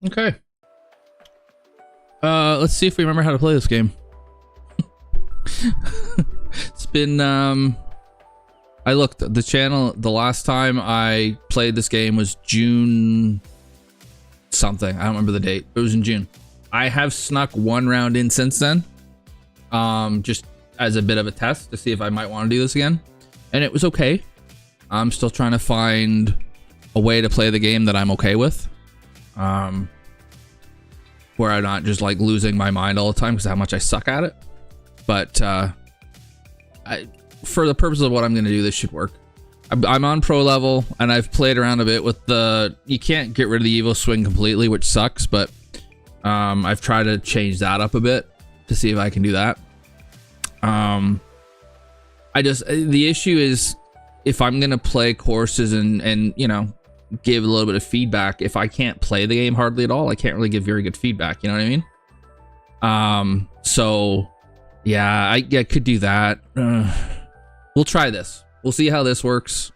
Okay. Let's see if we remember how to play this game. It's been, I looked at the channel, the last time I played this game was June something. I don't remember the date. It was in June. I have snuck one round in since then. Just as a bit of a test to see if I might want to do this again. And it was okay. I'm still trying to find a way to play the game that I'm okay with. Where I'm not just like losing my mind all the time because how much I suck at it. But for the purpose of what I'm going to do, this should work. I'm on pro level and I've played around a bit with the, you can't get rid of the evil swing completely, which sucks, but I've tried to change that up a bit to see if I can do that. The issue is if I'm going to play courses and, you know, give a little bit of feedback, if I can't play the game hardly at all, I can't really give very good feedback, you know what I mean? So yeah, I could do that. We'll try this. We'll see how this works.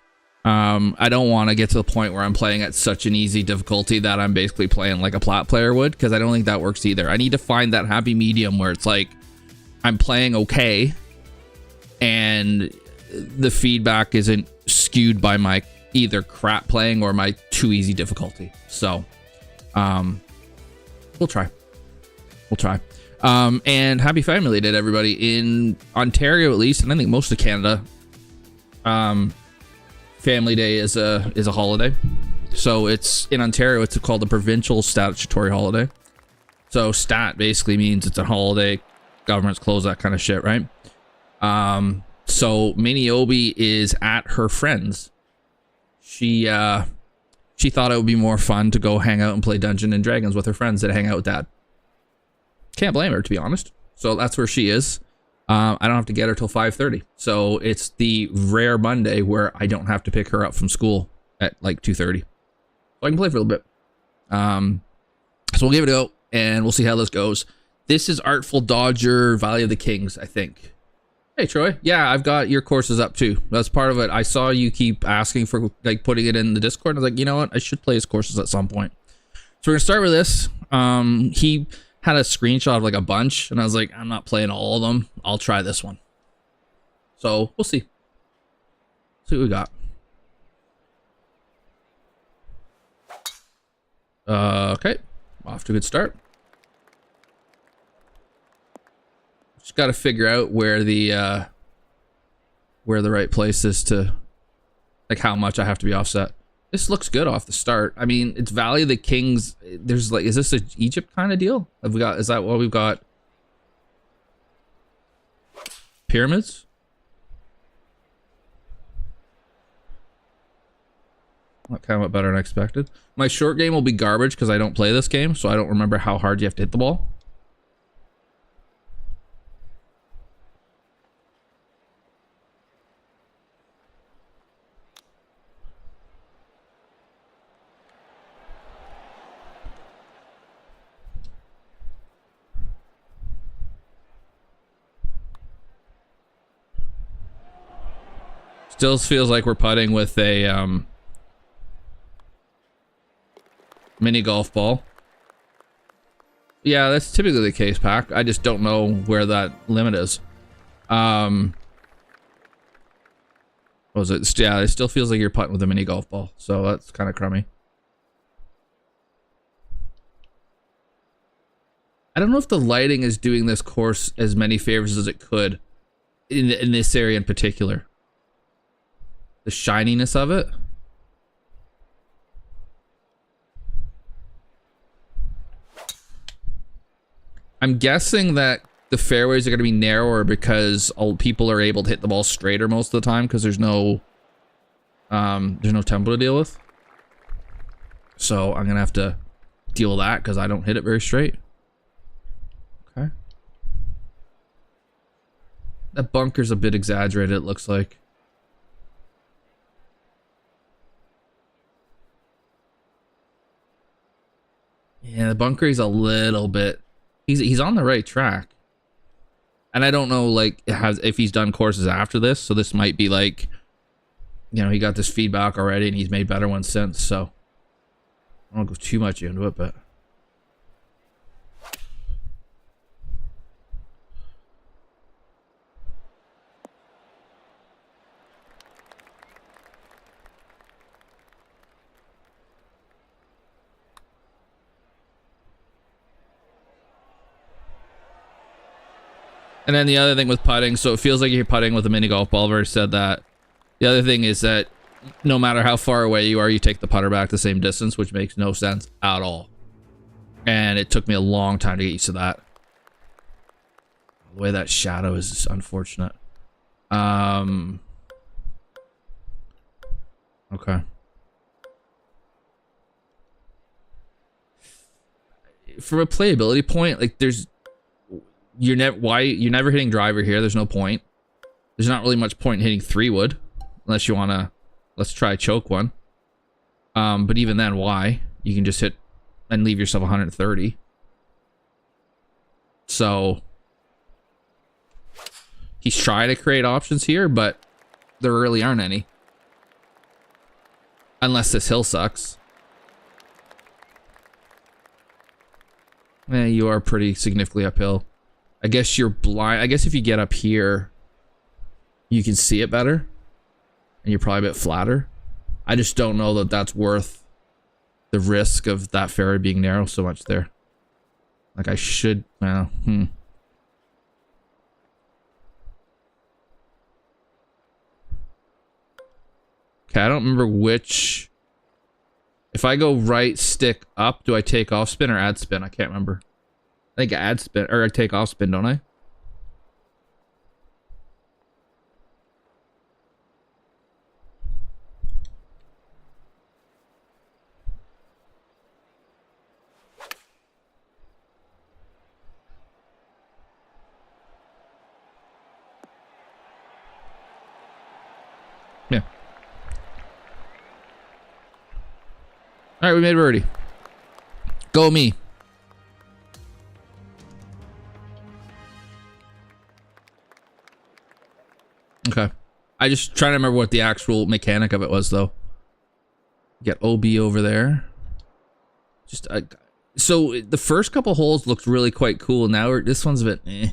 I don't want to get to the point where I'm playing at such an easy difficulty that I'm basically playing like a plat player would, because I don't think that works either. I need to find that happy medium where it's like I'm playing okay and the feedback isn't skewed by my either crap playing or my too easy difficulty. So we'll try. And happy Family Day to everybody in Ontario, at least, and I think most of Canada. Family Day is a holiday. So it's in Ontario, it's called the provincial statutory holiday. So stat basically means it's a holiday, government's closed, that kind of shit, right? So Ameobi is at her friend's. She thought it would be more fun to go hang out and play Dungeons and Dragons with her friends than hang out with Dad. Can't blame her, to be honest. So that's where she is. I don't have to get her till 5:30. So it's the rare Monday where I don't have to pick her up from school at like 2:30. So I can play for a little bit. So we'll give it a go and we'll see how this goes. This is Artful Dodger, Valley of the Kings, I think. Hey Troy, yeah, I've got your courses up too. That's part of it. I saw you keep asking for like putting it in the Discord. I was like, you know what? I should play his courses at some point. So we're gonna start with this. He had a screenshot of like a bunch and I was like, I'm not playing all of them. I'll try this one. So we'll see. See what we got. Okay, off to a good start. Just got to figure out where the right place is to, like, how much I have to be offset. This looks good off the start. I mean, it's Valley of the Kings. There's like, is this a Egypt kind of deal? Have we got? Is that what we've got? Pyramids. That kind of went better than expected. My short game will be garbage because I don't play this game, so I don't remember how hard you have to hit the ball. Still feels like we're putting with a mini golf ball. Yeah, that's typically the case, Pack. I just don't know where that limit is. What was it? Yeah, it still feels like you're putting with a mini golf ball, so that's kind of crummy. I don't know if the lighting is doing this course as many favors as it could in this area in particular. The shininess of it. I'm guessing that the fairways are going to be narrower because people are able to hit the ball straighter most of the time because there's no tempo to deal with. So I'm going to have to deal with that because I don't hit it very straight. Okay. That bunker's a bit exaggerated, it looks like. Yeah, the bunker is a little bit... He's on the right track. And I don't know, like, if he's done courses after this, so this might be like, you know, he got this feedback already and he's made better ones since, so I don't go too much into it, but... And then the other thing with putting, so it feels like you're putting with a mini golf ball. I've already said that. The other thing is that no matter how far away you are, you take the putter back the same distance, which makes no sense at all. And it took me a long time to get used to that. The way that shadow is just unfortunate. Okay. From a playability point, like there's... You're never hitting driver here. There's no point. There's not really much point in hitting 3-wood. Unless you want to... Let's try choke one. But even then, why? You can just hit and leave yourself 130. So... He's trying to create options here, but there really aren't any. Unless this hill sucks. You are pretty significantly uphill. I guess you're blind. I guess if you get up here, you can see it better. And you're probably a bit flatter. I just don't know that that's worth the risk of that fairway being narrow so much there. Like I should, well, Okay, I don't remember which... If I go right stick up, do I take off spin or add spin? I can't remember. I think I add spin, or I take off spin, don't I? Yeah. Alright, we made a birdie. Go me. Okay. I just trying to remember what the actual mechanic of it was, though. Get OB over there. Just so the first couple holes looked really quite cool. Now this one's a bit eh.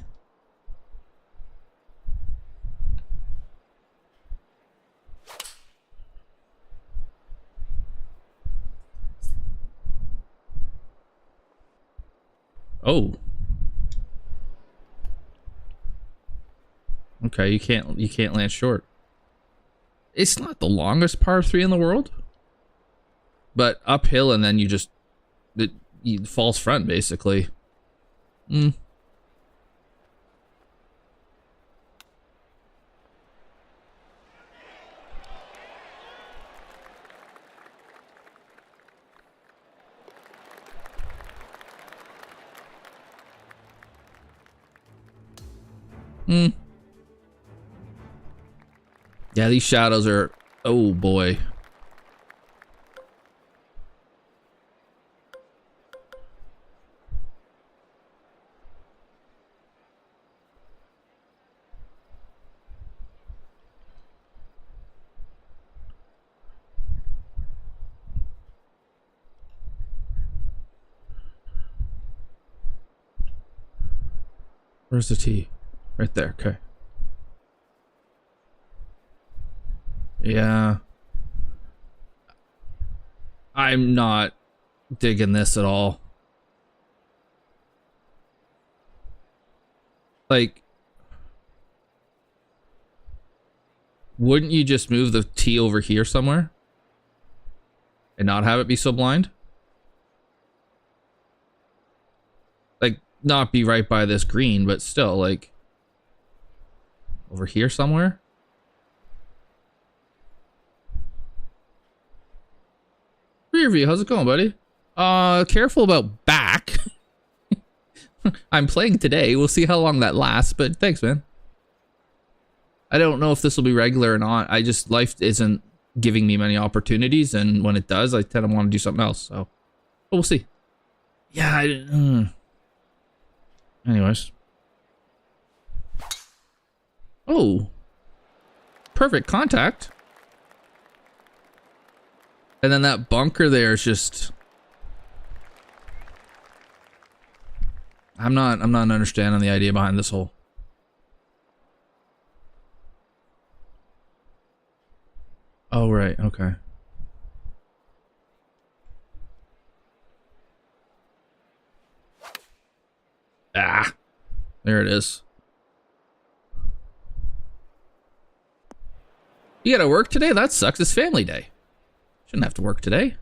Oh. Okay, you can't land short. It's not the longest par 3 in the world, but uphill and then you just you false front basically. Yeah, these shadows are... Oh, boy. Where's the tee? Right there, okay. Yeah. I'm not digging this at all. Like, wouldn't you just move the tee over here somewhere and not have it be so blind? Like, not be right by this green, but still, like, over here somewhere? Rear view, how's it going, buddy? Careful about back. I'm playing today. We'll see how long that lasts, but thanks, man. I don't know if this will be regular or not. I just, life isn't giving me many opportunities, and when it does, I tend to want to do something else, so. But we'll see. Yeah, anyways. Oh. Perfect contact. And then that bunker there is just... I'm not understanding the idea behind this hole. Oh, right, okay. Ah, there it is. You gotta work today? That sucks. It's family day. Shouldn't have to work today.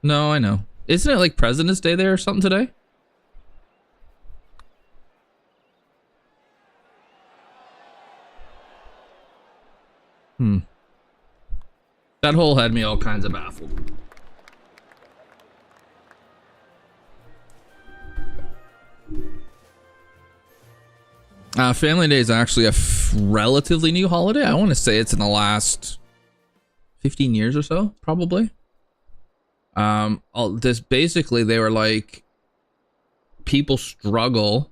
No, I know. Isn't it like President's Day there or something today? That hole had me all kinds of baffled. Family Day is actually a relatively new holiday. I want to say it's in the last 15 years or so, probably. This basically, they were like, people struggle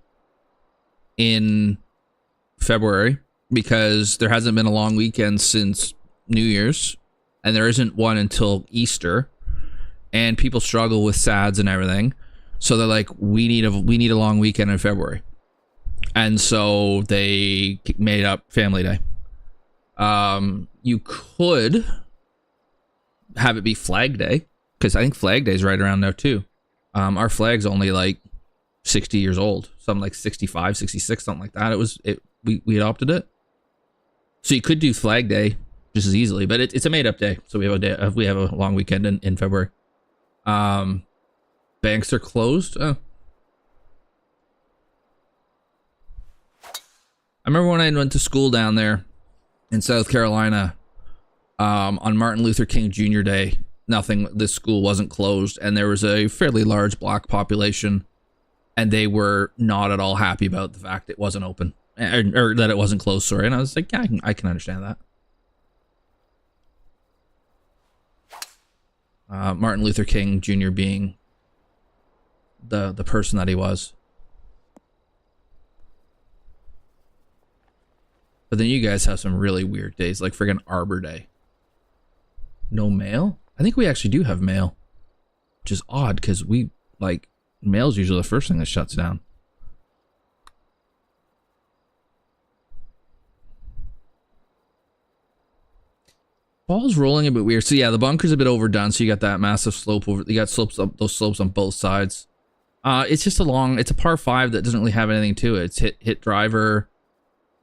in February because there hasn't been a long weekend since New Year's, and there isn't one until Easter, and people struggle with SADs and everything. So they're like, we need a long weekend in February. And so they made up Family Day. You could have it be Flag Day, because I think Flag Day is right around now too. Our flag's only like 60 years old, something like 65, 66, something like that. We adopted it. So you could do Flag Day just as easily, but it's a made up day. So we have a long weekend in February. Banks are closed. Oh. I remember when I went to school down there in South Carolina, on Martin Luther King Jr. Day, this school wasn't closed, and there was a fairly large black population, and they were not at all happy about the fact it wasn't open, or that it wasn't closed, sorry. And I was like, yeah, I can understand that. Martin Luther King Jr. being the person that he was. But then you guys have some really weird days, like friggin' Arbor Day. No mail? I think we actually do have mail, which is odd because mail's usually the first thing that shuts down. Ball's rolling a bit weird. So yeah, the bunker's a bit overdone. So you got that massive slope over. You got those slopes on both sides. It's just it's a par 5 that doesn't really have anything to it. It's hit driver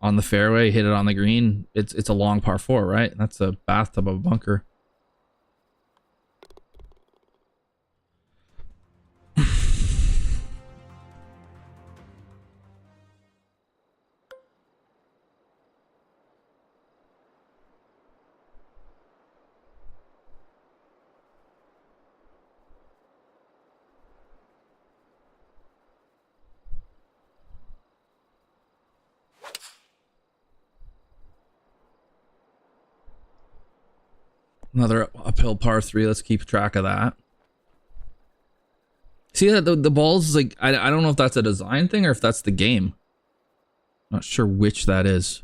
on the fairway, hit it on the green. It's a long par 4, right? That's a bathtub of a bunker. Another uphill par 3. Let's keep track of that. See that the ball's like, I don't know if that's a design thing or if that's the game. Not sure which that is.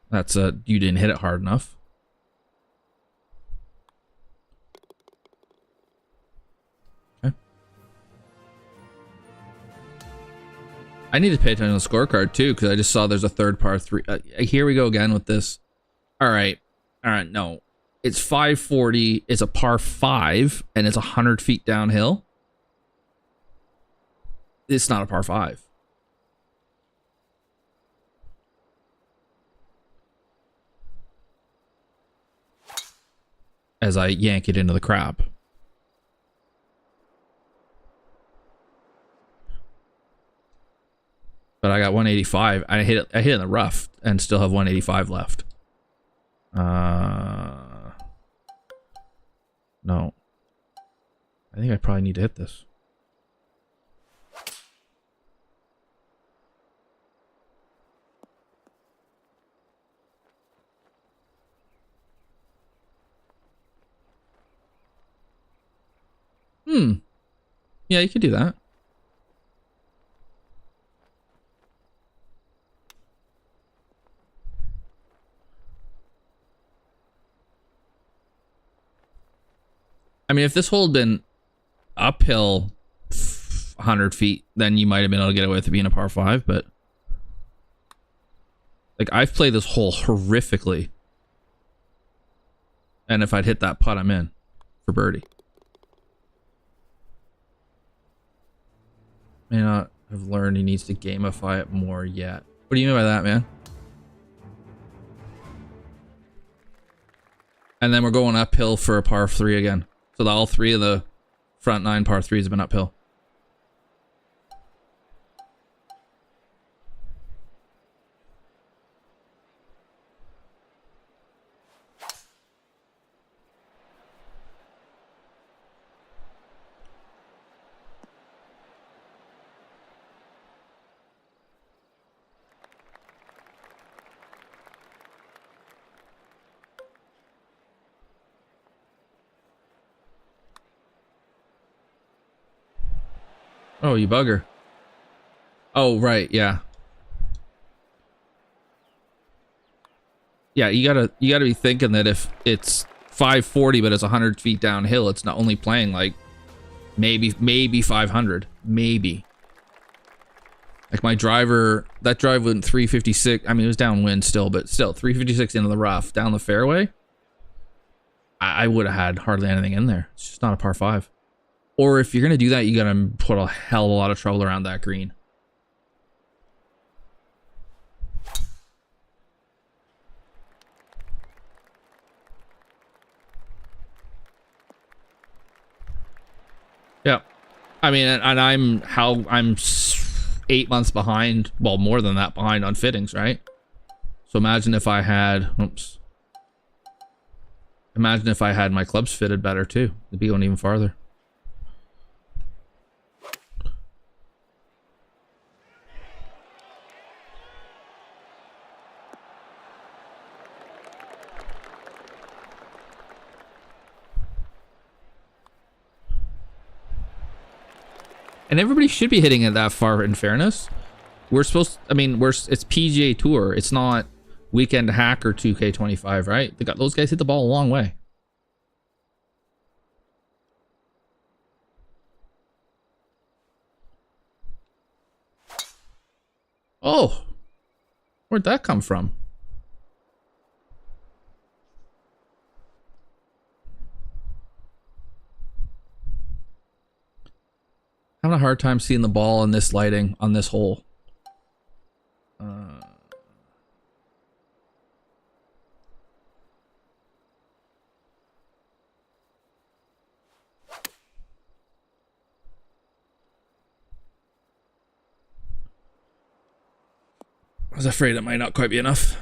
That's you didn't hit it hard enough. I need to pay attention to the scorecard too, because I just saw there's a third par 3. Here we go again with this. All right, no. It's 540, it's a par 5, and it's 100 feet downhill. It's not a par 5. As I yank it into the crap. But I got 185. I hit it in the rough and still have 185 left. No. I think I probably need to hit this. Yeah, you could do that. I mean, if this hole had been uphill 100 feet, then you might have been able to get away with it being a par 5, but like, I've played this hole horrifically. And if I'd hit that putt, I'm in for birdie. May not have learned he needs to gamify it more yet. What do you mean by that, man? And then we're going uphill for a par 3 again. So all 3 of the front 9 par 3s have been uphill. Oh, you bugger. Oh, right, yeah. Yeah, you gotta be thinking that if it's 540 but it's 100 feet downhill, it's not only playing like maybe 500. Maybe. Like my driver, that drive went 356. I mean, it was downwind still, but still 356 into the rough, down the fairway. I would have had hardly anything in there. It's just not a par 5. Or if you're going to do that, you got to put a hell of a lot of trouble around that green. Yeah. I mean, and I'm 8 months behind, well, more than that behind on fittings, right? So imagine if I had, imagine if I had my clubs fitted better too. It'd be going even farther. And everybody should be hitting it that far, in fairness. We're supposed to, I mean, it's PGA Tour. It's not Weekend Hacker 2K25, right? Those guys hit the ball a long way. Oh, where'd that come from? Having a hard time seeing the ball in this lighting on this hole. I was afraid it might not quite be enough.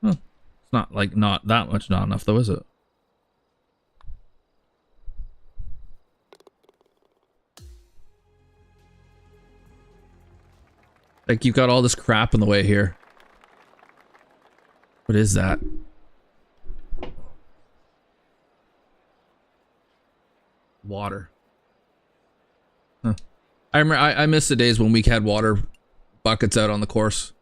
Well, it's not like not that much not enough though, is it? Like, you've got all this crap in the way here. What is that? Water. Huh. I remember, I miss the days when we had water buckets out on the course.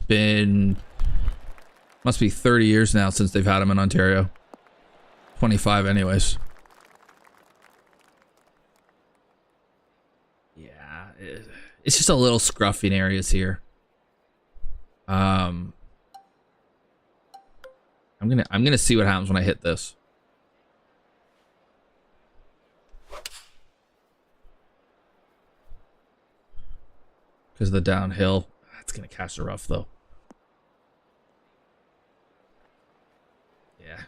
It's been... must be 30 years now since they've had them in Ontario. 25 anyways. Yeah, it's just a little scruffy in areas here. I'm gonna see what happens when I hit this. Because of the downhill. It's gonna catch the rough though. Yeah.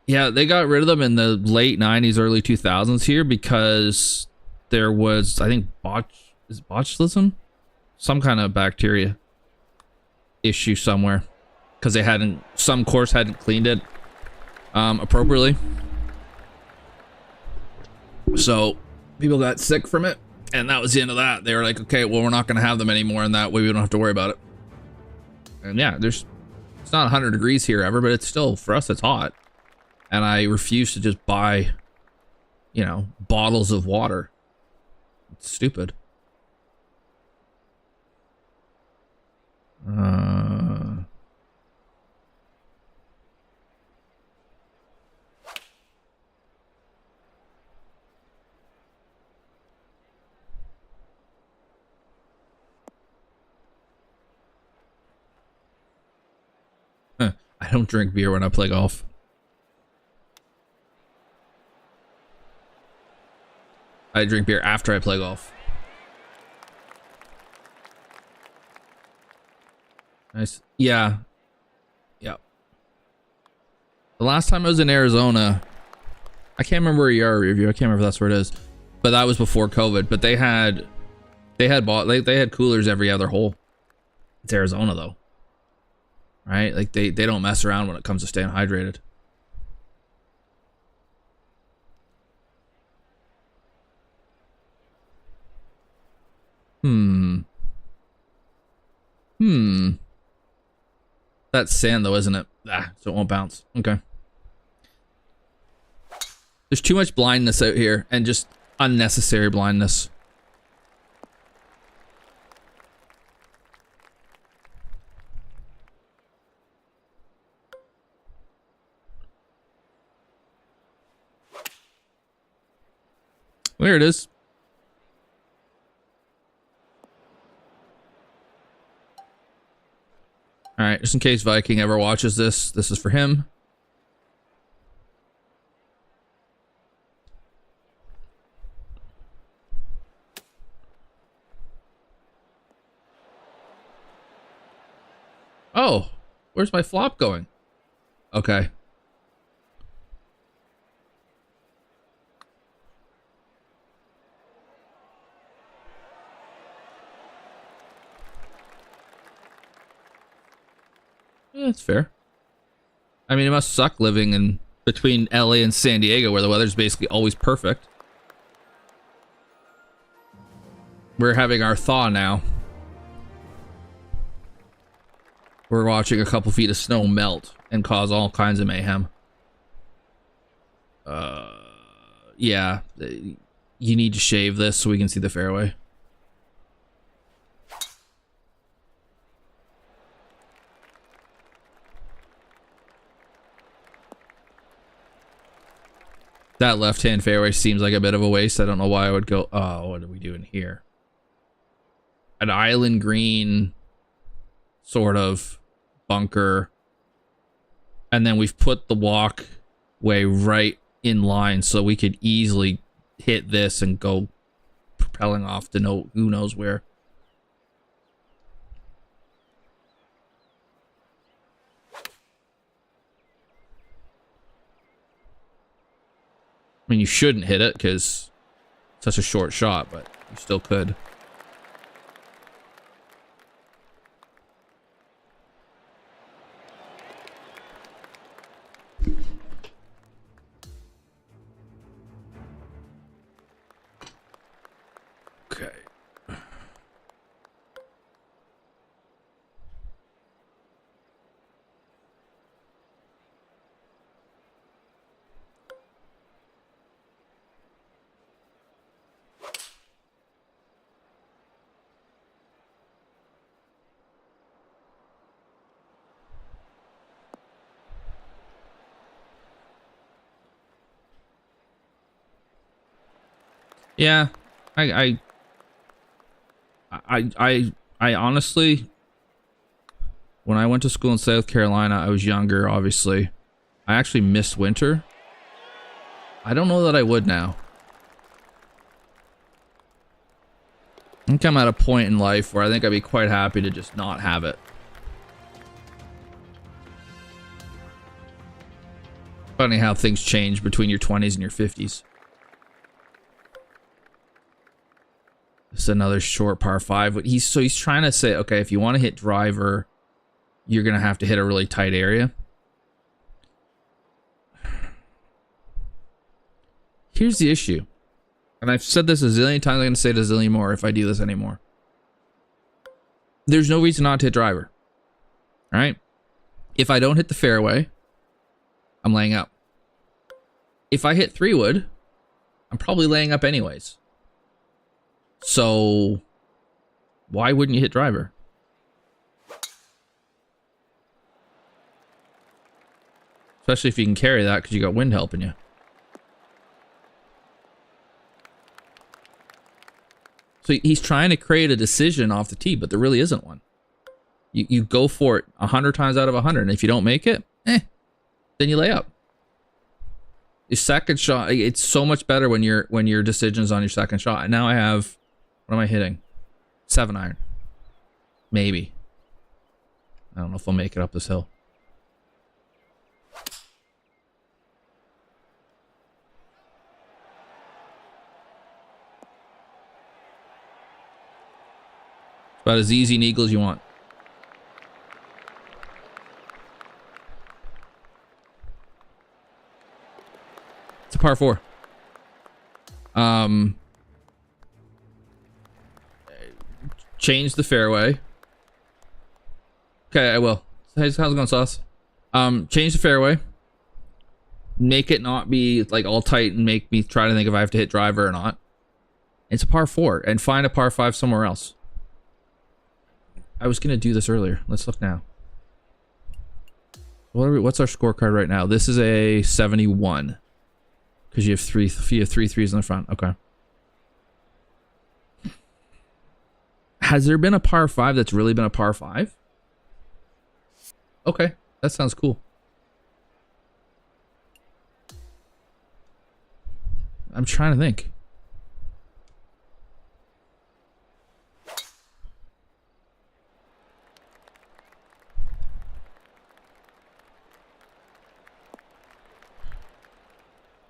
Yeah, they got rid of them in the late 90s, early 2000s here because there was, I think, botulism? Some kind of bacteria issue somewhere. Because they hadn't, some course hadn't cleaned it appropriately. So people got sick from it, and that was the end of that. They were like, okay, well, we're not going to have them anymore, and that way we don't have to worry about it. And yeah, it's not 100 degrees here ever, but it's still, for us, it's hot. And I refuse to just buy, you know, bottles of water. It's stupid. I don't drink beer when I play golf. I drink beer after I play golf. Nice. Yeah. Yeah. The last time I was in Arizona, I can't remember where you are, review. I can't remember if that's where it is, but that was before COVID. But they had coolers every other hole. It's Arizona though, right? Like they don't mess around when it comes to staying hydrated. That's sand though, isn't it? So it won't bounce. Okay. There's too much blindness out here, and just unnecessary blindness. There it is. All right, just in case Viking ever watches this, this is for him. Oh, where's my flop going? Okay. Yeah, that's fair. I mean, it must suck living in between LA and San Diego where the weather's basically always perfect. We're having our thaw now. We're watching a couple feet of snow melt and cause all kinds of mayhem. Yeah. You need to shave this so we can see the fairway. That left-hand fairway seems like a bit of a waste. I don't know why I would go... Oh, what are we doing here? An island green sort of bunker. And then we've put the walkway right in line so we could easily hit this and go propelling off to who knows where. I mean, you shouldn't hit it because it's such a short shot, but you still could. Okay. Yeah, I honestly, when I went to school in South Carolina, I was younger, obviously. I actually missed winter. I don't know that I would now. I think I'm at a point in life where I think I'd be quite happy to just not have it. Funny how things change between your 20s and your 50s. This is another short par 5. He's trying to say, okay, if you want to hit driver, you're going to have to hit a really tight area. Here's the issue. And I've said this a zillion times. I'm going to say it a zillion more if I do this anymore. There's no reason not to hit driver. All right? If I don't hit the fairway, I'm laying up. If I hit 3-wood, I'm probably laying up anyways. So why wouldn't you hit driver? Especially if you can carry that because you got wind helping you. So he's trying to create a decision off the tee, but there really isn't one. You go for it 100 times out of 100, and if you don't make it, then you lay up. Your second shot, it's so much better when your decision's on your second shot. And now I have, what am I hitting? 7-iron. Maybe. I don't know if I'll make it up this hill. About as easy an eagle as you want. It's a par 4. Change the fairway. Okay, I will. How's it going, Sauce? Change the fairway. Make it not be like all tight and make me try to think if I have to hit driver or not. It's a par 4 and find a par 5 somewhere else. I was gonna do this earlier. Let's look now. What's our scorecard right now? This is a 71 because you have three threes in the front. Okay. Has there been a par 5 that's really been a par 5? Okay, that sounds cool. I'm trying to think.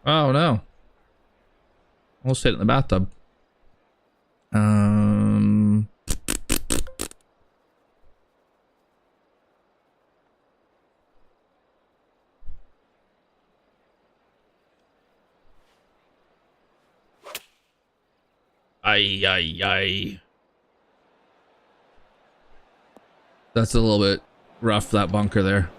Oh no. Almost hit it in the bathtub. Ay. That's a little bit rough, that bunker there.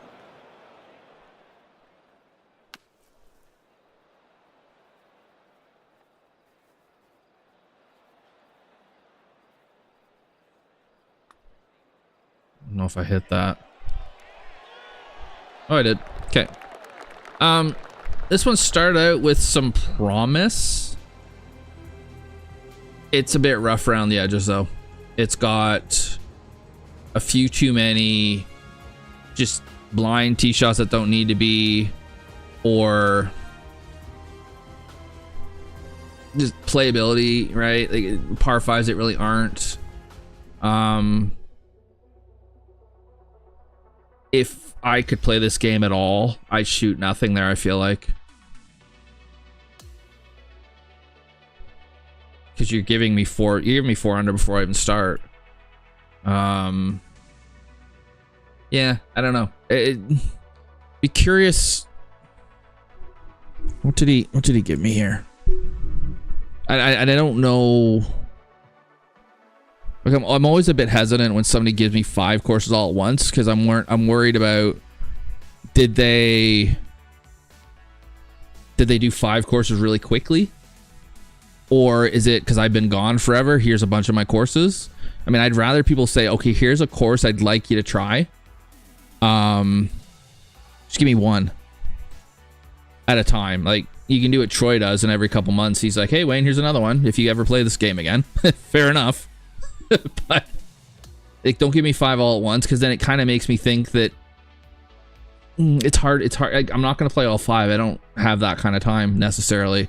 I don't know if I hit that. Oh, I did. Okay. This one started out with some promise. It's a bit rough around the edges, though. It's got a few too many just blind tee shots that don't need to be, or just playability, right? Like par 5s that really aren't. If I could play this game at all, I'd shoot nothing there, I feel like. Because you're giving me 4 under before I even start. Yeah, I don't know. Be curious. What did he give me here? I don't know. Like I'm always a bit hesitant when somebody gives me 5 courses all at once because I'm worried about did they do 5 courses really quickly? Or is it because I've been gone forever? Here's a bunch of my courses. I mean, I'd rather people say, okay, here's a course I'd like you to try. Just give me one at a time. Like, you can do what Troy does, and every couple months he's like, hey, Wayne, here's another one if you ever play this game again. Fair enough. But like, don't give me 5 all at once, because then it kind of makes me think that it's hard. I'm not going to play all 5. I don't have that kind of time necessarily.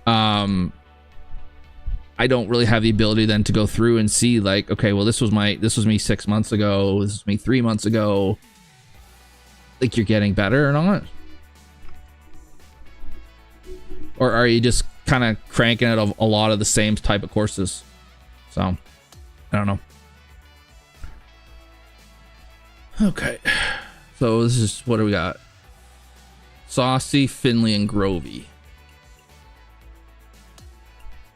I don't really have the ability then to go through and see like, okay, well, this was me 6 months ago. This was me 3 months ago. Like, you're getting better or not? Or are you just kind of cranking out a lot of the same type of courses? So, I don't know. Okay. So this is, what do we got? Saucy, Finley, and Grovey.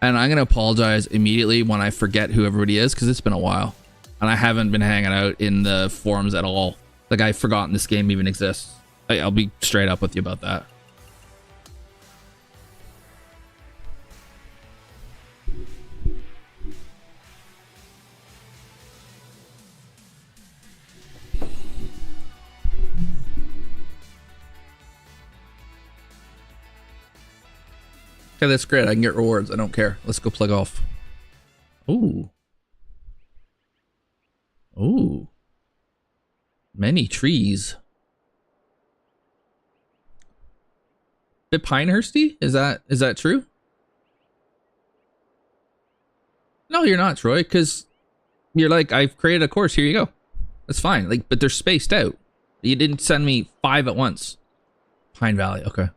And I'm going to apologize immediately when I forget who everybody is, because it's been a while. And I haven't been hanging out in the forums at all. Like, I've forgotten this game even exists. I'll be straight up with you about that. Okay, that's great. I can get rewards. I don't care. Let's go play golf. Ooh. Ooh. Many trees. Bit Pinehursty? Is that true? No, you're not, Troy, because you're like, I've created a course. Here you go. That's fine. Like, but they're spaced out. You didn't send me 5 at once. Pine Valley. Okay.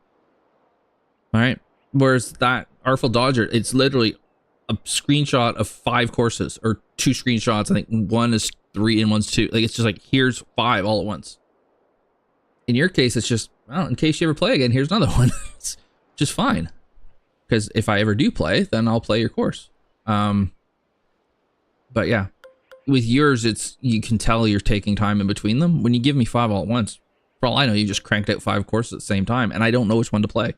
All right. Whereas that Artful Dodger, it's literally a screenshot of 5 courses, or 2 screenshots. I think one is 3 and one's 2. Like, it's just like, here's 5 all at once. In your case, it's just, well, in case you ever play again, here's another one. It's just fine. Because if I ever do play, then I'll play your course. But yeah, with yours, it's, you can tell you're taking time in between them. When you give me 5 all at once, for all I know, you just cranked out 5 courses at the same time, and I don't know which one to play.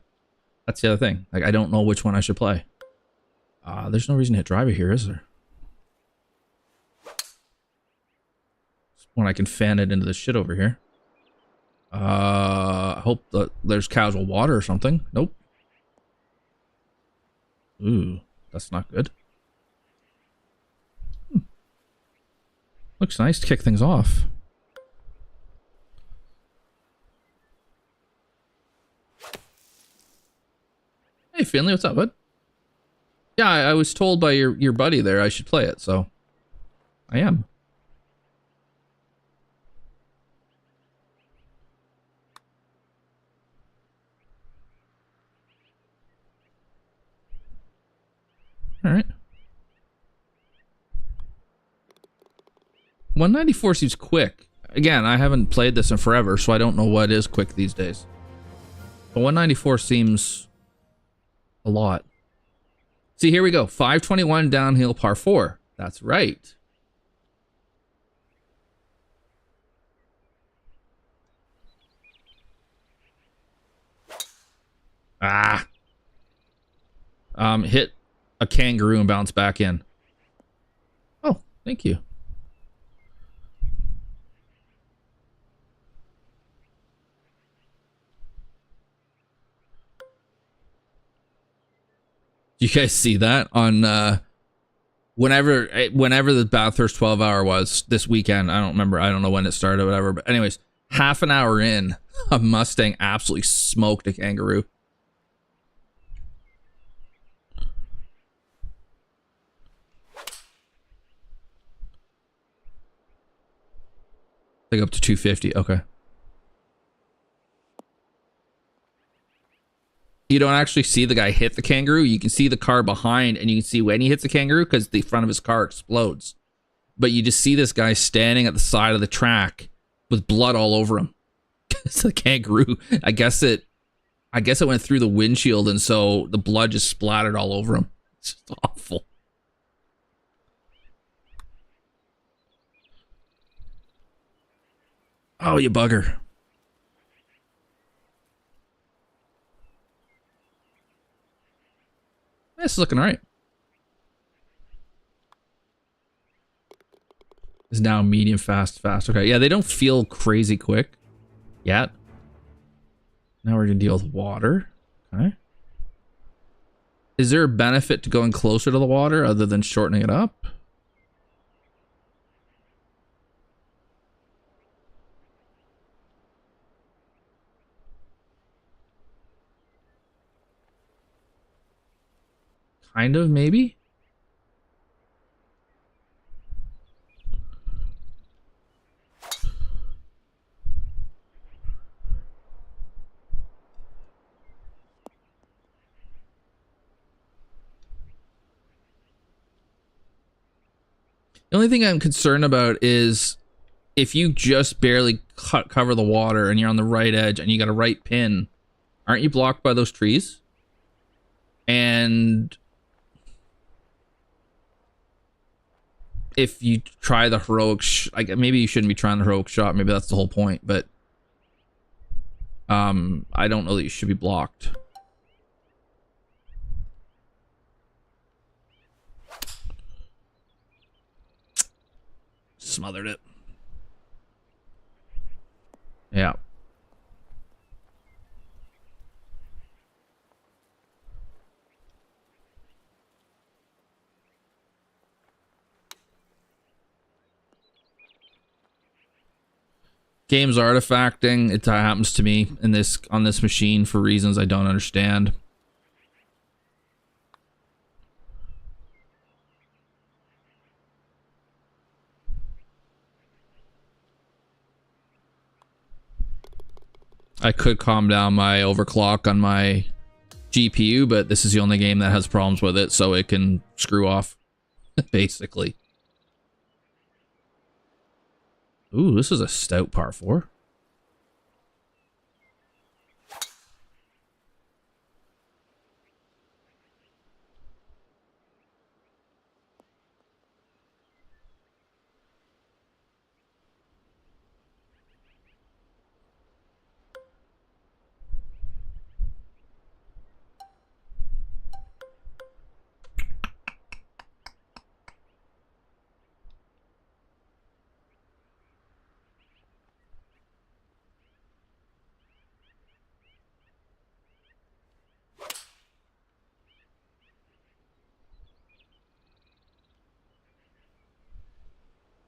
That's the other thing. Like, I don't know which one I should play. There's no reason to hit driver here, is there? When I can fan it into the shit over here. I hope that there's casual water or something. Nope. Ooh, that's not good. Looks nice to kick things off. Hey, Finley, what's up, bud? Yeah, I was told by your buddy there I should play it, so I am. All right. 194 seems quick. Again, I haven't played this in forever, so I don't know what is quick these days. But 194 seems a lot. See, here we go. 521 downhill par 4. That's right. Ah. Hit a kangaroo and bounce back in. Oh, thank you. You guys see that on whenever the Bathurst 12-hour was this weekend? I don't remember. I don't know when it started or whatever. But anyways, half an hour in, a Mustang absolutely smoked a kangaroo. Like up to 250. Okay. You don't actually see the guy hit the kangaroo. You can see the car behind, and you can see when he hits the kangaroo because the front of his car explodes. But you just see this guy standing at the side of the track with blood all over him. It's a kangaroo. I guess it went through the windshield, and so the blood just splattered all over him. It's just awful. Oh, you bugger. This is looking all right. It's now medium fast. Okay, yeah, they don't feel crazy quick yet. Now we're gonna deal with water. Okay. Is there a benefit to going closer to the water other than shortening it up? Kind of, maybe? The only thing I'm concerned about is if you just barely cover the water and you're on the right edge and you got a right pin, aren't you blocked by those trees? And if you try the heroic, like maybe you shouldn't be trying the heroic shot. Maybe that's the whole point. But I don't know that you should be blocked. Smothered it. Yeah. Game's artifacting. It happens to me in this on this machine for reasons I don't understand. I could calm down my overclock on my GPU, but this is the only game that has problems with it, so it can screw off, basically. Ooh, this is a stout par 4.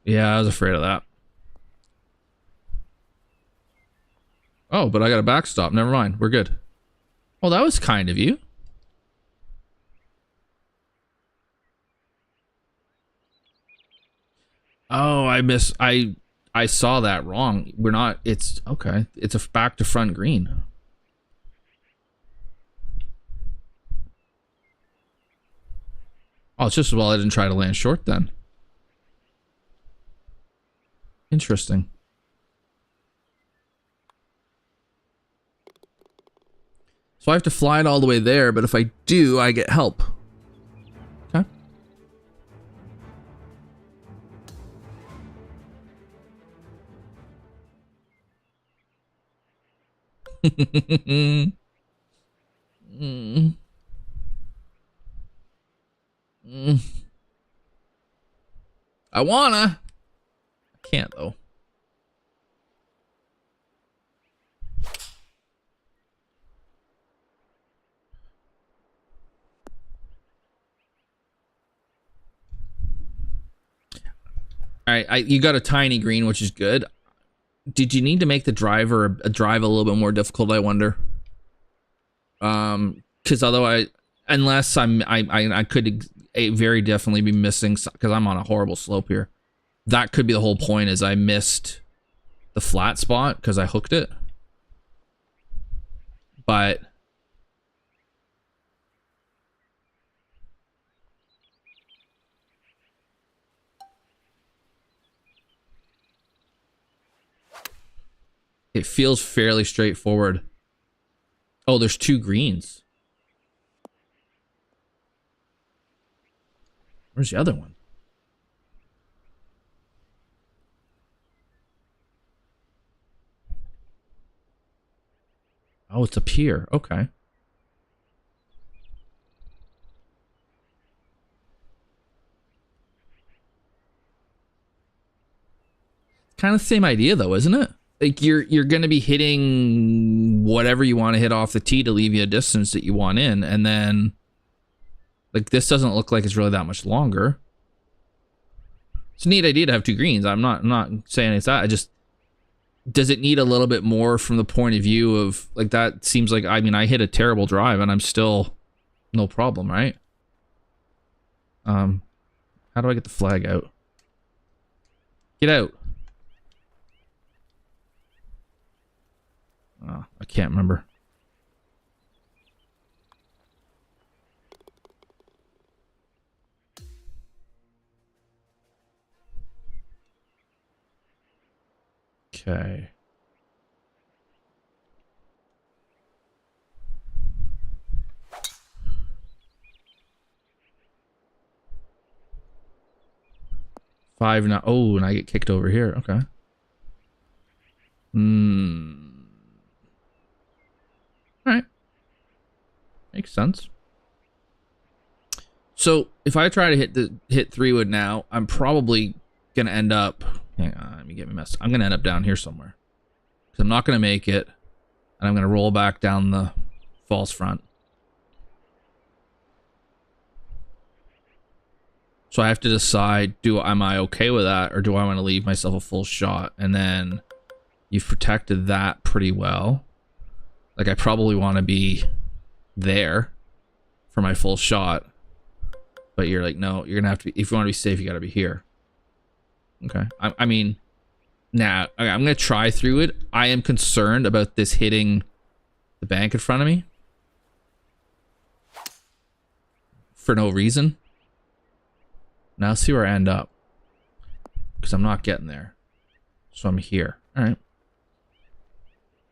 Yeah, I was afraid of that. Oh, but I got a backstop. Never mind. We're good. Well, that was kind of you. Oh, I saw that wrong. We're not, it's okay. It's a back to front green. Oh, it's just as well I didn't try to land short then. Interesting. So I have to fly it all the way there, but if I do, I get help. Okay. I wanna. I can't though. All right, you got a tiny green, which is good. Did you need to make the drive a little bit more difficult? I wonder. Because otherwise, unless I could very definitely be missing because I'm on a horrible slope here. That could be the whole point. Is I missed the flat spot because I hooked it, but. It feels fairly straightforward. Oh, there's 2 greens. Where's the other one? Oh, it's up here. Okay. Kind of the same idea though, isn't it? like you're gonna be hitting whatever you want to hit off the tee to leave you a distance that you want in, and then like this doesn't look like it's really that much longer. It's a neat idea to have 2 greens. I'm not saying it's that. I just, does it need a little bit more from the point of view of like that seems like, I mean, I hit a terrible drive and I'm still no problem, right? How do I get the flag out? Get out. Oh, I can't remember. Okay. Five now. Oh, and I get kicked over here. Okay. All right. Makes sense. So if I try to hit 3-wood now, I'm probably gonna end up. Hang on, let me get my mess. I'm gonna end up down here somewhere because I'm not gonna make it, and I'm gonna roll back down the false front. So I have to decide: am I okay with that, or do I want to leave myself a full shot? And then you've protected that pretty well. Like I probably want to be there for my full shot. But you're like, no, you're gonna have to be, if you want to be safe, you gotta be here. Okay. I mean, nah, okay, I'm gonna try through it. I am concerned about this hitting the bank in front of me. For no reason. Now let's see where I end up. Because I'm not getting there. So I'm here. Alright.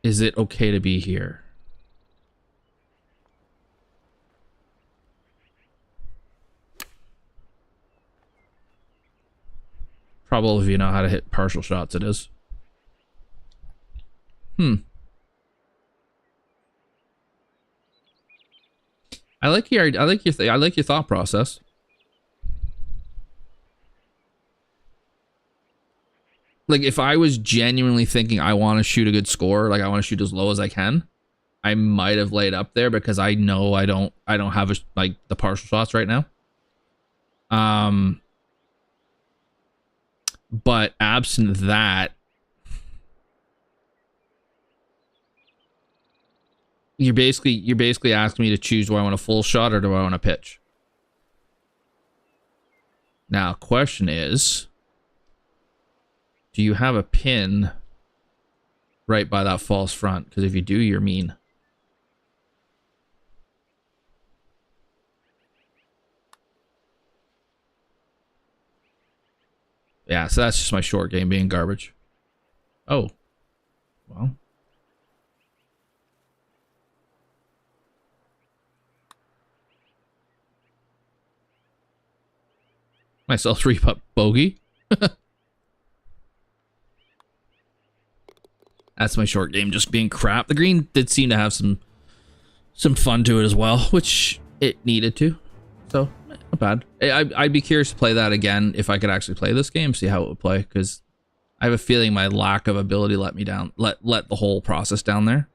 Is it okay to be here? Probably if you know how to hit partial shots, it is. I like your thought process. Like if I was genuinely thinking I want to shoot a good score, like I want to shoot as low as I can, I might have laid up there because I know I don't have like the partial shots right now. But absent that, you're basically asking me to choose: do I want a full shot or do I want to pitch? Now, question is, do you have a pin right by that false front? Because if you do, you're mean. Yeah, so that's just my short game being garbage. Oh. Well. Myself 3-putt bogey. That's my short game just being crap. The green did seem to have some fun to it as well, which it needed to. So, not bad. I'd be curious to play that again if I could actually play this game, see how it would play, because I have a feeling my lack of ability let me down, let the whole process down there.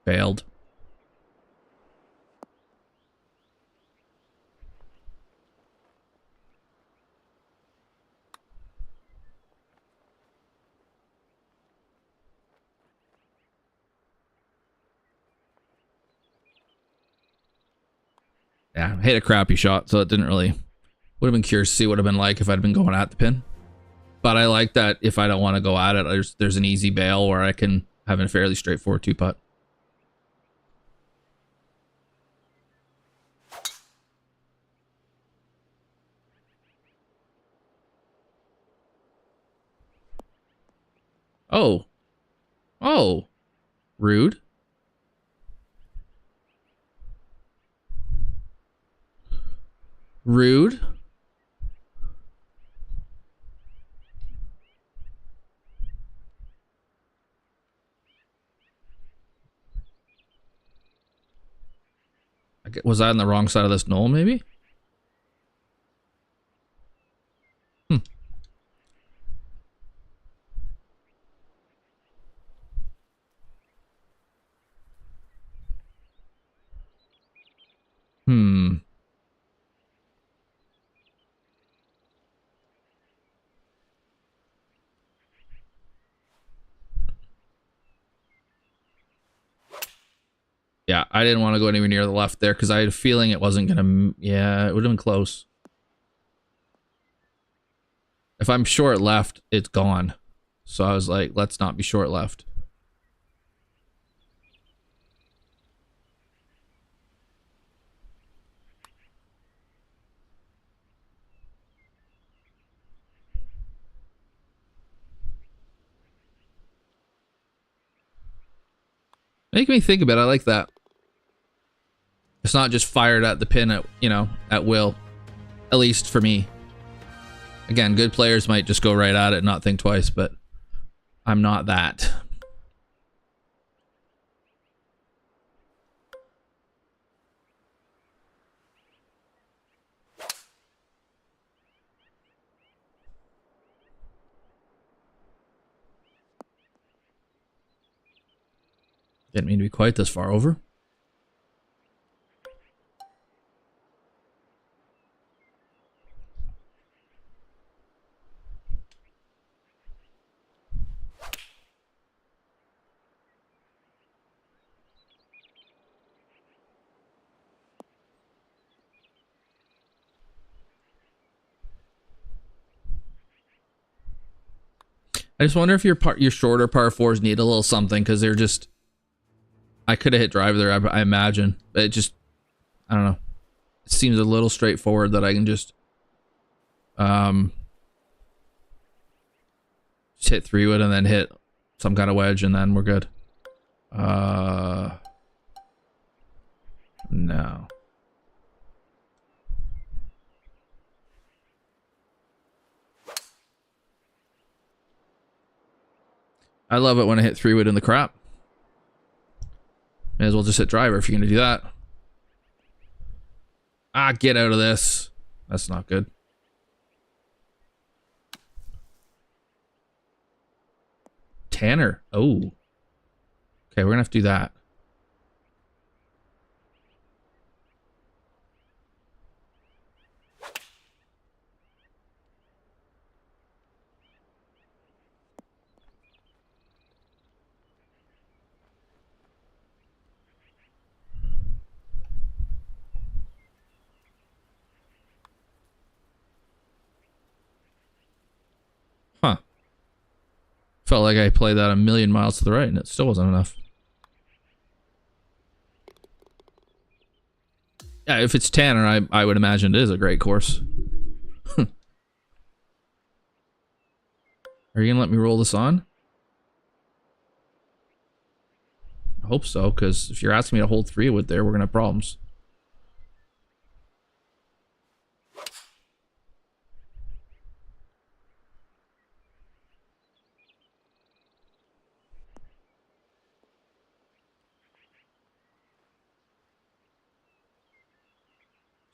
Failed. Yeah, I hit a crappy shot, so it didn't really... Would have been curious to see what it would have been like if I'd been going at the pin. But I like that if I don't want to go at it, there's an easy bail where I can have a fairly straightforward 2-putt. Oh. Oh. Rude. Rude. Was I on the wrong side of this knoll, maybe? Hmm. Hmm. Yeah, I didn't want to go anywhere near the left there because I had a feeling it wasn't gonna. Yeah, it would have been close. If I'm short left, it's gone. So I was like, let's not be short left. Make me think about it. I like that. It's not just fired at the pin at, you know, at will. At least for me. Again, good players might just go right at it and not think twice, but I'm not that. Didn't mean to be quite this far over. I just wonder if your shorter par fours need a little something because they're just. I could have hit driver there, I imagine. But it just, I don't know. It seems a little straightforward that I can just hit 3-wood and then hit some kind of wedge and then we're good. No. I love it when I hit 3-wood in the crap. May as well just hit driver if you're gonna do that. Ah, get out of this. That's not good. Tanner. Oh. Okay, we're gonna have to do that. Huh. Felt like I played that a million miles to the right and it still wasn't enough. Yeah, if it's Tanner, I would imagine it is a great course. Are you gonna let me roll this on? I hope so, because if you're asking me to hold 3-wood there, we're gonna have problems.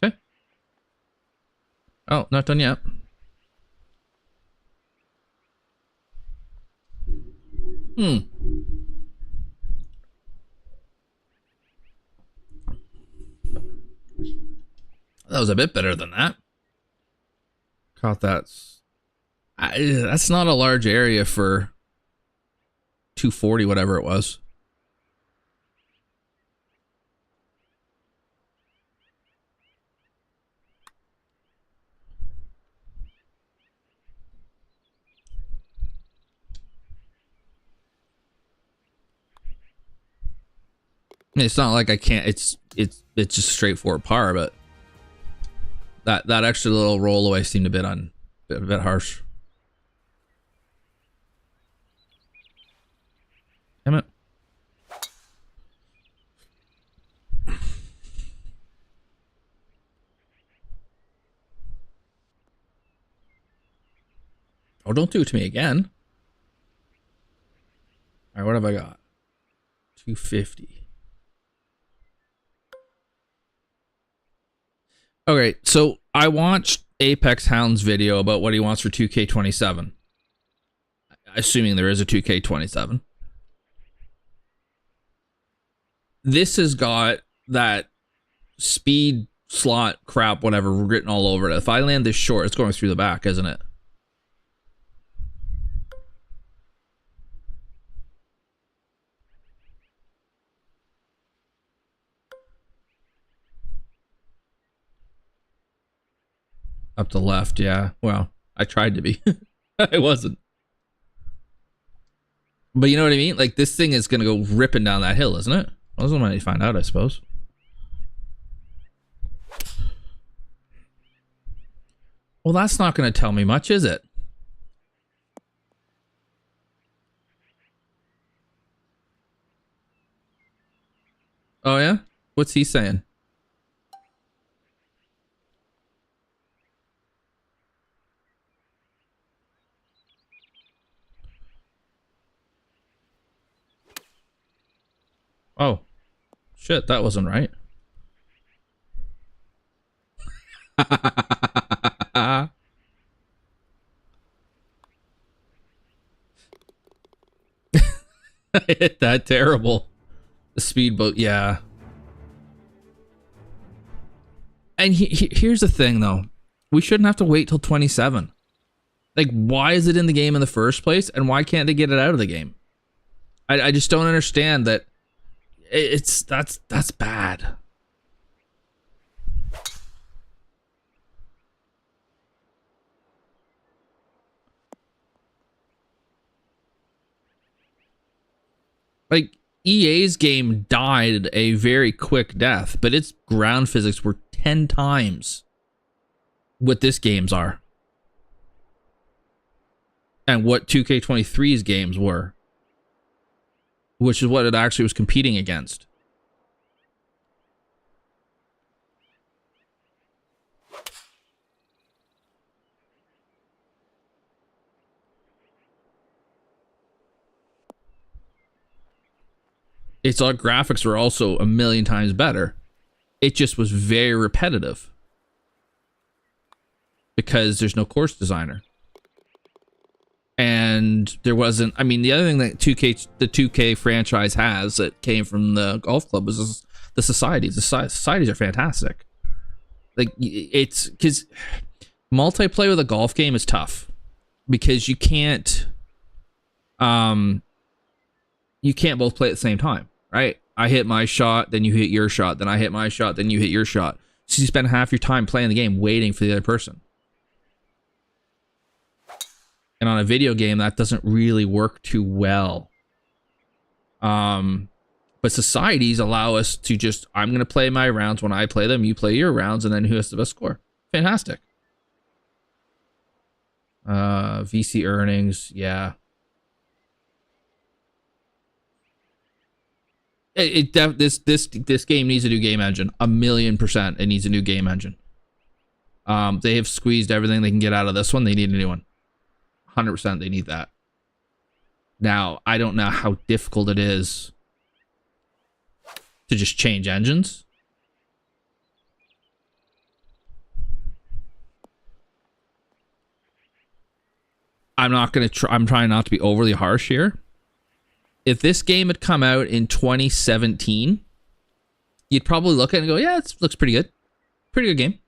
Okay. Oh, not done yet. Hmm. That was a bit better than that. Caught that. That's not a large area for 240, whatever it was. I mean, it's not like I can't. It's just straightforward par, but that extra little roll away seemed a bit harsh. Damn it. Oh, don't do it to me again. All right, what have I got? 250. Okay, so I watched Apex Hound's video about what he wants for 2K27. Assuming there is a 2K27. This has got that speed slot crap, whatever, written all over it. If I land this short, it's going through the back, isn't it? Up the left, yeah. Well, I tried to be. I wasn't. But you know what I mean? Like, this thing is going to go ripping down that hill, isn't it? Well, this is when you find out, I suppose. Well, that's not going to tell me much, is it? Oh, yeah? What's he saying? Oh. Shit, that wasn't right. I hit that terrible. The speedboat, yeah. And here's the thing, though. We shouldn't have to wait till 27. Like, why is it in the game in the first place, and why can't they get it out of the game? I just don't understand that. That's bad. Like, EA's game died a very quick death, but its ground physics were 10 times what this game's are. And what 2K23's games were. Which is what it actually was competing against. Its graphics were also a million times better. It just was very repetitive. Because there's no course designer. And there wasn't, I mean, the other thing that the 2K franchise has that came from the golf club was the societies. The societies are fantastic. Like, it's, because multiplayer with a golf game is tough. Because you can't both play at the same time, right? I hit my shot, then you hit your shot, then I hit my shot, then you hit your shot. So you spend half your time playing the game waiting for the other person. And on a video game, that doesn't really work too well. But societies allow us to just, I'm going to play my rounds when I play them, you play your rounds, and then who has the best score? Fantastic. VC earnings, yeah. This game needs a new game engine. 1,000,000% it needs a new game engine. They have squeezed everything they can get out of this one. They need a new one. 100% they need that. Now, I don't know how difficult it is to just change engines. I'm trying not to be overly harsh here. If this game had come out in 2017, you'd probably look at it and go, yeah, it looks pretty good. Pretty good game.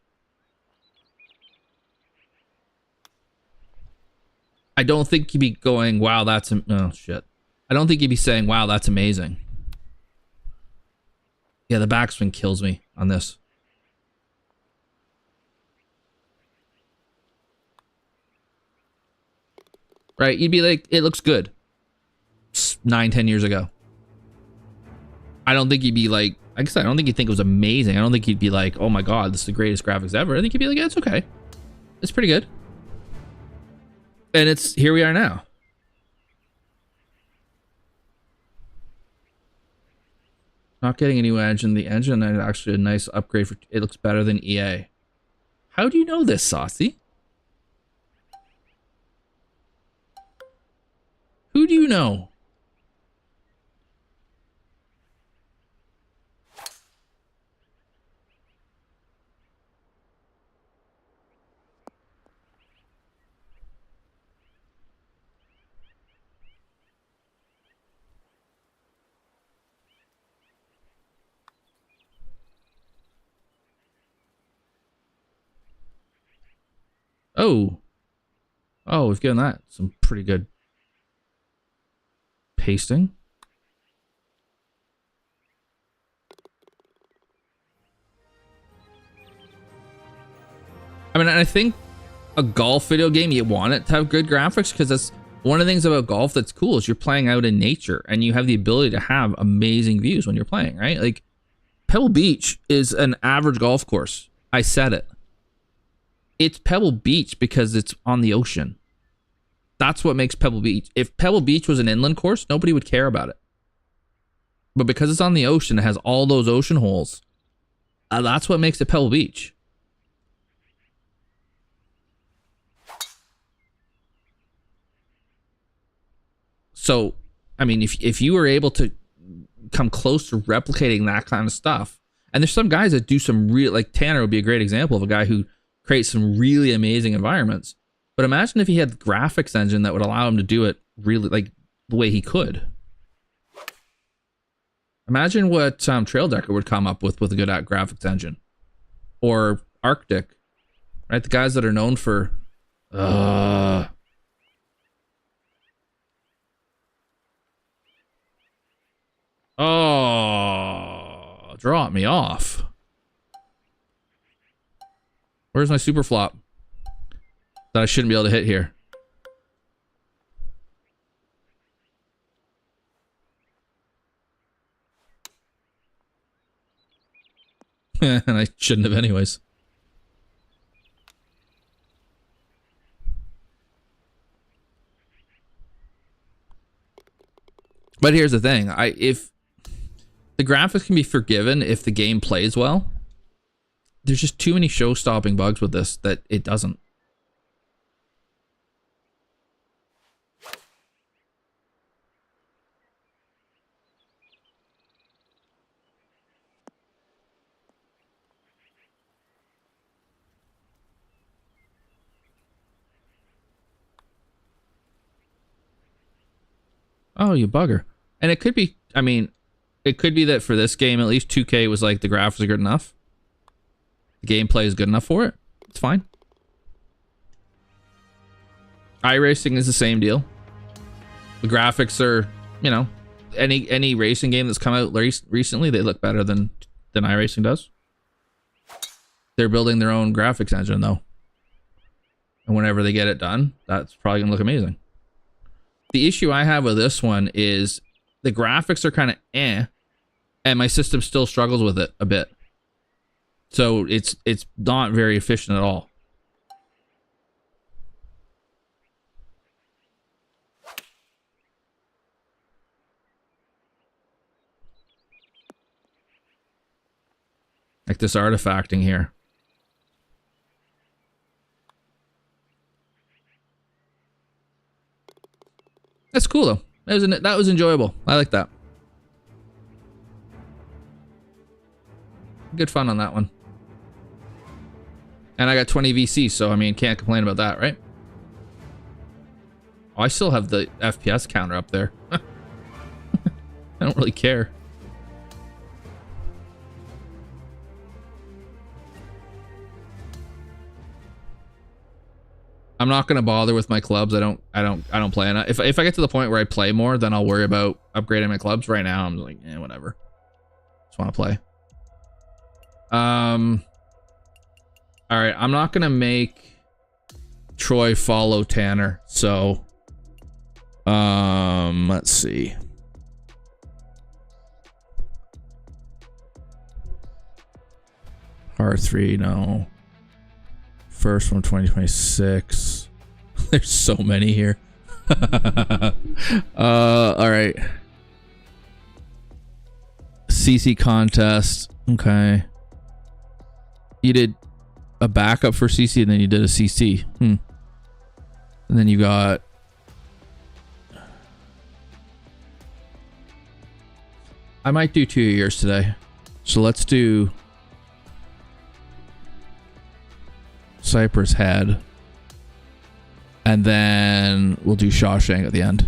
I don't think you'd be going, wow, that's... Oh, shit. I don't think you'd be saying, wow, that's amazing. Yeah, the backswing kills me on this. Right? You'd be like, it looks good. 9-10 years ago. I don't think you'd be like I said, I don't think you'd think it was amazing. I don't think you'd be like, oh my god, this is the greatest graphics ever. I think you'd be like, yeah, it's okay. It's pretty good. And it's, here we are now. Not getting a new engine. The engine is actually a nice upgrade for, it looks better than EA. How do you know this, Saucy? Who do you know? Oh. Oh, we've given that some pretty good pasting. I mean, I think a golf video game, you want it to have good graphics because that's one of the things about golf that's cool is you're playing out in nature and you have the ability to have amazing views when you're playing, right? Like Pebble Beach is an average golf course. I said it. It's Pebble Beach because it's on the ocean. That's what makes Pebble Beach. If Pebble Beach was an inland course, nobody would care about it. But because it's on the ocean, it has all those ocean holes. That's what makes it Pebble Beach. So, I mean, if you were able to come close to replicating that kind of stuff, and there's some guys that do some real, like Tanner would be a great example of a guy who creates some really amazing environments. But imagine if he had the graphics engine that would allow him to do it really like the way he could. Imagine what Trail Decker would come up with a good graphics engine, or Arctic, right? The guys that are known for. Oh, draw me off. Where's my super flop that I shouldn't be able to hit here? And I shouldn't have anyways. But here's the thing. If the graphics can be forgiven if the game plays well, there's just too many show-stopping bugs with this that it doesn't. Oh, you bugger. And it could be, I mean, it could be that for this game, at least 2K was like, the graphics are good enough. The gameplay is good enough for it. It's fine. iRacing is the same deal. The graphics are, you know, any racing game that's come out recently, they look better than iRacing does. They're building their own graphics engine, though. And whenever they get it done, that's probably going to look amazing. The issue I have with this one is the graphics are kind of and my system still struggles with it a bit. So it's not very efficient at all. Like this artifacting here. That's cool though. That was enjoyable. I like that. Good fun on that one. And I got 20 VC, so I mean, can't complain about that, right? Oh, I still have the FPS counter up there. I don't really care. I'm not gonna bother with my clubs. I don't play enough. If I get to the point where I play more, then I'll worry about upgrading my clubs. Right now, I'm like, whatever. Just want to play. All right, I'm not gonna make Troy follow Tanner. So, let's see. R3, no. First one, 2026. There's so many here. All right. CC contest. Okay. You did a backup for CC and then you did a CC. And then you got... I might do 2 years today. So let's do... Cypress Head, and then we'll do Shawshank at the end.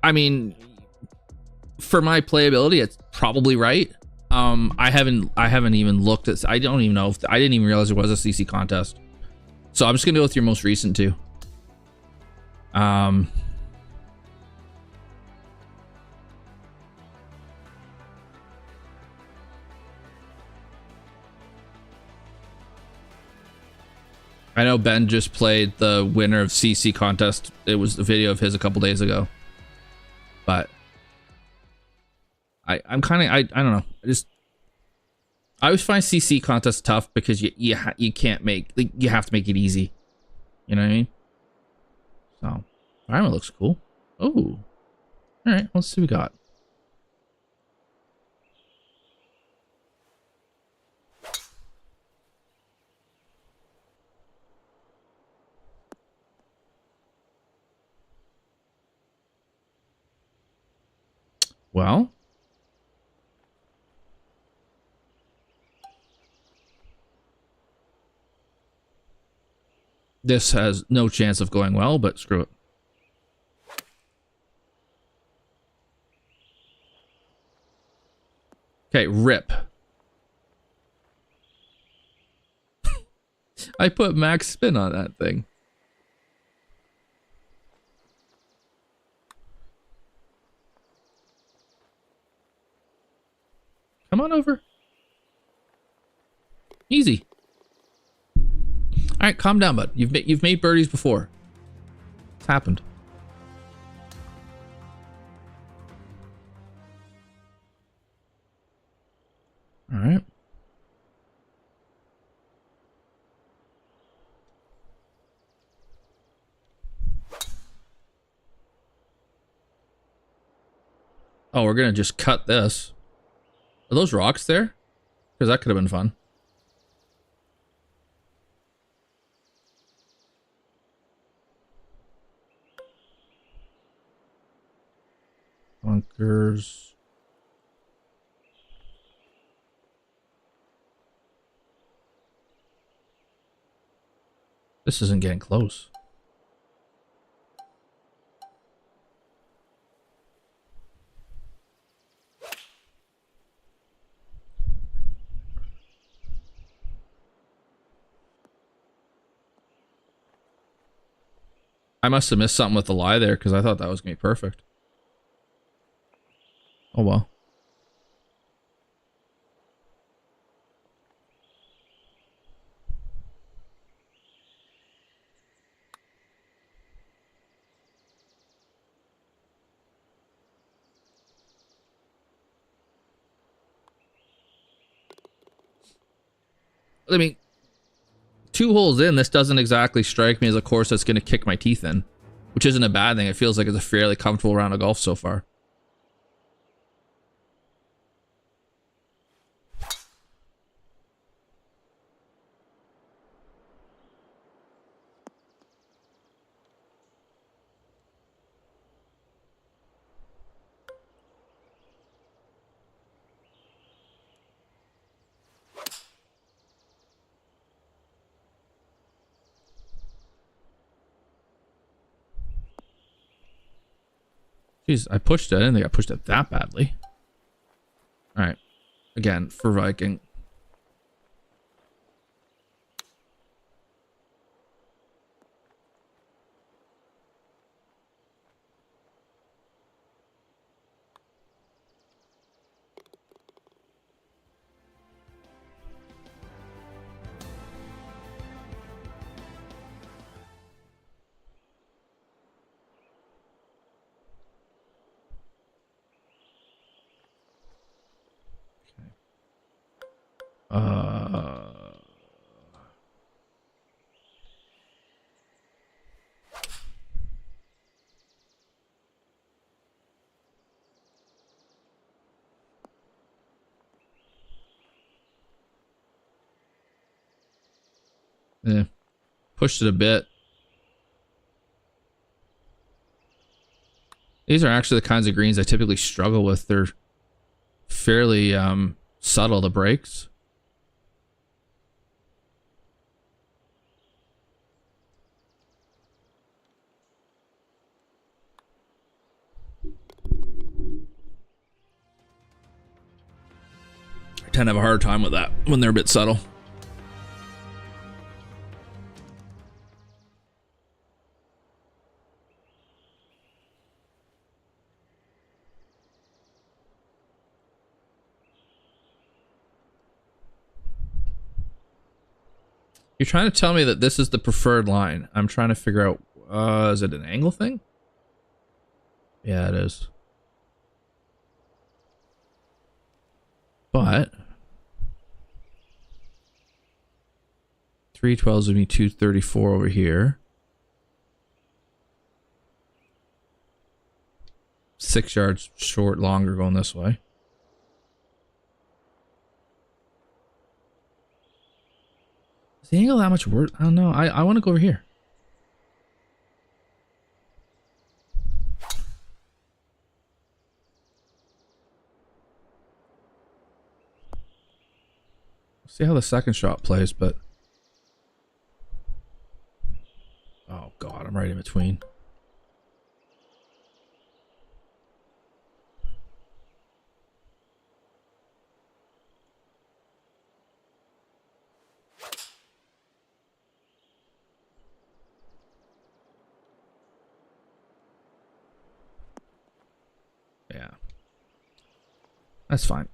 I mean, for my playability, it's probably right. I haven't even looked at. I don't even know if I didn't even realize there was a CC contest. So I'm just gonna go with your most recent two. I know Ben just played the winner of CC contest. It was a video of his a couple days ago. But I'm kind of I don't know. I always find CC contests tough because you can't make, like, you have to make it easy. You know what I mean? So, environment looks cool. Oh, all right. Let's see what we got. Well, this has no chance of going well, but screw it. Okay, rip. I put max spin on that thing. Come on over. Easy. All right, calm down, bud. You've made birdies before. It's happened. All right. Oh, we're gonna just cut this. Are those rocks there? Because that could have been fun. Bunkers. This isn't getting close. I must have missed something with the lie there because I thought that was gonna be perfect. Oh well. I mean, 2 holes in, this doesn't exactly strike me as a course that's going to kick my teeth in, which isn't a bad thing. It feels like it's a fairly comfortable round of golf so far. Jeez, I pushed it. I didn't think I pushed it that badly. All right. Again, for Viking. Pushed it a bit. These are actually the kinds of greens I typically struggle with. They're fairly subtle, the breaks. tend to have a hard time with that when they're a bit subtle. You're trying to tell me that this is the preferred line. I'm trying to figure out, is it an angle thing? Yeah, it is. But 312 is gonna be 234 over here. 6 yards short, longer going this way. Is the angle that much worse? I don't know. I want to go over here. See how the second shot plays, but oh god, I'm right in between. Yeah, that's fine.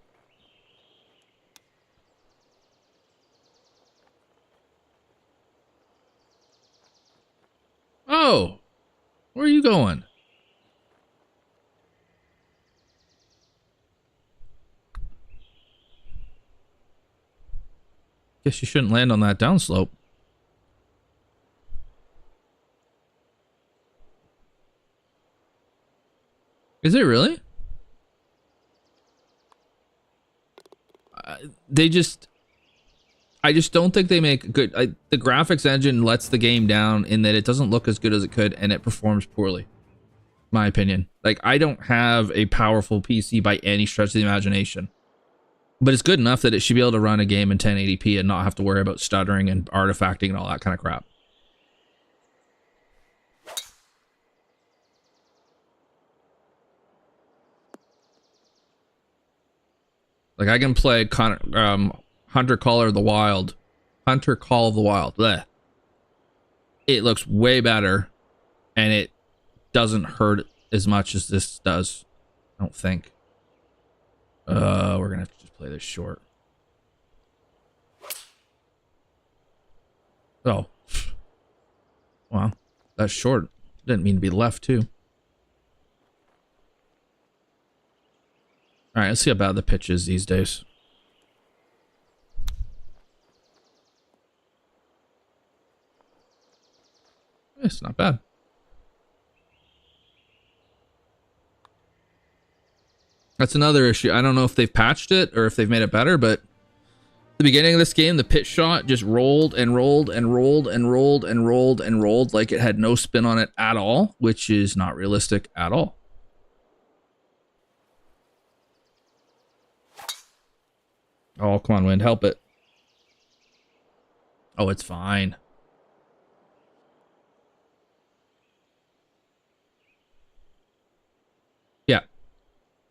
Oh, where are you going? Guess you shouldn't land on that downslope. Is it really? I just don't think they make good. The graphics engine lets the game down in that it doesn't look as good as it could, and it performs poorly. My opinion. Like, I don't have a powerful PC by any stretch of the imagination, but it's good enough that it should be able to run a game in 1080p and not have to worry about stuttering and artifacting and all that kind of crap. Like, I can play Hunter Call of the Wild. Blech. It looks way better, and it doesn't hurt as much as this does. I don't think. We're gonna have to just play this short. Oh. Well, that's short. Didn't mean to be left, too. Alright, let's see how bad the pitch is these days. It's not bad. That's another issue. I don't know if they've patched it or if they've made it better, but at the beginning of this game, the pitch shot just rolled and rolled and rolled and rolled and rolled and rolled like it had no spin on it at all, which is not realistic at all. Oh, come on, wind, help it. Oh, it's fine. Yeah.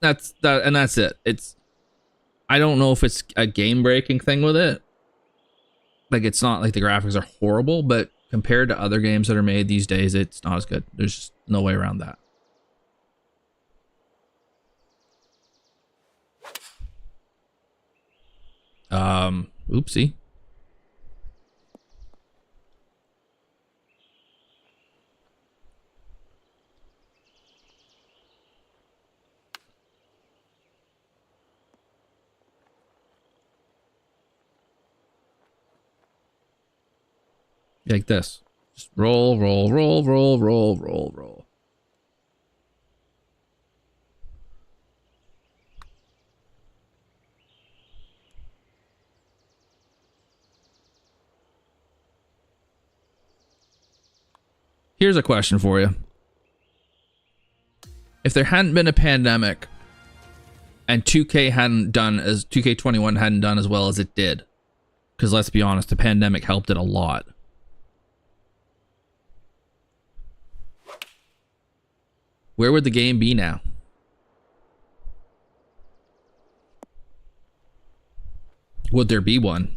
That's that, and that's it. It's, I don't know if it's a game-breaking thing with it. Like, it's not like the graphics are horrible, but compared to other games that are made these days, it's not as good. There's just no way around that. Oopsie. Like this. Just roll, roll, roll, roll, roll, roll, roll. Here's a question for you. If there hadn't been a pandemic and 2K21 hadn't done as well as it did, because let's be honest, the pandemic helped it a lot. Where would the game be now? Would there be one?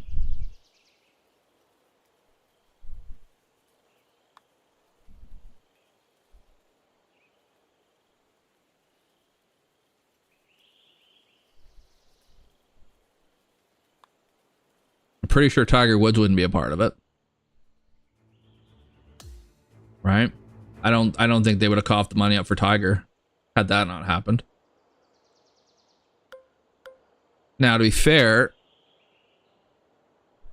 I'm pretty sure Tiger Woods wouldn't be a part of it. Right? I don't think they would have coughed the money up for Tiger had that not happened. Now, to be fair,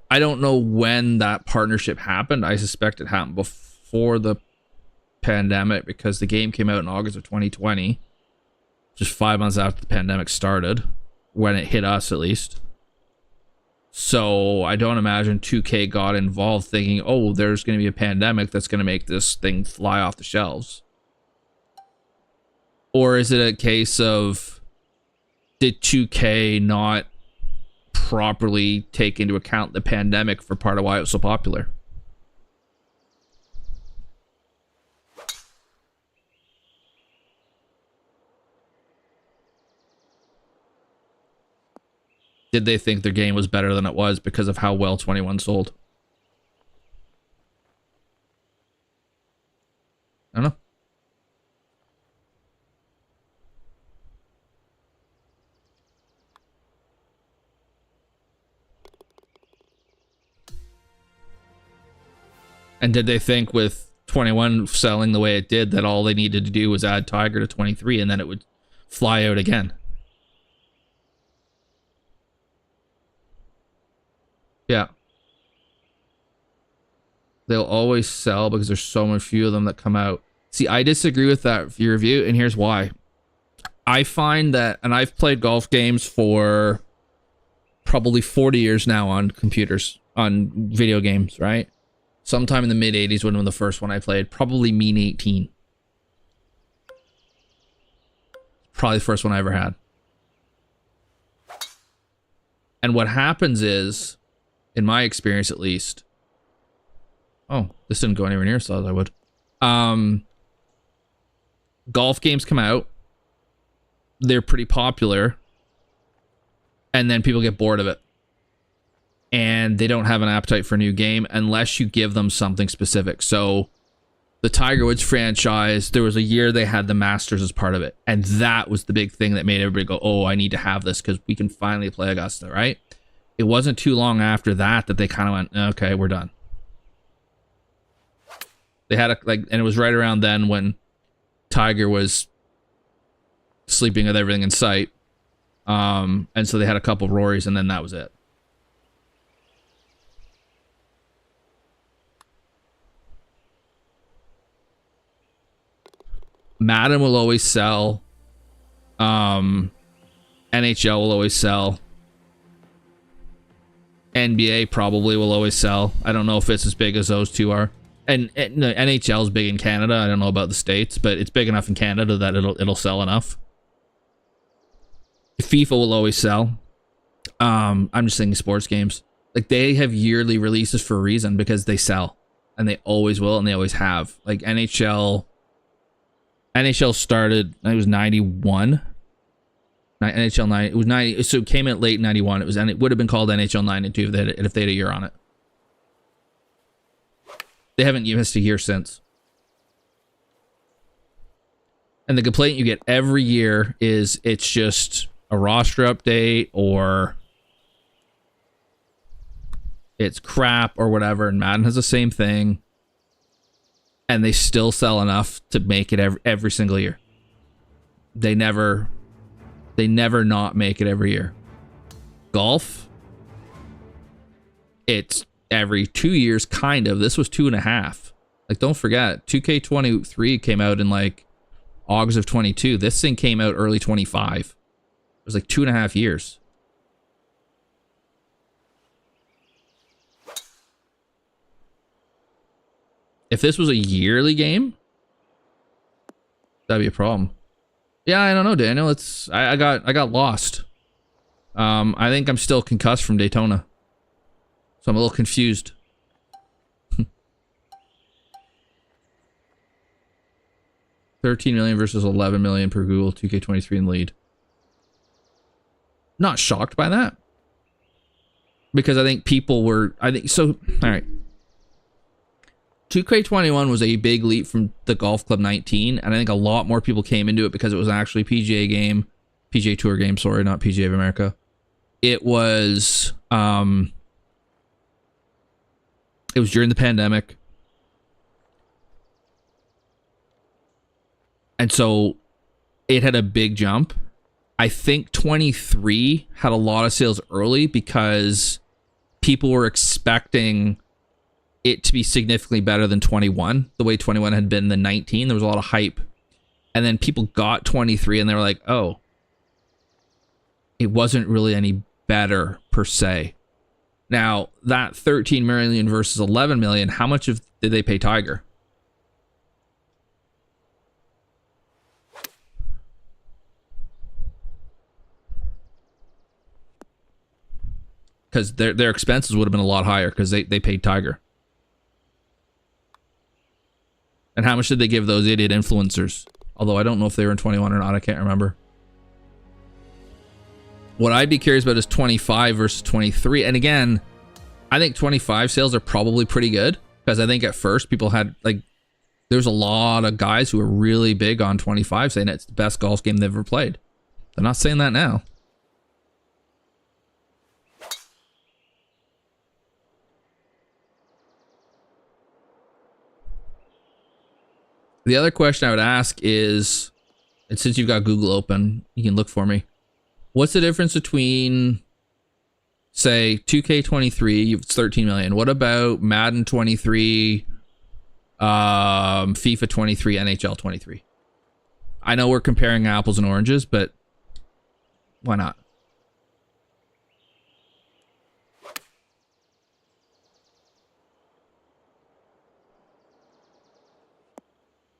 I don't know when that partnership happened. I suspect it happened before the pandemic because the game came out in August of 2020, just 5 months after the pandemic started, when it hit us at least. So I don't imagine 2K got involved thinking, oh, there's going to be a pandemic that's going to make this thing fly off the shelves. Or is it a case of, did 2K not properly take into account the pandemic for part of why it was so popular? Did they think their game was better than it was because of how well 21 sold? I don't know. And did they think with 21 selling the way it did that all they needed to do was add Tiger to 23 and then it would fly out again? Yeah. They'll always sell because there's so many few of them that come out. See, I disagree with that review, and here's why. I find that, and I've played golf games for probably 40 years now on computers, on video games, right? Sometime in the mid 80s when the first one I played, probably Mean 18. Probably the first one I ever had. And what happens is, in my experience at least, oh, this didn't go anywhere near as I would. Golf games come out, they're pretty popular, and then people get bored of it. And they don't have an appetite for a new game unless you give them something specific. So the Tiger Woods franchise, there was a year they had the Masters as part of it. And that was the big thing that made everybody go, oh, I need to have this because we can finally play Augusta, right? It wasn't too long after that that they kind of went, okay, we're done. They had and it was right around then when Tiger was sleeping with everything in sight. And so they had a couple Rorys and then that was it. Madden will always sell. NHL will always sell. NBA probably will always sell. I don't know if it's as big as those two are. And no, NHL is big in Canada. I don't know about the States, but it's big enough in Canada that it'll sell enough. FIFA will always sell. I'm just thinking sports games. Like, they have yearly releases for a reason because they sell. And they always will and they always have. Like, NHL started, I think it was 91. NHL 9, it was 90, so it came in late 91. And it would have been called NHL 92 if they had a year on it. They haven't missed a year since. And the complaint you get every year is it's just a roster update or it's crap or whatever. And Madden has the same thing. And they still sell enough to make it every single year. They never not make it every year. Golf, it's every 2 years, kind of. This was 2.5. Like, don't forget, 2K23 came out in like August of 22. This thing came out early 25. It was like 2.5 years. If this was a yearly game, that'd be a problem. Yeah, I don't know, Daniel. I got lost. I think I'm still concussed from Daytona. So I'm a little confused. 13 million versus 11 million per Google, 2K23 in the lead. Not shocked by that. because I think people were, I think, so, all right. 2K21 was a big leap from the Golf Club 19, and I think a lot more people came into it because it was actually a PGA game, PGA Tour game, sorry, not PGA of America. It was during the pandemic. And so it had a big jump. I think 23 had a lot of sales early because people were expecting it to be significantly better than 21. The way 21 had been the 19, there was a lot of hype. And then people got 23 and they were like, oh, it wasn't really any better per se. Now, that 13 million versus 11 million, how much did they pay Tiger? Because their expenses would have been a lot higher because they paid Tiger. And how much did they give those idiot influencers? Although I don't know if they were in 21 or not. I can't remember. What I'd be curious about is 25 versus 23. And again, I think 25 sales are probably pretty good. Because I think at first people had, like, there's a lot of guys who are really big on 25 saying it's the best golf game they've ever played. They're not saying that now. The other question I would ask is, and since you've got Google open, you can look for me. What's the difference between, say, 2K23, it's 13 million. What about Madden 23, FIFA 23, NHL 23? I know we're comparing apples and oranges, but why not?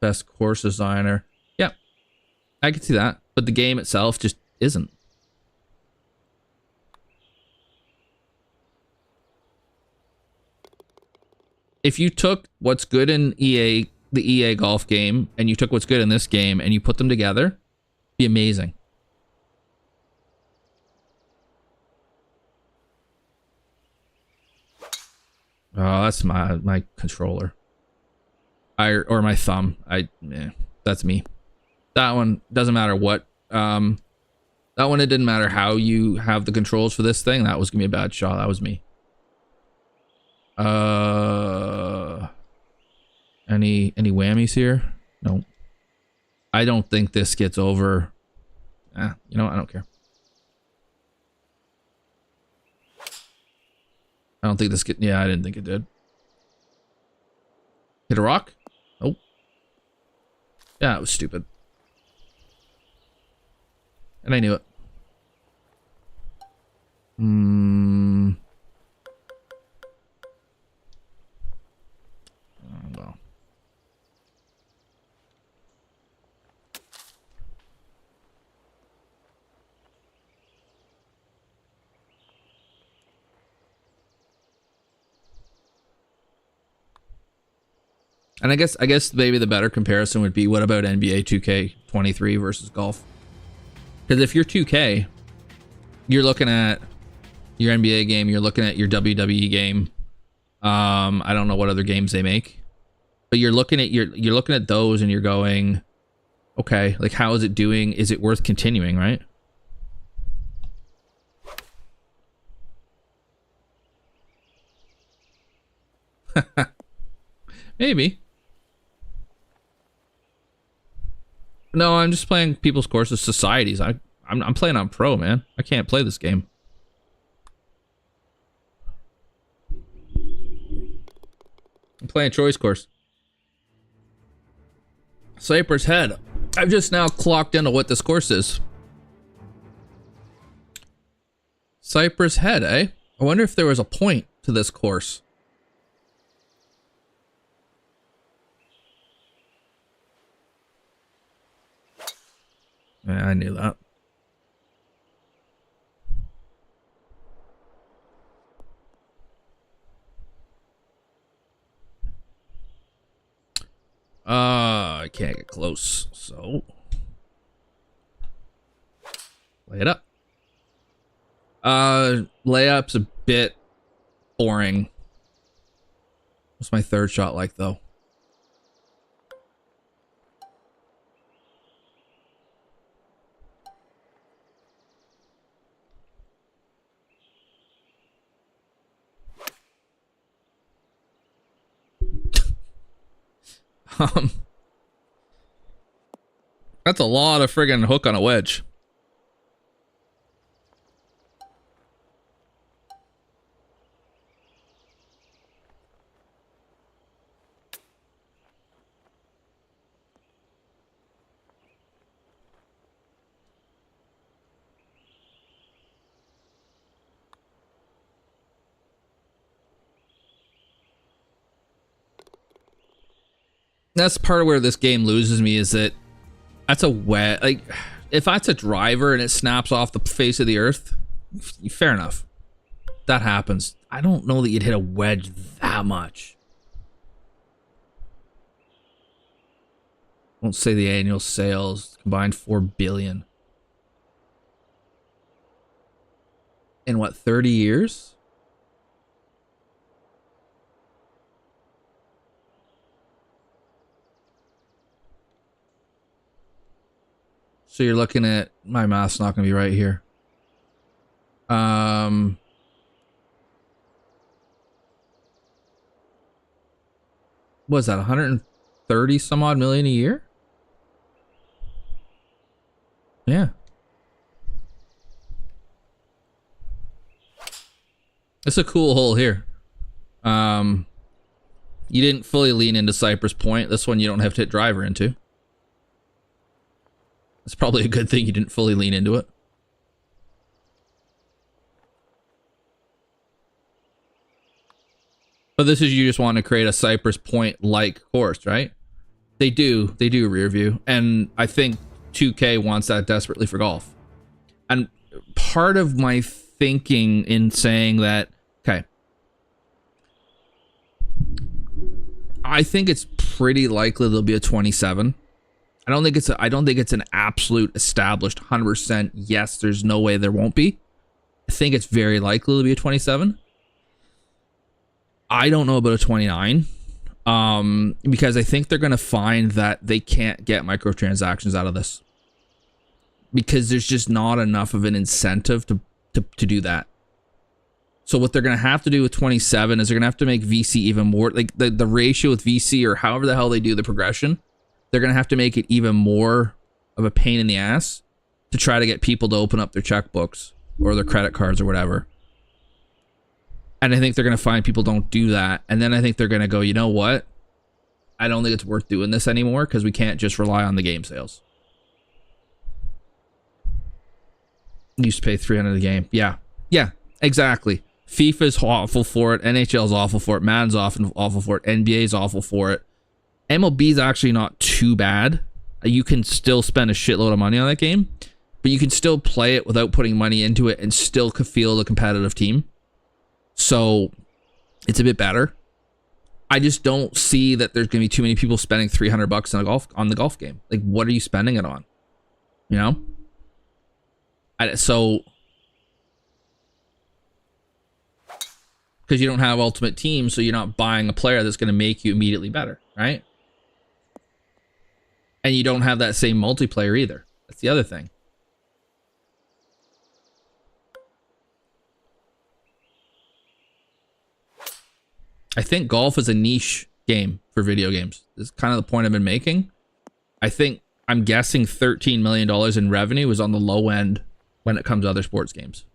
Best course designer. Yeah, I can see that. But the game itself just isn't. If you took what's good in the EA golf game, and you took what's good in this game, and you put them together, it'd be amazing. Oh, that's my controller. Or my thumb. That's me. That one doesn't matter what. That one, it didn't matter how you have the controls for this thing. That was gonna be a bad shot. That was me. Any whammies here? No. I don't think this gets over. You know what? I don't care. I don't think this get. Yeah, I didn't think it did. Hit a rock? Oh. Yeah, it was stupid. And I knew it. Oh, well. And I guess maybe the better comparison would be, what about NBA 2K23 versus golf? Because if you're 2K, you're looking at your NBA game, you're looking at your WWE game. I don't know what other games they make, but you're looking at those and you're going, okay, like, how is it doing? Is it worth continuing, right? Maybe. No, I'm just playing people's courses, societies. I'm playing on pro, man. I can't play this game. I'm playing choice course. Cypress Head. I've just now clocked into what this course is. Cypress Head, eh? I wonder if there was a point to this course. Yeah, I knew that. I can't get close, so lay it up. Layup's a bit boring. What's my third shot like, though? That's a lot of friggin' hook on a wedge. That's part of where this game loses me, is that that's a wet, like, if that's a driver and it snaps off the face of the earth, fair enough. That happens. I don't know that you'd hit a wedge that much. Won't say the annual sales combined 4 billion. In what, 30 years? So you're looking at, my math's not going to be right here. What is that, 130 some odd million a year? Yeah. It's a cool hole here. You didn't fully lean into Cypress Point. This one you don't have to hit driver into. It's probably a good thing you didn't fully lean into it. But this is, you just want to create a Cypress Point-like course, right? They do rear view. And I think 2K wants that desperately for golf. And part of my thinking in saying that, okay, I think it's pretty likely there'll be a 27. I don't think it's an absolute established 100% yes, there's no way there won't be. I think it's very likely to be a 27. I don't know about a 29. Because I think they're going to find that they can't get microtransactions out of this. Because there's just not enough of an incentive to do that. So what they're going to have to do with 27 is they're going to have to make VC even more, like the ratio with VC, or however the hell they do the progression. They're going to have to make it even more of a pain in the ass to try to get people to open up their checkbooks or their credit cards or whatever. And I think they're going to find people don't do that. And then I think they're going to go, you know what? I don't think it's worth doing this anymore because we can't just rely on the game sales. You used to pay 300 a game. Yeah. Yeah, exactly. FIFA's awful for it. NHL's awful for it. Madden's awful for it. NBA's awful for it. MLB's actually not too bad. You can still spend a shitload of money on that game, but you can still play it without putting money into it and still feel a competitive team. So it's a bit better. I just don't see that there's going to be too many people spending $300 on the golf game. Like, what are you spending it on? You know? So because you don't have Ultimate Team, so you're not buying a player that's going to make you immediately better, right? And you don't have that same multiplayer either. That's the other thing. I think golf is a niche game for video games. This is kind of the point I've been making. I'm guessing $13 million in revenue is on the low end when it comes to other sports games.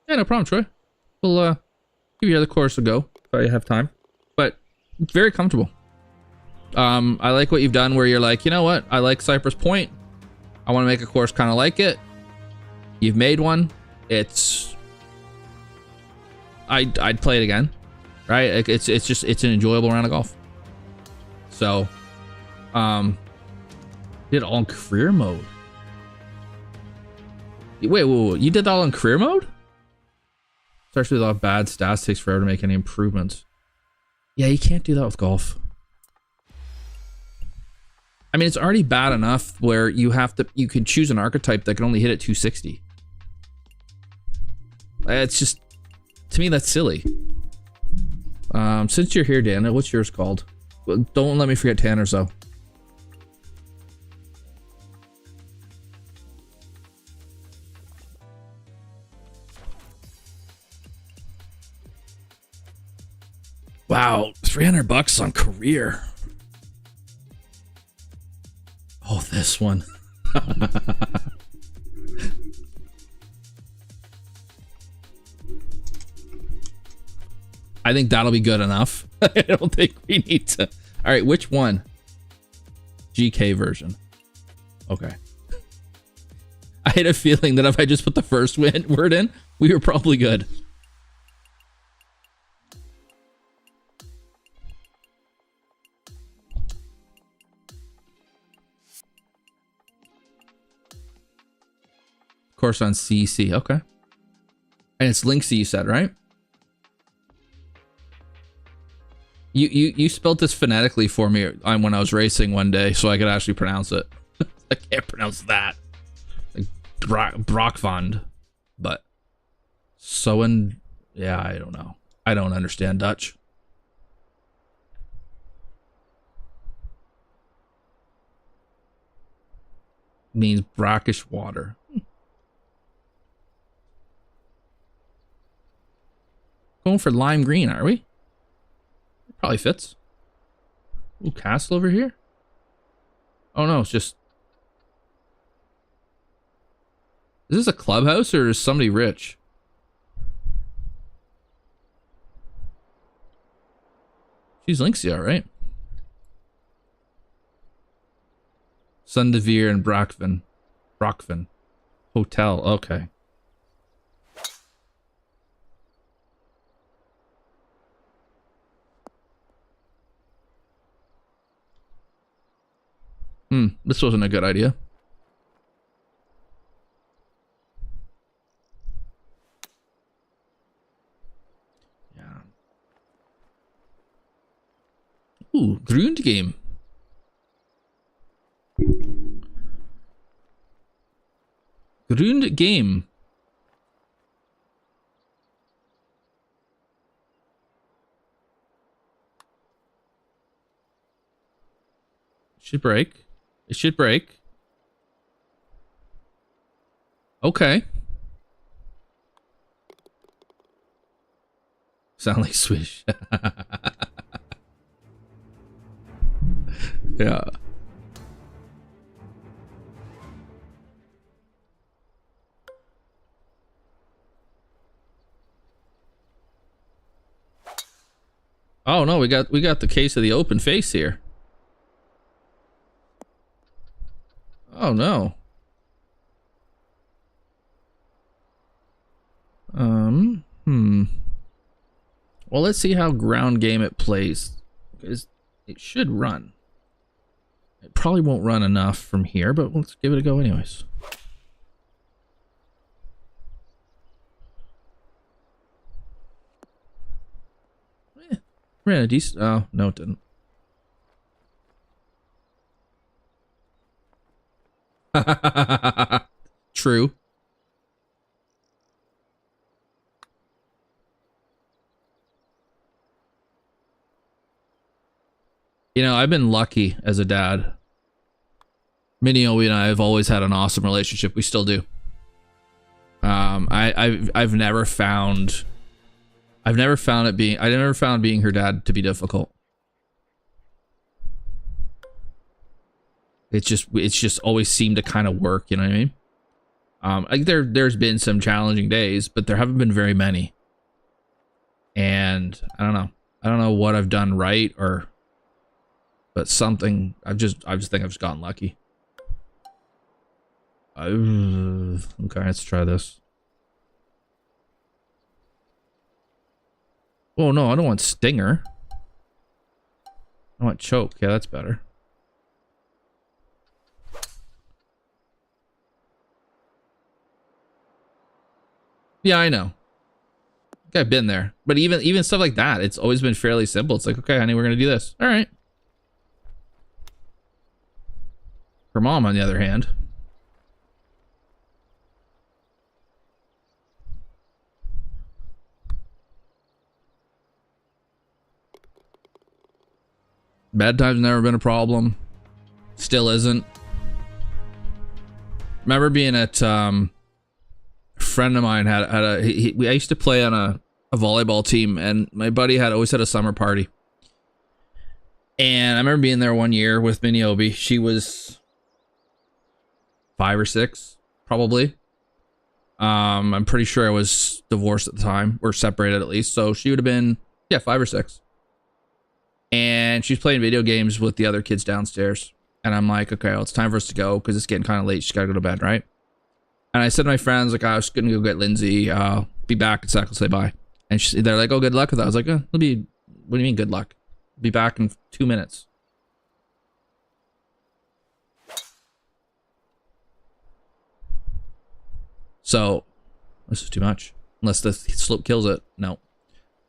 Yeah, no problem, Troy. We'll give your other course a go if I have time. But very comfortable. I like what you've done where you're like, you know what? I like Cypress Point. I want to make a course kind of like it. You've made one. I'd play it again. Right? It's an enjoyable round of golf. So, did it all in career mode. Wait, you did that all in career mode? Especially with all bad stats, takes forever to make any improvements. Yeah, you can't do that with golf. I mean, it's already bad enough where you can choose an archetype that can only hit at 260. It's just, to me, that's silly. Since you're here, Dana, what's yours called? Well, don't let me forget Tanner's though. Wow, $300 on career. Oh, this one. I think that'll be good enough. I don't think we need to. All right, which one? GK version. Okay. I had a feeling that if I just put the first word in, we were probably good. Course on CC. Okay. And it's Linksy, you said, right? You spelled this phonetically for me when I was racing one day, so I could actually pronounce it. I can't pronounce that. Like Brockfond, but yeah, I don't know. I don't understand Dutch. Means brackish water. Going for lime green, are we? Probably fits. Ooh, castle over here? Oh no, it's just... Is this a clubhouse or is somebody rich? She's Linksy, alright. Sundevere and Brockvin. Hotel, okay. This wasn't a good idea. Yeah. Ooh, Grund game. Grund game. Should break. It should break. Okay. Sound like Swish. Yeah. Oh no, we got the case of the open face here. Oh no. Well, let's see how ground game it plays. Because it should run. It probably won't run enough from here, but let's give it a go anyways. Ran a decent... Oh, no it didn't. True. You know, I've been lucky as a dad. Miniobi and I have always had an awesome relationship. We still do. I've never found being her dad to be difficult. It's just always seemed to kind of work, you know what I mean? Like there's been some challenging days, but there haven't been very many. And I don't know what I've done right but something I just think I've just gotten lucky. Okay, let's try this. Oh no, I don't want stinger. I want choke. Yeah, that's better. Yeah, I know. I've been there. But even stuff like that, it's always been fairly simple. It's like, okay, honey, we're gonna do this. All right. Her mom, on the other hand, bedtime's never been a problem. Still isn't. Remember being at a friend of mine had a I used to play on a volleyball team, and my buddy always had a summer party. And I remember being there one year with Ameobi. She was 5 or 6, probably. I'm pretty sure I was divorced at the time, or separated at least. So she would have been, yeah, 5 or 6. And she's playing video games with the other kids downstairs. And I'm like, okay, well, it's time for us to go because it's getting kind of late. She's got to go to bed, right? And I said to my friends, like, I was going to go get Lindsay. Be back in a sec. I'll say bye. And they're like, oh, good luck with that. I was like, what do you mean good luck? Be back in 2 minutes. So this is too much. Unless the slope kills it. No.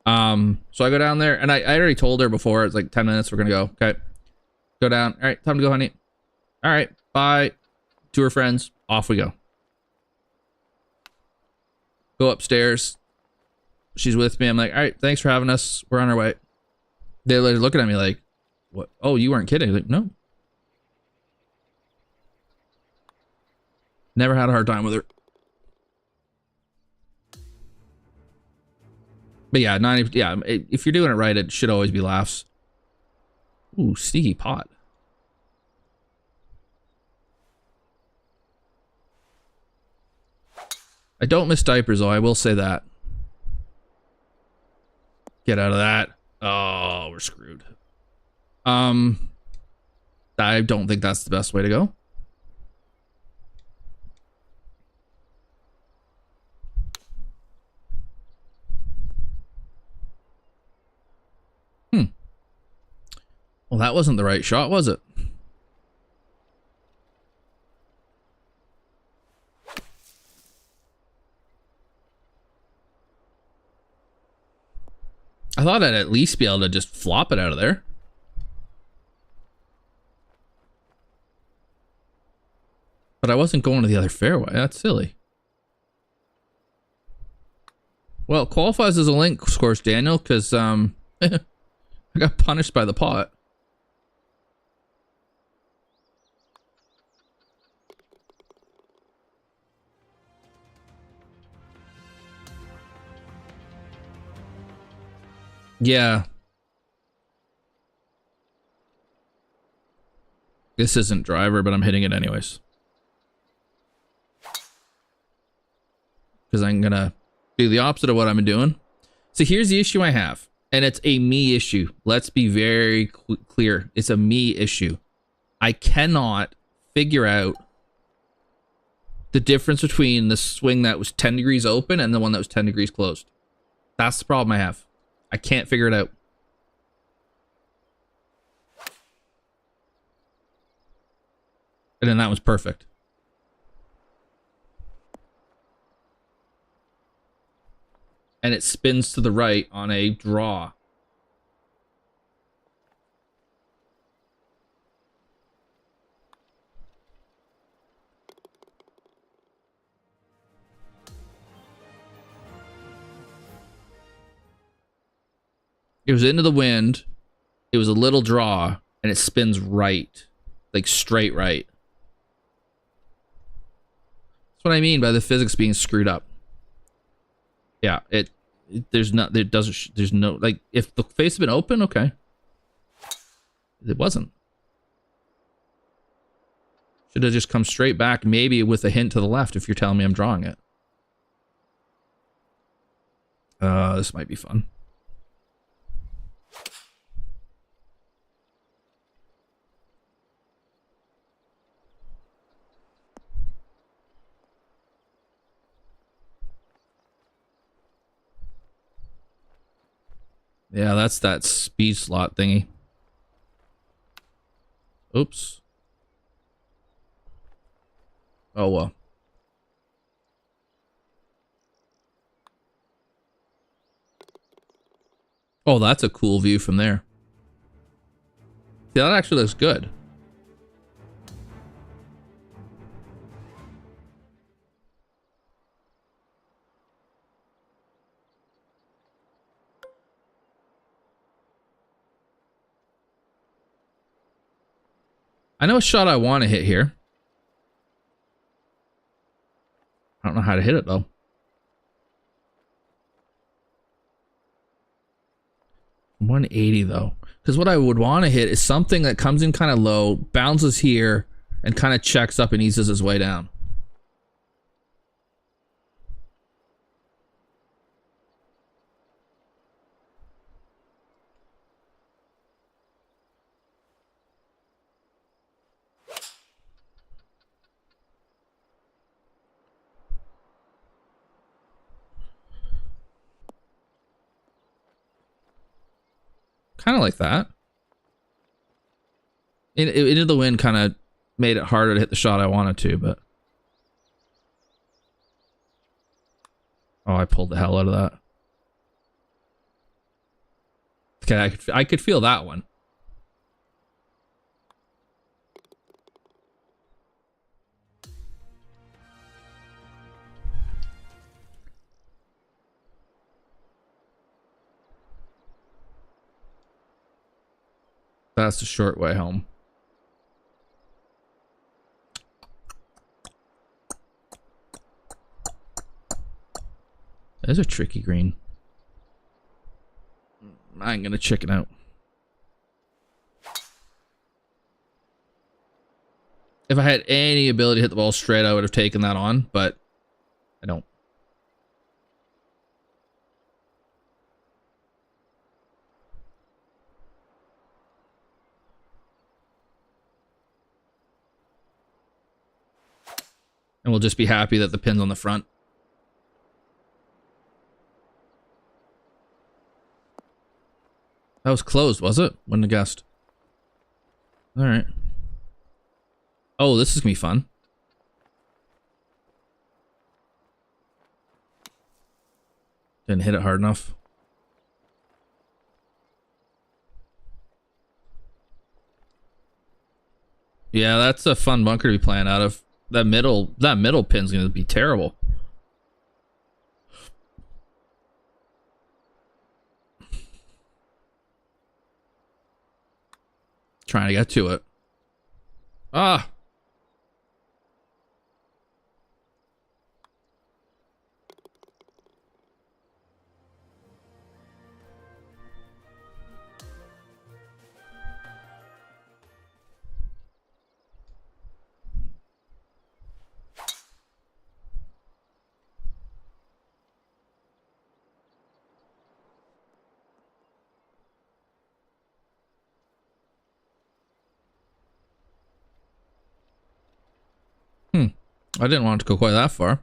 So I go down there, and I already told her before, it's like 10 minutes, we're gonna go. Okay. Go down. All right, time to go, honey. All right, bye. To her friends, off we go. Go upstairs. She's with me. I'm like, all right, thanks for having us. We're on our way. They're looking at me like, what? Oh, you weren't kidding? Like, no. Never had a hard time with her. But yeah, if you're doing it right, it should always be laughs. Ooh, sneaky pot. I don't miss diapers, though. I will say that. Get out of that. Oh, we're screwed. I don't think that's the best way to go. Well, that wasn't the right shot, was it? I thought I'd at least be able to just flop it out of there. But I wasn't going to the other fairway. That's silly. Well, it qualifies as a link, of course, Daniel, because I got punished by the pot. Yeah. This isn't driver, but I'm hitting it anyways. Because I'm going to do the opposite of what I'm doing. So here's the issue I have. And it's a me issue. Let's be very clear. It's a me issue. I cannot figure out the difference between the swing that was 10 degrees open and the one that was 10 degrees closed. That's the problem I have. I can't figure it out. And then that was perfect. And it spins to the right on a draw. It was into the wind. It was a little draw, and it spins right, like straight right. That's what I mean by the physics being screwed up. Yeah, there's no, like, if the face had been open, okay. It wasn't. Should have just come straight back, maybe with a hint to the left if you're telling me I'm drawing it. This might be fun. Yeah, that's that speed slot thingy. Oops. Oh, well. Oh, that's a cool view from there. Yeah, that actually looks good. I know a shot I want to hit here. I don't know how to hit it though. .180 though. Because what I would want to hit is something that comes in kind of low, bounces here, and kind of checks up and eases his way down. Kind of like that. Into the wind kind of made it harder to hit the shot I wanted to, but... Oh, I pulled the hell out of that. Okay, I could feel that one. That's the short way home. There's a tricky green. I ain't gonna chicken out. If I had any ability to hit the ball straight, I would have taken that on, but I don't. And we'll just be happy that the pin's on the front. That was closed, was it? Wouldn't have guessed. Alright. Oh, this is gonna be fun. Didn't hit it hard enough. Yeah, that's a fun bunker to be playing out of. That middle pin's gonna be terrible. Trying to get to it. Ah. I didn't want it to go quite that far.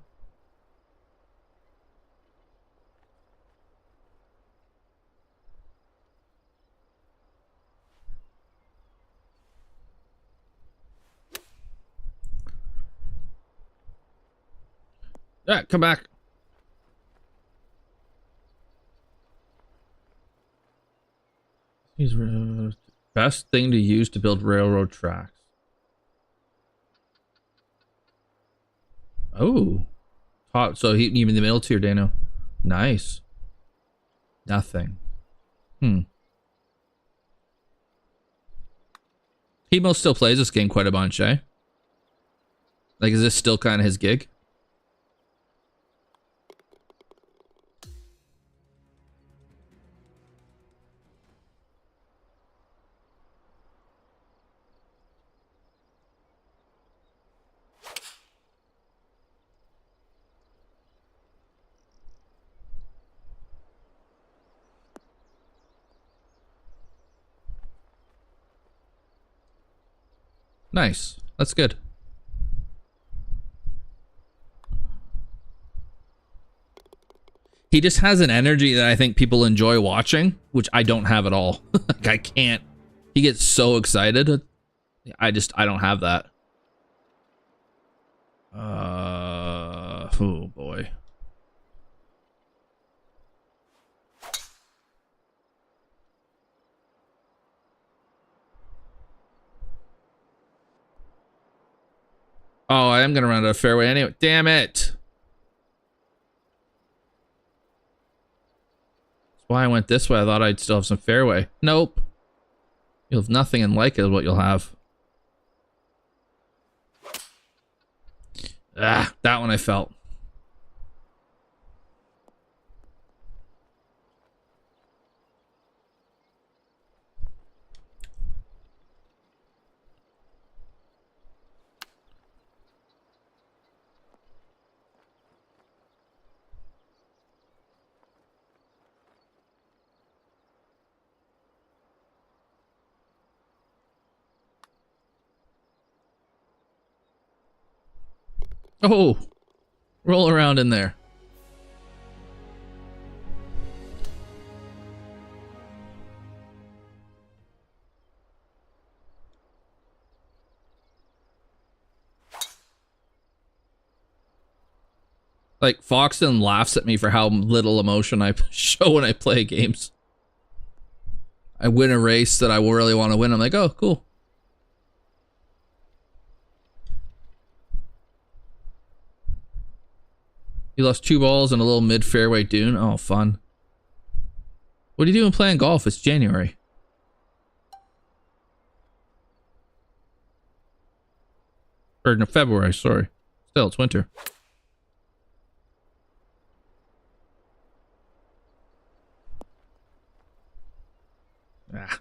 Yeah, come back. These best thing to use to build railroad tracks. Oh, top. So he even the middle tier, Dano. Nice. Nothing. Hemo still plays this game quite a bunch, eh? Like, is this still kind of his gig? Nice. That's good. He just has an energy that I think people enjoy watching, which I don't have at all. Like, I can't. He gets so excited. I don't have that. Oh boy. Oh, I am gonna run out of fairway anyway. Damn it. That's why I went this way. I thought I'd still have some fairway. Nope. You'll have nothing and like it is what you'll have. Ah, that one I felt. Oh, roll around in there. Like, Foxton laughs at me for how little emotion I show when I play games. I win a race that I really want to win. I'm like, oh, cool. You lost 2 balls in a little mid-fairway dune. Oh, fun. What are you doing playing golf? It's January. Or no, February, sorry. Still, it's winter. Ah.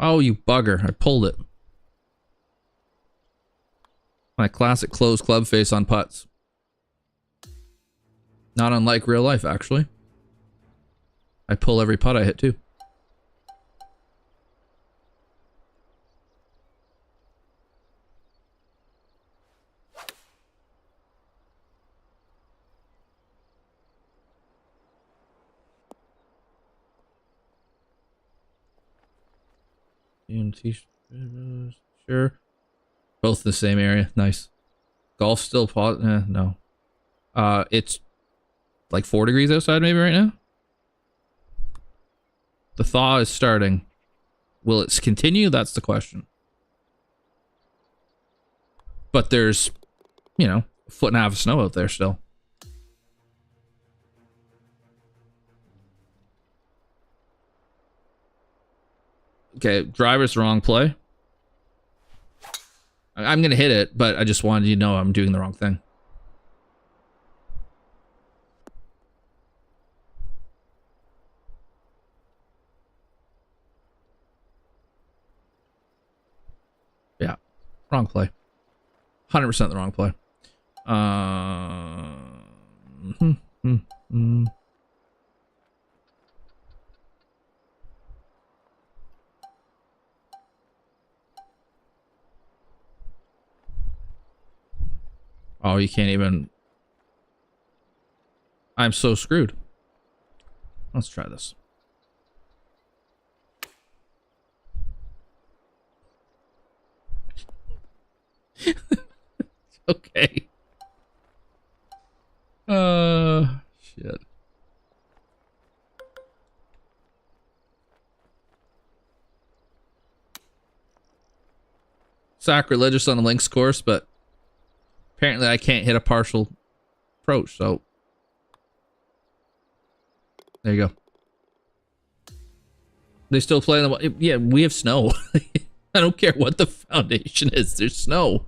Oh, you bugger. I pulled it. My classic closed club face on putts. Not unlike real life, actually. I pull every putt I hit, too. Sure. Both the same area. Nice. Golf still no. It's like 4 degrees outside maybe right now. The thaw is starting. Will it continue? That's the question. But there's, you know, 1.5 feet of snow out there still. Okay, driver's wrong play. I'm gonna hit it, but I just wanted you to know I'm doing the wrong thing. Yeah, wrong play. 100% the wrong play. Oh, you can't even... I'm so screwed. Let's try this. Okay. Shit. Sacrilegious on a links course, but apparently I can't hit a partial approach, so there you go. They still play in the... Yeah, we have snow. I don't care what the foundation is. There's snow.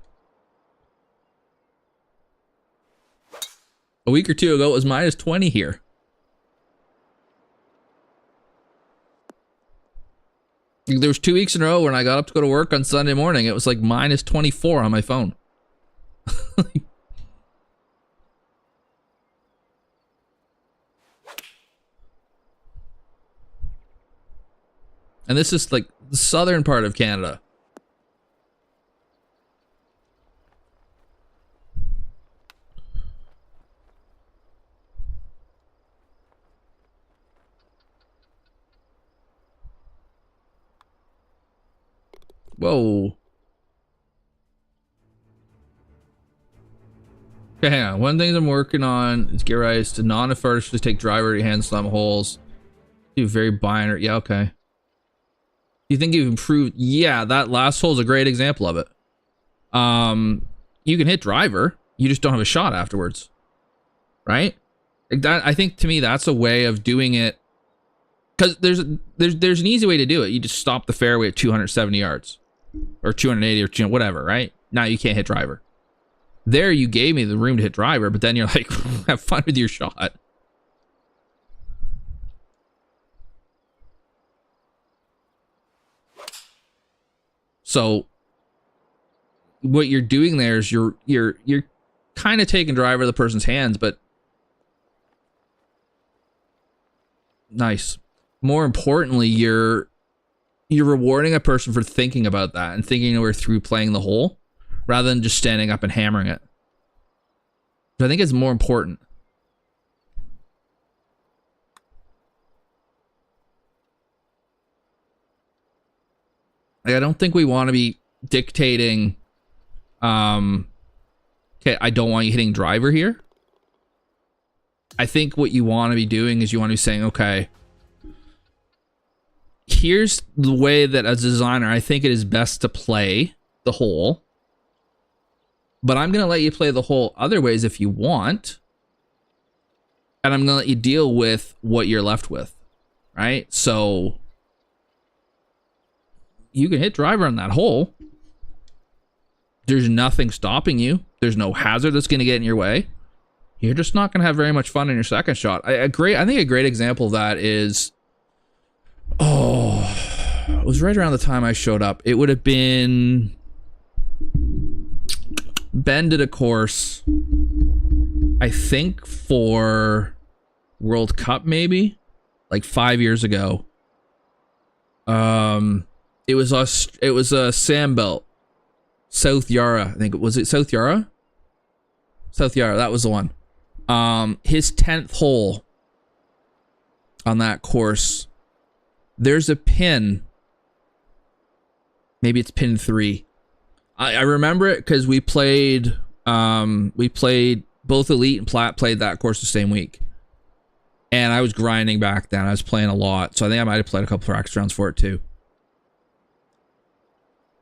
A week or two ago, it was -20 here. There was 2 weeks in a row when I got up to go to work on Sunday morning. It was like -24 on my phone. And this is like the southern part of Canada. Whoa. Okay, hang on. One thing I'm working on is get right is to non-effortlessly take driver to hand slam holes. Do very binary. Yeah, okay. You think you've improved? Yeah, that last hole is a great example of it. You can hit driver, you just don't have a shot afterwards, right? Like that, I think to me that's a way of doing it Because there's an easy way to do it. You just stop the fairway at 270 yards or 280 or whatever, right? Now you can't hit driver. There you gave me the room to hit driver, but then you're like, have fun with your shot. So what you're doing there is you're kind of taking driver of the person's hands, but nice. More importantly, you're rewarding a person for thinking about that and thinking over through playing the hole rather than just standing up and hammering it. So I think it's more important. Like, I don't think we want to be dictating, okay, I don't want you hitting driver here. I think what you want to be doing is you want to be saying, okay, here's the way that as a designer, I think it is best to play the hole. But I'm going to let you play the hole other ways if you want. And I'm going to let you deal with what you're left with. Right? So you can hit driver on that hole. There's nothing stopping you. There's no hazard that's going to get in your way. You're just not going to have very much fun in your second shot. I think a great example of that is, it was right around the time I showed up. It would have been, Ben did a course, I think for World Cup maybe, like 5 years ago. It was a Sandbelt, South Yarra. I think was it South Yarra? South Yarra, that was the one. His 10th hole on that course, there's a pin. Maybe it's pin 3. I remember it because we played both Elite and Plat played that course the same week. And I was grinding back then. I was playing a lot. So I think I might have played a couple practice rounds for it too.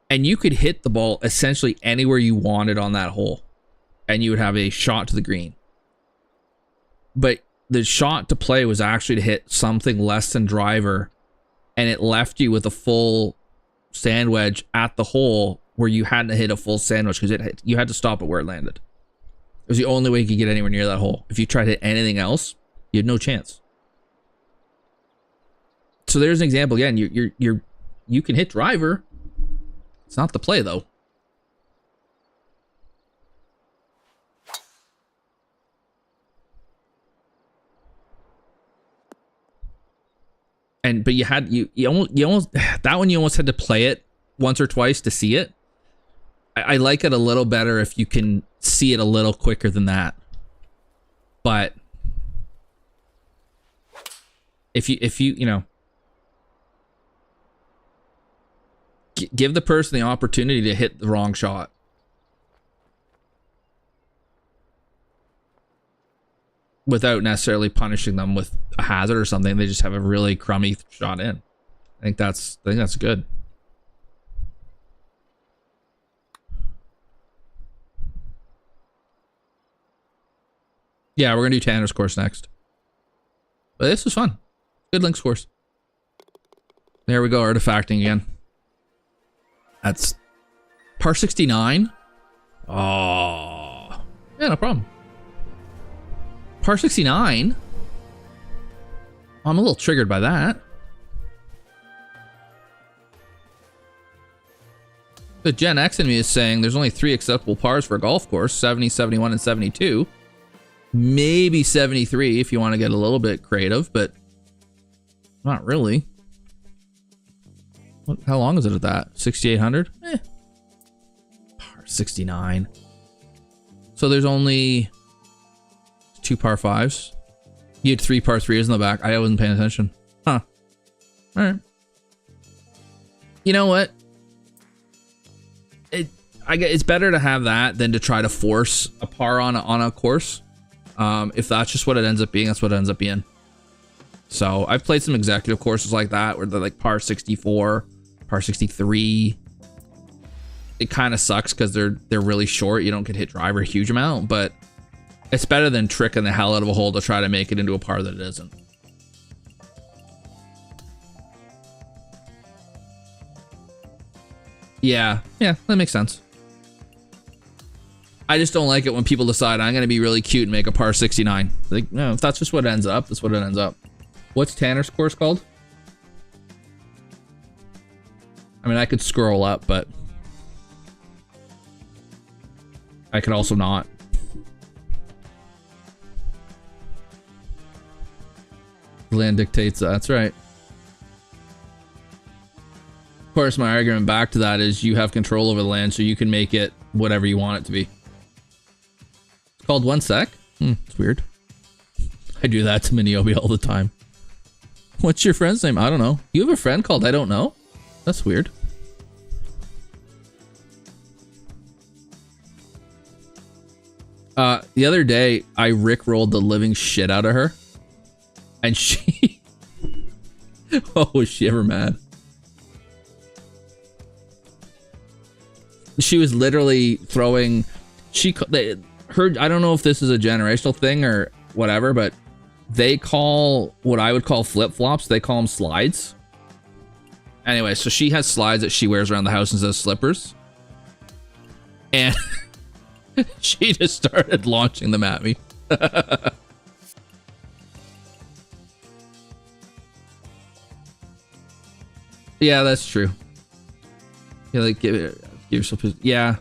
And you could hit the ball essentially anywhere you wanted on that hole. And you would have a shot to the green. But the shot to play was actually to hit something less than driver. And it left you with a full sand wedge at the hole where you hadn't hit a full sand wedge because you had to stop it where it landed. It was the only way you could get anywhere near that hole. If you tried to hit anything else, you had no chance. So there's an example again. You can hit driver. It's not the play though. But you almost that one you almost had to play it once or twice to see it. I like it a little better if you can see it a little quicker than that. But if you know, give the person the opportunity to hit the wrong shot. Without necessarily punishing them with a hazard or something, they just have a really crummy shot in. I think that's good. Yeah, we're gonna do Tanner's course next. But this was fun. Good links course. There we go, artifacting again. That's par 69. Oh, yeah, no problem. Par 69. I'm a little triggered by that. The Gen X in me is saying there's only 3 acceptable pars for a golf course, 70, 71, and 72. Maybe 73 if you want to get a little bit creative, but not really. How long is it at that? 6,800? Par 69. So there's only 2 par 5s. You had 3 par 3s in the back. I wasn't paying attention. Huh. All right. You know what? It's better to have that than to try to force a par on a course. If that's just what it ends up being, that's what it ends up being. So I've played some executive courses like that where they're like par 64, par 63. It kind of sucks because they're really short. You don't get hit driver a huge amount, but it's better than tricking the hell out of a hole to try to make it into a par that it isn't. Yeah, that makes sense. I just don't like it when people decide I'm going to be really cute and make a par 69. Like, no, if that's just what it ends up, that's what it ends up. What's Tanner's course called? I mean, I could scroll up, but I could also not. Land dictates that. That's right. Of course, my argument back to that is you have control over the land, so you can make it whatever you want it to be. It's called 1 sec? It's weird. I do that to Ameobi all the time. What's your friend's name? I don't know. You have a friend called I don't know? That's weird. The other day, I rickrolled the living shit out of her. And she... oh, was she ever mad? She was literally throwing... I don't know if this is a generational thing or whatever, but they call what I would call flip-flops, they call them slides. Anyway, so she has slides that she wears around the house instead of slippers. And she just started launching them at me. Yeah, that's true. Yeah, like give yourself. Yeah,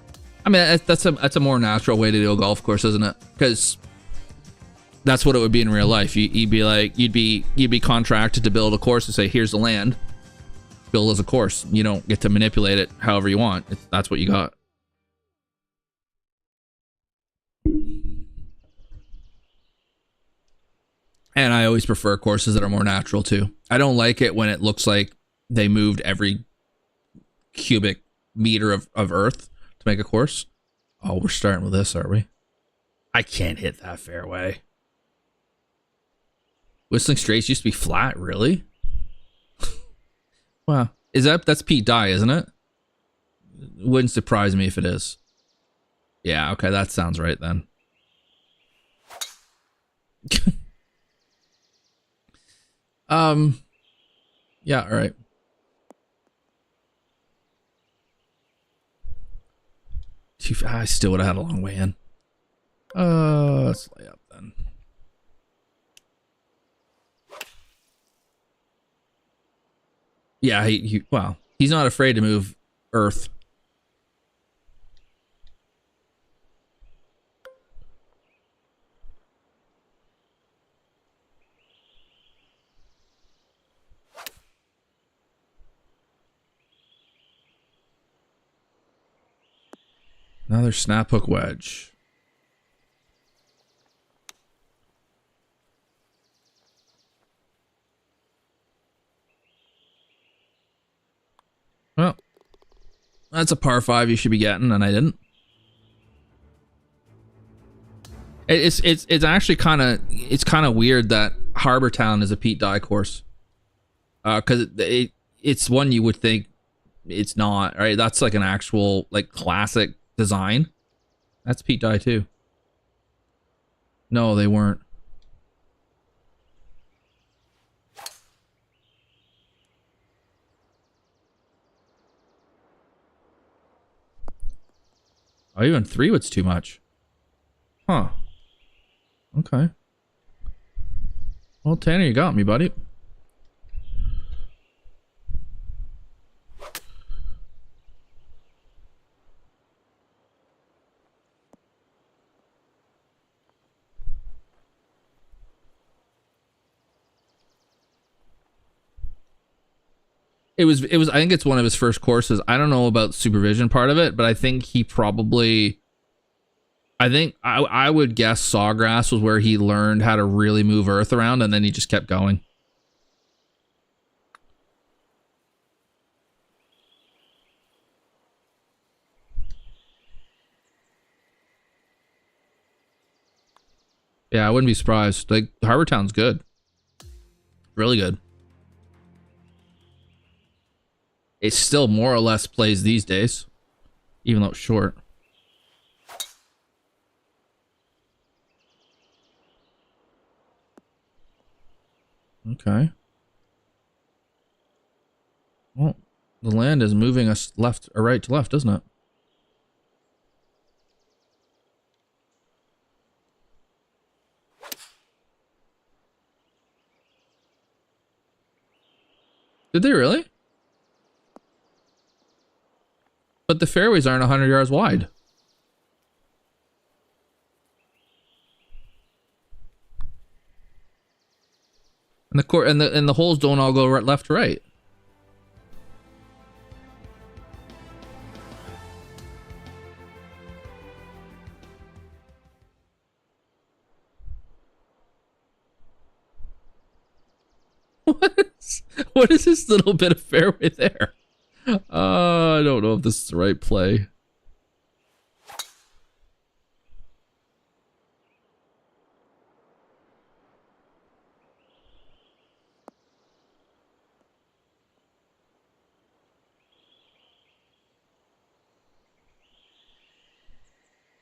I mean that's a more natural way to do a golf course, isn't it? Because that's what it would be in real life. You'd be like you'd be contracted to build a course and say, here's the land, build as a course. You don't get to manipulate it however you want. That's what you got. And I always prefer courses that are more natural too. I don't like it when it looks like they moved every cubic meter of earth to make a course. Oh, we're starting with this, aren't we? I can't hit that fairway. Whistling Straits used to be flat, really? Wow. That's Pete Dye, isn't it? Wouldn't surprise me if it is. Yeah, okay, that sounds right then. Yeah, all right. I still would have had a long way in. Let's lay up then. Yeah, well, he's not afraid to move earth. Another snap hook wedge. Well, that's a par 5 you should be getting, and I didn't. It's actually kind of weird that Harbor Town is a Pete Dye course, because it's one you would think it's not, right? That's like an actual like classic design. That's Pete Dye too. No, they weren't. Oh, even 3-wood's too much. Huh. Okay. Well, Tanner, you got me, buddy. It was I think it's one of his first courses. I don't know about supervision part of it, but I think he probably I would guess Sawgrass was where he learned how to really move earth around, and then he just kept going. Yeah, I wouldn't be surprised. Like, Harbor Town's good. Really good. It still more or less plays these days, even though it's short. Okay. Well, The land is moving us left or right to left, doesn't it? Did they really? But the fairways aren't 100 yards wide. And the court and the holes don't all go right, left to right. What is this little bit of fairway there? I don't know if this is the right play.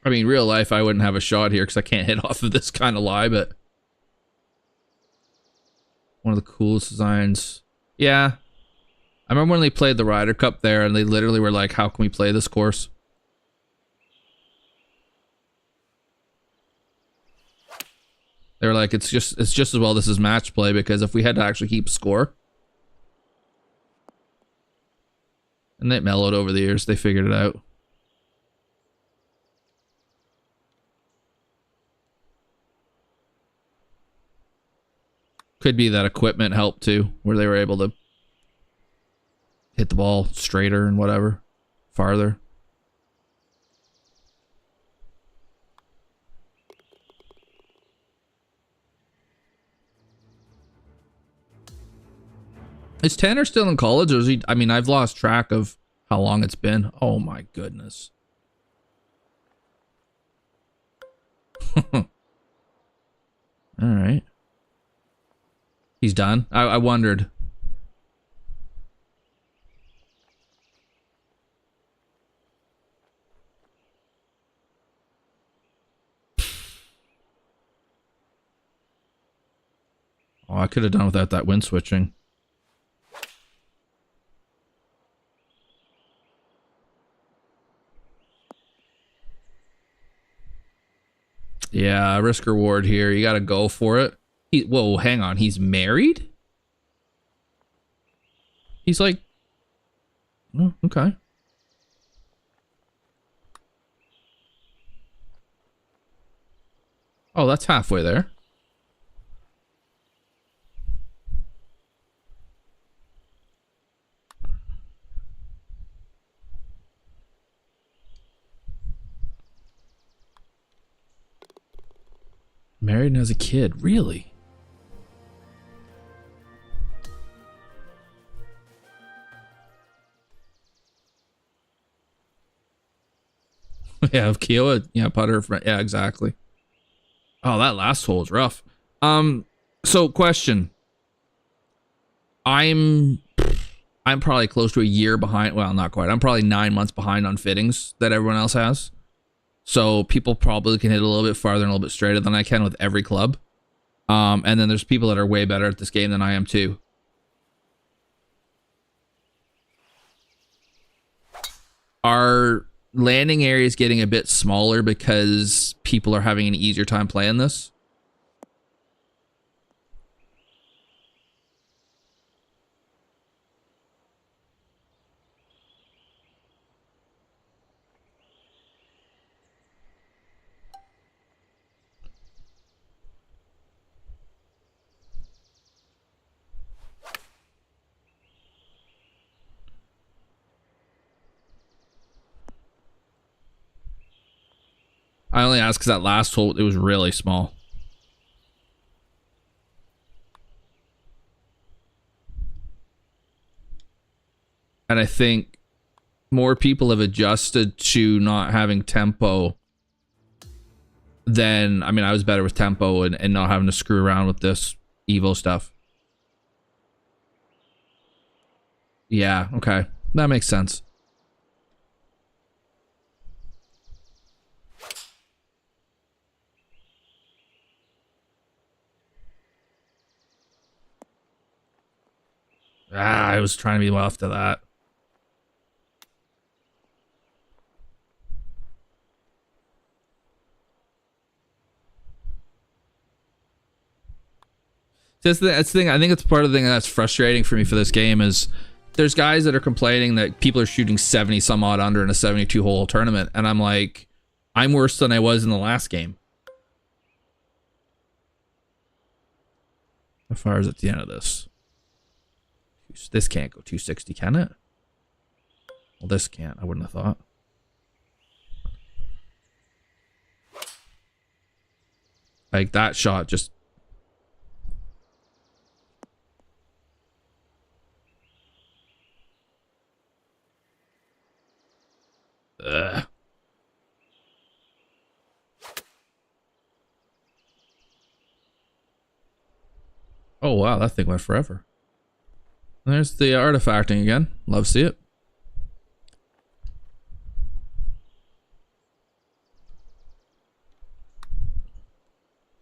I mean, real life, I wouldn't have a shot here because I can't hit off of this kind of lie, but one of the coolest designs. Yeah. I remember when they played the Ryder Cup there and they literally were like, how can we play this course? They were like, it's just as well this is match play, because if we had to actually keep score. And they mellowed over the years, they figured it out. Could be that equipment helped too, where they were able to hit the ball straighter and whatever, farther. Is Tanner still in college, or is he? I mean, I've lost track of how long it's been. Oh my goodness. All right. He's done. I wondered. Oh, I could have done without that wind switching. Yeah, risk reward here. You got to go for it. Whoa, hang on. He's married? He's like... Oh, okay. Oh, that's halfway there. Married and has a kid. Really? Yeah, of Kiowa. Yeah, putter. Yeah, exactly. Oh, that last hole is rough. So question. I'm probably close to a year behind. Well, not quite. I'm probably 9 months behind on fittings that everyone else has. So people probably can hit a little bit farther and a little bit straighter than I can with every club. And then there's people that are way better at this game than I am too. Our landing area is getting a bit smaller because people are having an easier time playing this. I only asked because that last hole, it was really small. And I think more people have adjusted to not having tempo than, I mean, I was better with tempo and not having to screw around with this Evo stuff. Yeah, okay. That makes sense. I was trying to be left to that. That's the thing. I think it's part of the thing that's frustrating for me for this game is there's guys that are complaining that people are shooting 70 some odd under in a 72 hole tournament, and I'm like, I'm worse than I was in the last game. How far is it at the end of this? This can't go 260, can it? Well, this can't. I wouldn't have thought. Like, that shot just... Ugh. Oh, wow. That thing went forever. There's the artifacting again. Love to see it.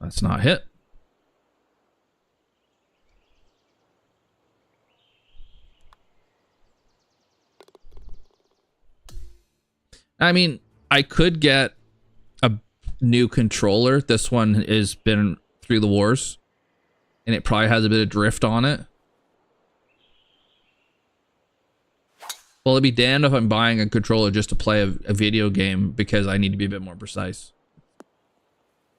That's not hit. I mean, I could get a new controller. This one has been through the wars, and it probably has a bit of drift on it. Well, it'd be damned if I'm buying a controller just to play a video game because I need to be a bit more precise.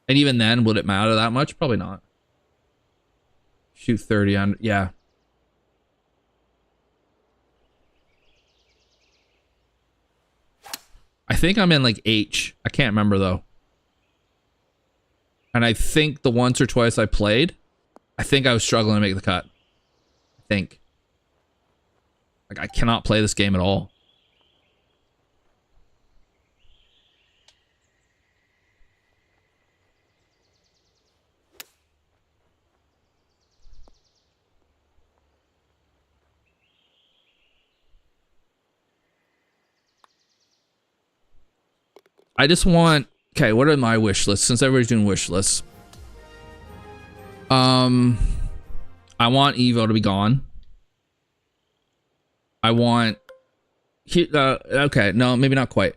And even then, would it matter that much? Probably not. Shoot 30 on, yeah. I think I'm in like H. I can't remember though. And I think the once or twice I played, I think I was struggling to make the cut. I think. Like, I cannot play this game at all. I just want... Okay, what are my wish lists? Since everybody's doing wish lists. I want Evo to be gone. I want... okay, no, maybe not quite.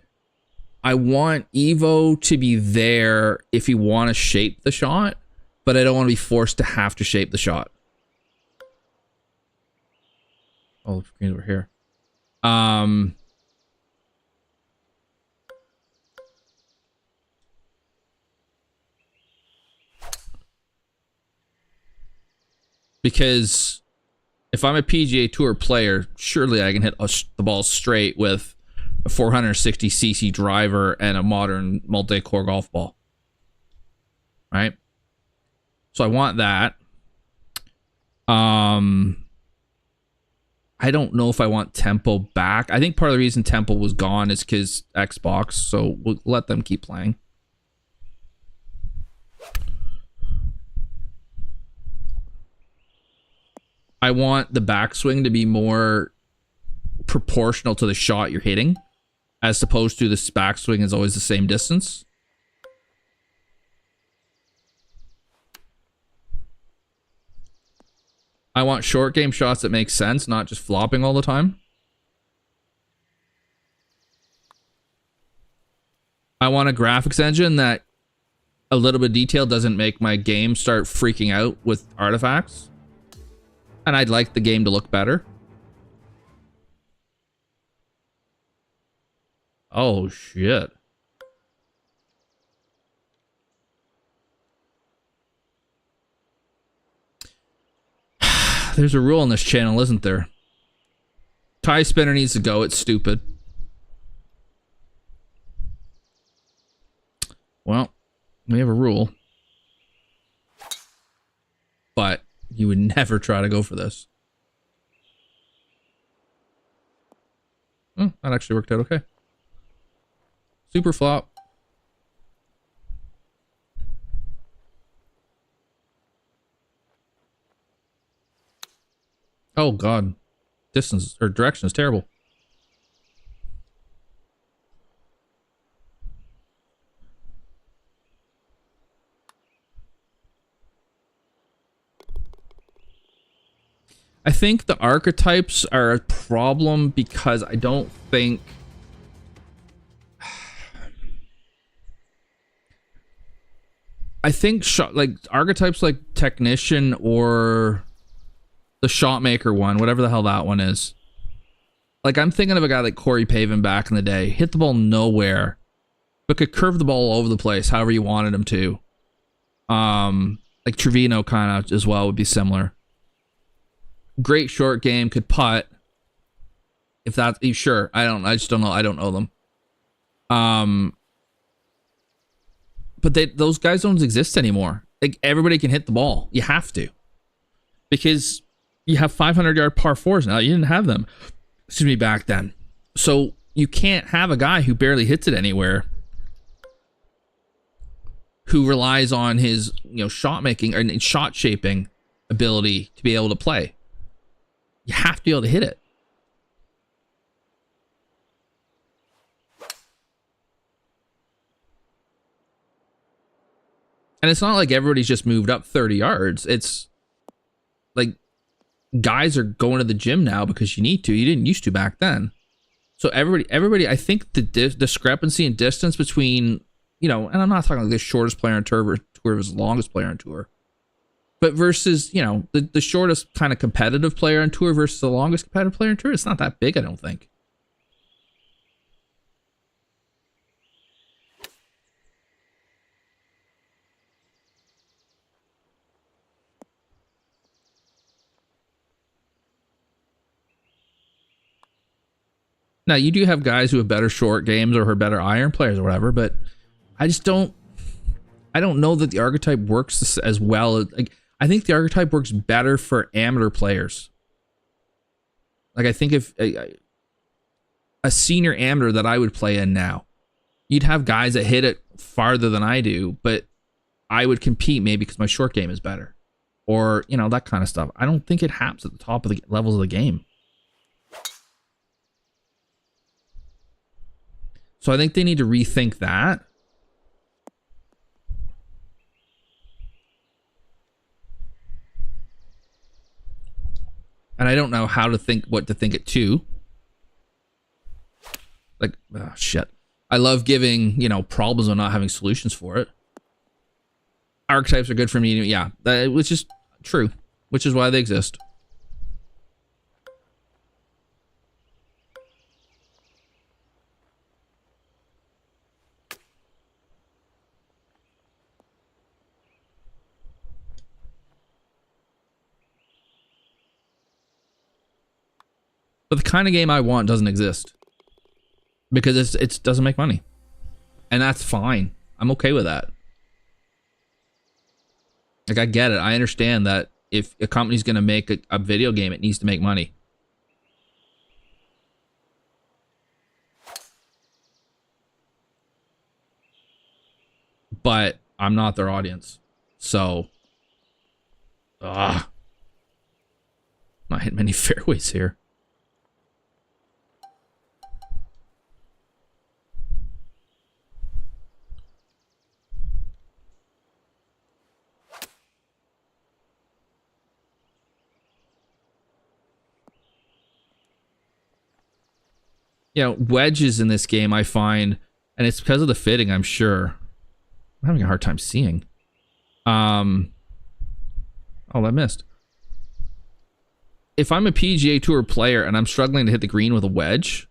I want Evo to be there if you want to shape the shot, but I don't want to be forced to have to shape the shot. Oh, the screen's over here. Because if I'm a PGA Tour player, surely I can hit the ball straight with a 460cc driver and a modern multi-core golf ball. Right? So I want that. I don't know if I want tempo back. I think part of the reason tempo was gone is because Xbox, so we'll let them keep playing. I want the backswing to be more proportional to the shot you're hitting, as opposed to this backswing is always the same distance. I want short game shots that make sense, not just flopping all the time. I want a graphics engine that a little bit of detail doesn't make my game start freaking out with artifacts. And I'd like the game to look better. Oh, shit. There's a rule on this channel, isn't there? Tie spinner needs to go. It's stupid. Well, we have a rule. But you would never try to go for this. Oh, that actually worked out okay. Super flop. Oh god. Distance or direction is terrible. I think the archetypes are a problem because I don't think I think shot like archetypes like technician or the shot maker one, whatever the hell that one is. Like I'm thinking of a guy like Corey Pavin back in the day, hit the ball nowhere, but could curve the ball all over the place however you wanted him to. Like Trevino kind of as well would be similar. Great short game, could putt. If that's sure, I just don't know. I don't know them. But those guys don't exist anymore. Like everybody can hit the ball. You have to, because you have 500-yard par fours now. You didn't have them, excuse me, back then. So you can't have a guy who barely hits it anywhere, who relies on his shot making or shot shaping ability to be able to play. You have to be able to hit it. And it's not like everybody's just moved up 30 yards. It's like guys are going to the gym now because you need to. You didn't used to back then. So everybody, I think the discrepancy in distance between, and I'm not talking like the shortest player on tour versus the longest player on tour, but versus, the shortest kind of competitive player on tour versus the longest competitive player on tour, it's not that big, I don't think. Now, you do have guys who have better short games or who are better iron players or whatever, but I don't know that the archetype works as well. Like, I think the archetype works better for amateur players. Like, I think if a senior amateur that I would play in now, you'd have guys that hit it farther than I do, but I would compete maybe because my short game is better, or, that kind of stuff. I don't think it happens at the top of the levels of the game. So I think they need to rethink that. And I don't know what to think it to. Like, oh, shit. I love giving, problems on not having solutions for it. Archetypes are good for me. Yeah, which is true, which is why they exist. But the kind of game I want doesn't exist because it doesn't make money, and that's fine. I'm okay with that. Like, I get it. I understand that if a company's going to make a video game, it needs to make money. But I'm not their audience, so not hitting many fairways here. Wedges in this game, I find, and it's because of the fitting, I'm sure. I'm having a hard time seeing. Oh, that missed. If I'm a PGA Tour player and I'm struggling to hit the green with a wedge,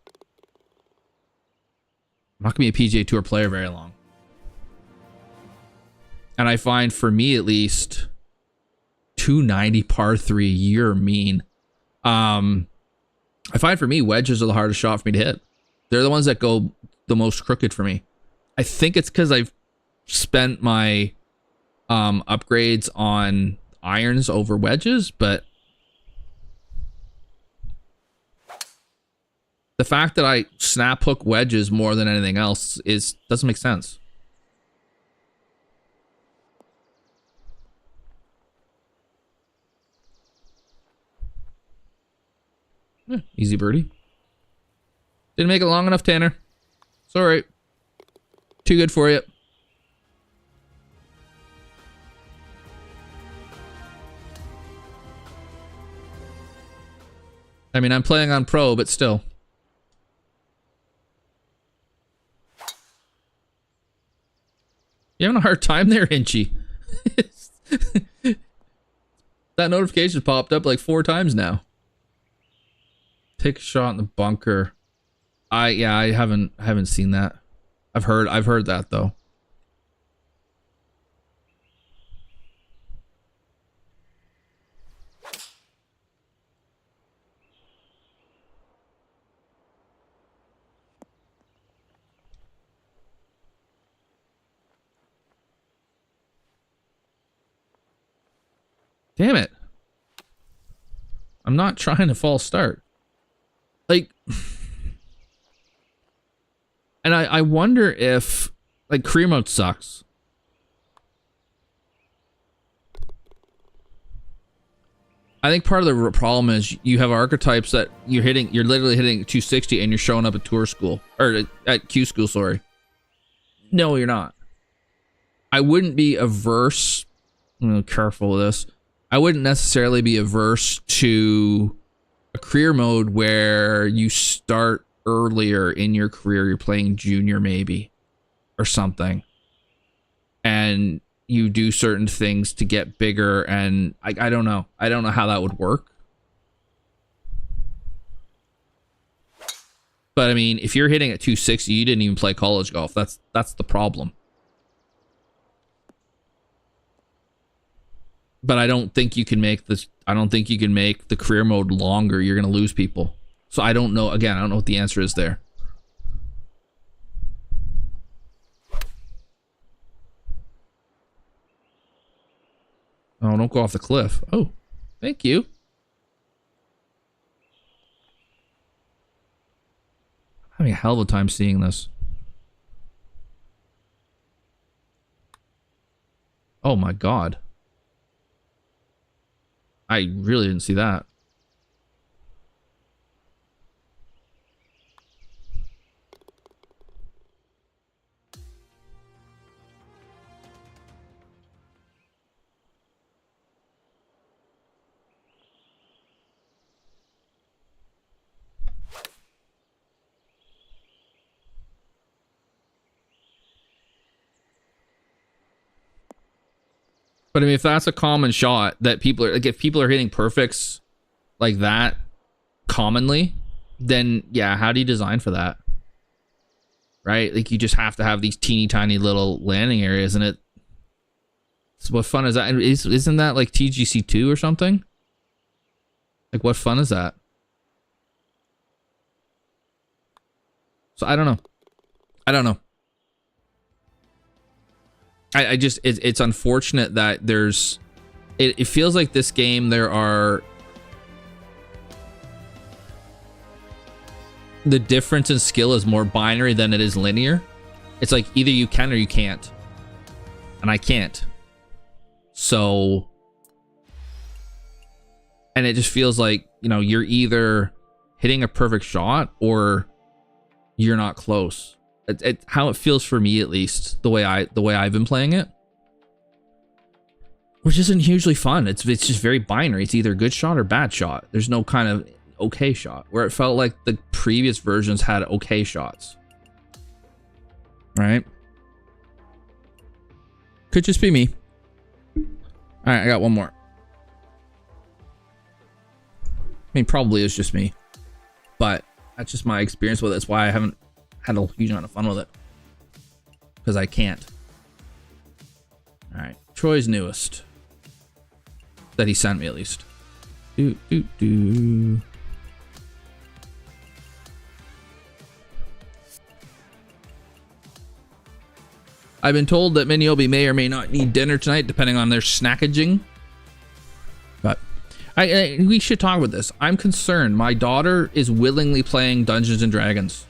I'm not going to be a PGA Tour player very long. And I find, for me at least, 290 par 3 year mean. I find for me, wedges are the hardest shot for me to hit. They're the ones that go the most crooked for me. I think it's because I've spent my upgrades on irons over wedges, but the fact that I snap hook wedges more than anything else doesn't make sense. Easy birdie. Didn't make it long enough, Tanner. It's all right. Too good for you. I mean, I'm playing on pro, but still. You having a hard time there, Hinchy? That notification popped up like 4 times now. Take a shot in the bunker. I haven't seen that. I've heard that though. Damn it. I'm not trying to false start. Like, and I wonder if, like, career mode sucks. I think part of the problem is you have archetypes that you're literally hitting 260 and you're showing up at tour school, or at Q school, sorry. No, you're not. I wouldn't be averse, I'm careful with this. I wouldn't necessarily be averse to a career mode where you start earlier in your career. You're playing junior maybe or something, and you do certain things to get bigger, and I don't know. I don't know how that would work. But I mean, if you're hitting at 260, you didn't even play college golf. That's the problem. But I don't think you can make this. I don't think you can make the career mode longer. You're gonna lose people. So I don't know. Again, I don't know what the answer is there. Oh, don't go off the cliff. Oh, thank you. I'm having a hell of a time seeing this. Oh my god. I really didn't see that. But I mean, if that's a common shot that people are like, if people are hitting perfects like that commonly, then yeah, how do you design for that? Right? Like, you just have to have these teeny tiny little landing areas, and it. So what fun is that? Isn't that like TGC2 or something? Like, what fun is that? So I don't know. I don't know. I just, it's unfortunate that there's, it feels like this game, there are, the difference in skill is more binary than it is linear. It's like either you can or you can't. And I can't. So, and it just feels like, you know, you're either hitting a perfect shot or you're not close. How it feels for me, at least, the way I've been playing it, which isn't hugely fun. It's just very binary. It's either good shot or bad shot. There's no kind of okay shot, where it felt like the previous versions had okay shots. Right? Could just be me. All right, I got one more. I mean, probably it's just me, but that's just my experience with it. That's why I haven't had a huge amount of fun with it, because I can't. All right, Troy's newest that he sent me, at least. I've been told that Ameobi may or may not need dinner tonight, depending on their snackaging. But we should talk about this. I'm concerned. My daughter is willingly playing Dungeons and Dragons.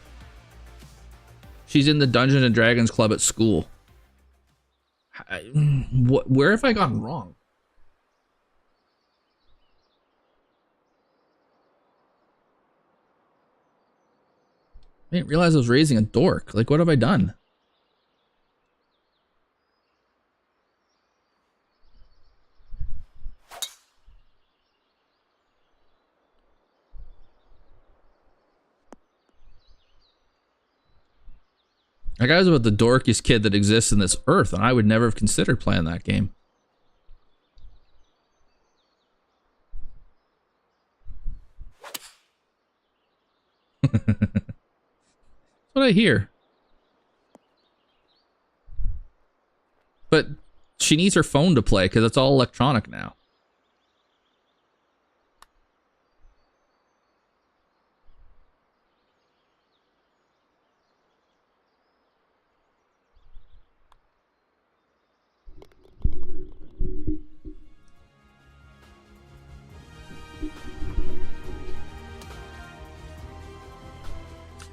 She's in the Dungeons and Dragons club at school. Where have I gone wrong? I didn't realize I was raising a dork. Like, what have I done? Like, I was about the dorkiest kid that exists in this earth, and I would never have considered playing that game. what I hear. But she needs her phone to play because it's all electronic now.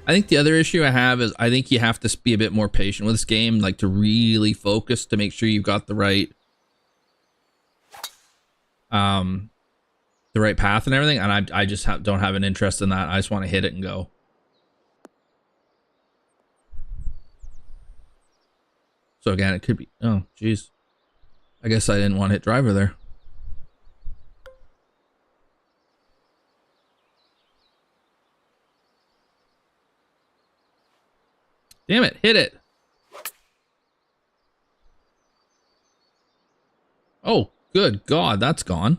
I think the other issue I have is I think you have to be a bit more patient with this game, like to really focus to make sure you've got the right path and everything. And I just don't have an interest in that. I just want to hit it and go. So again, it could be, oh, geez. I guess I didn't want to hit driver there. Damn it, hit it. Oh, good God, that's gone.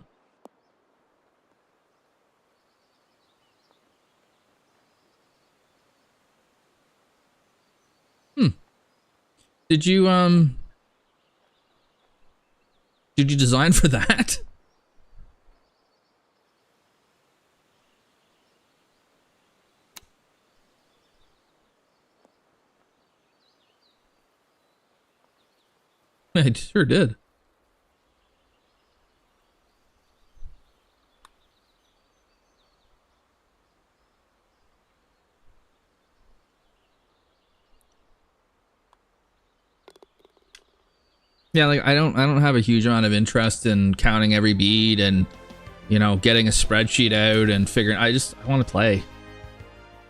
Did you design for that? I sure did. Yeah, like I don't have a huge amount of interest in counting every bead and, you know, getting a spreadsheet out and figuring. I want to play.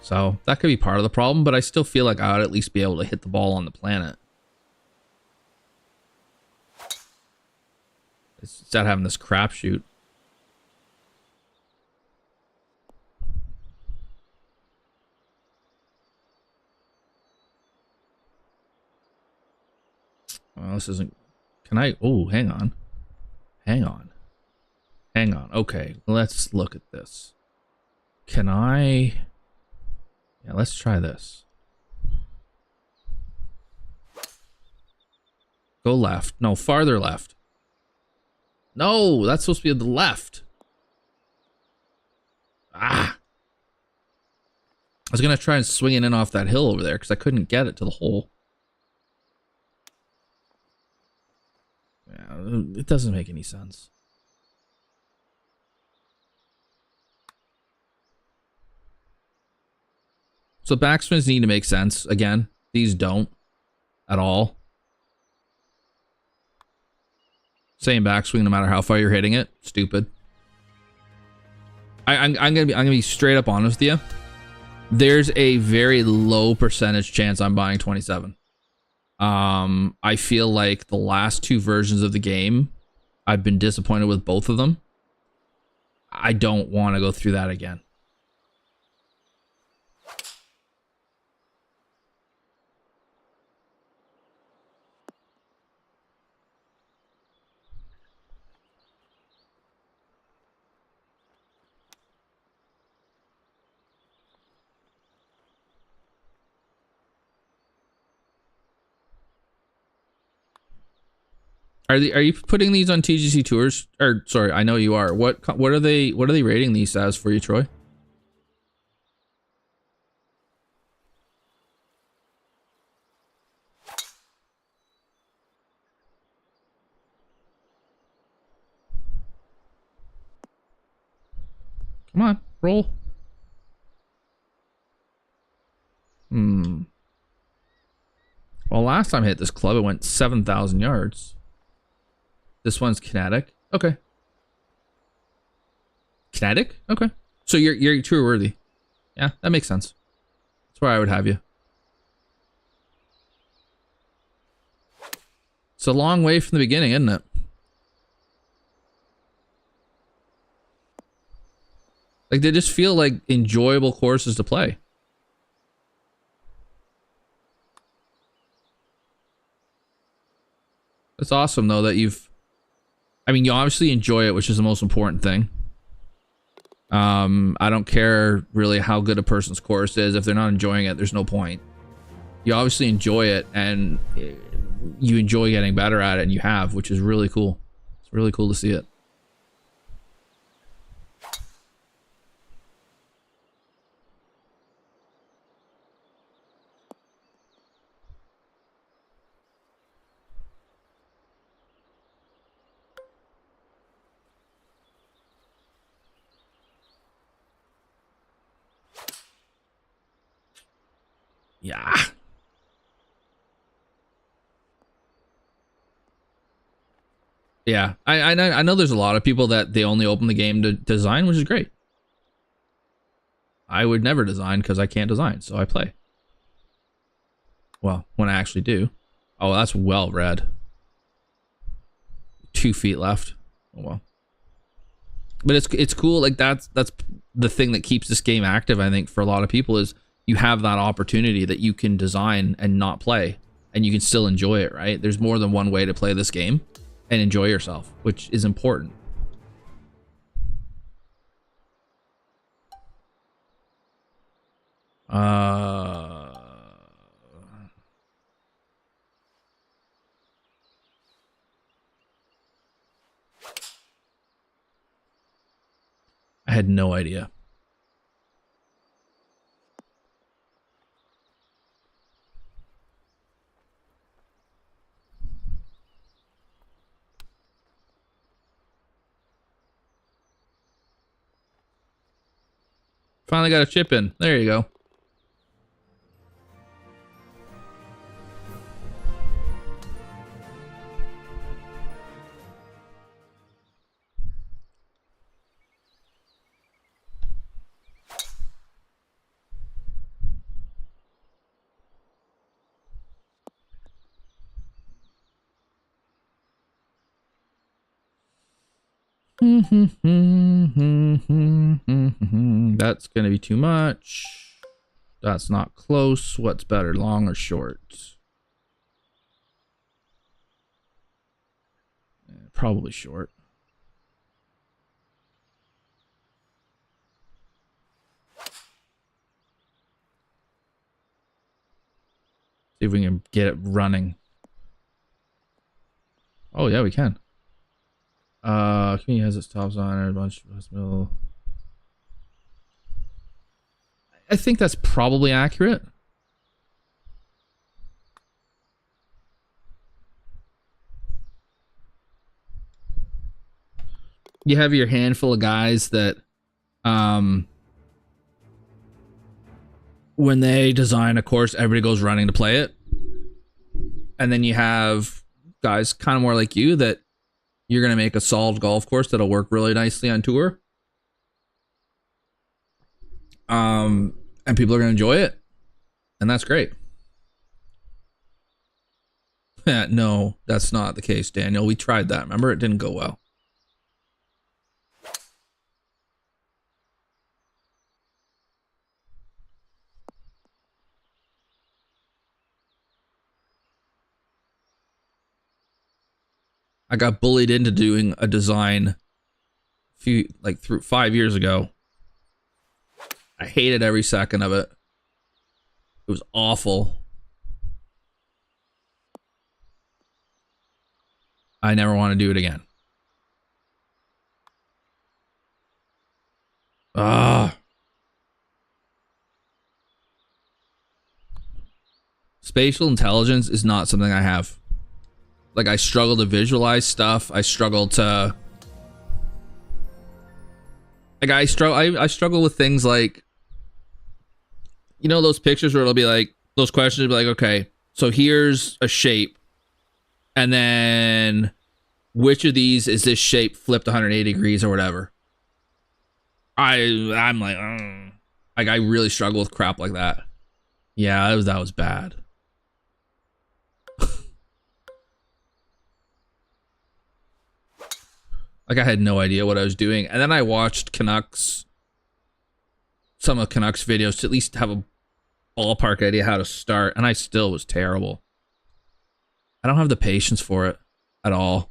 So that could be part of the problem, but I still feel like I would at least be able to hit the ball on the planet. Instead of having this crapshoot. Well, this isn't... Can I... Oh, hang on. Hang on. Hang on. Okay, let's look at this. Can I... Yeah, let's try this. Go left. No, farther left. No, that's supposed to be the left. Ah. I was going to try and swing it in off that hill over there because I couldn't get it to the hole. Yeah, it doesn't make any sense. So backswings need to make sense. Again, these don't at all. Same backswing, no matter how far you're hitting it. Stupid. I'm gonna be straight up honest with you. There's a very low percentage chance I'm buying 27. I feel like the last two versions of the game, I've been disappointed with both of them. I don't want to go through that again. Are you putting these on TGCTours? Or sorry, I know you are. What are they rating these as for you, Troy? Come on, roll. Well, last time I hit this club, it went 7,000 yards. This one's kinetic. Okay. Kinetic? Okay. So you're tour worthy. Yeah, that makes sense. That's where I would have you. It's a long way from the beginning, isn't it? Like, they just feel like enjoyable courses to play. It's awesome, though, that you've... I mean, you obviously enjoy it, which is the most important thing. I don't care really how good a person's course is. If they're not enjoying it, there's no point. you obviously enjoy it, and you enjoy getting better at it, and you have, which is really cool. It's really cool to see it. Yeah. Yeah, I know there's a lot of people that they only open the game to design, which is great. I would never design because I can't design, so I play. Well, when I actually do. Oh, that's well read. 2 feet left. Oh well. But it's cool. Like that's the thing that keeps this game active, I think, for a lot of people, is you have that opportunity that you can design and not play, and you can still enjoy it, right? There's more than one way to play this game and enjoy yourself, which is important. I had no idea. Finally got a chip in. There you go. That's gonna be too much. That's not close. What's better, long or short? Probably short. See if we can get it running. Oh yeah, we can. Community has its tops on and a bunch of hospital. I think that's probably accurate. You have your handful of guys that, when they design a course, everybody goes running to play it. And then you have guys kind of more like you that you're going to make a solved golf course that'll work really nicely on tour. And people are going to enjoy it. And that's great. No, that's not the case, Daniel. We tried that. Remember, it didn't go well. I got bullied into doing a design through 5 years ago. I hated every second of it. It was awful. I never want to do it again. Spatial intelligence is not something I have. Like, I struggle to visualize stuff. I struggle to... Like, I struggle with things like... You know those pictures where it'll be like... Those questions will be like, okay, so here's a shape. And then... Which of these is this shape flipped 180 degrees or whatever? I'm like... Like, I really struggle with crap like that. Yeah, that was bad. Like, I had no idea what I was doing. And then I watched some of Canucks videos to at least have a ballpark idea how to start. And I still was terrible. I don't have the patience for it at all.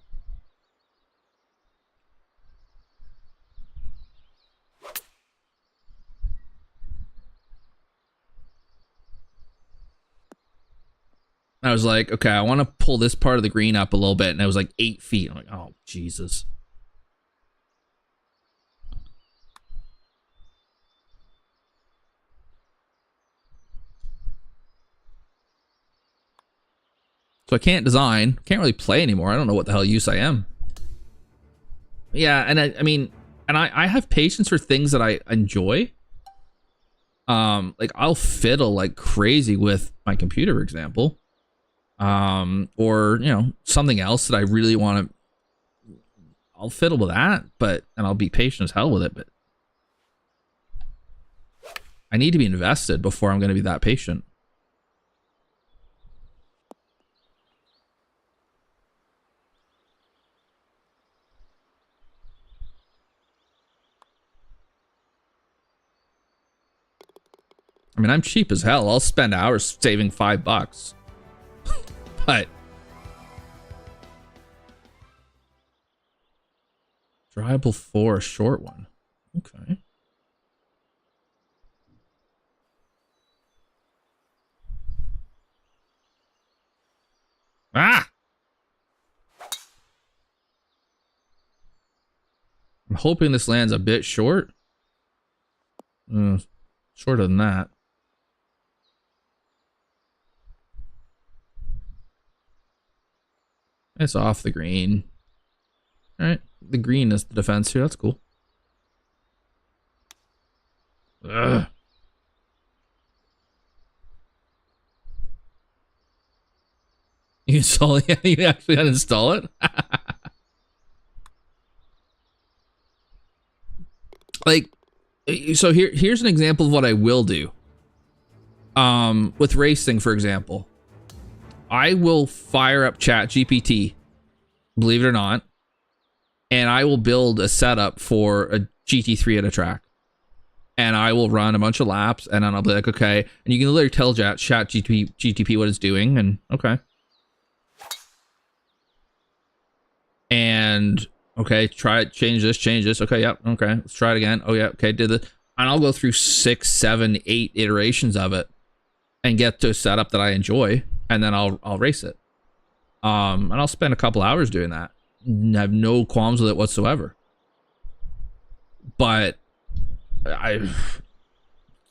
I was like, okay, I want to pull this part of the green up a little bit. And it was like 8 feet. I'm like, oh, Jesus. So I can't design, can't really play anymore. I don't know what the hell use I am. Yeah, and I mean, and I have patience for things that I enjoy. Like I'll fiddle like crazy with my computer, for example. Or, you know, something else that I really want to, I'll fiddle with that, and I'll be patient as hell with it, but I need to be invested before I'm going to be that patient. I mean, I'm cheap as hell. I'll spend hours saving $5. But drivable for a short one. Okay. Ah! I'm hoping this lands a bit short. Shorter than that. It's off the green. All right, the green is the defense here. That's cool. Ugh. You install it? Yeah, you actually uninstall it? Like, so here's an example of what I will do. With racing, for example, I will fire up ChatGPT, believe it or not, and I will build a setup for a GT3 at a track. And I will run a bunch of laps, and then I'll be like, okay. And you can literally tell GTP what it's doing, and okay. And okay, try it, change this. Okay, yep, okay, let's try it again. Oh yeah, okay, did it. And I'll go through 6, 7, 8 iterations of it and get to a setup that I enjoy, and then I'll race it. And I'll spend a couple hours doing that. I have no qualms with it whatsoever. But I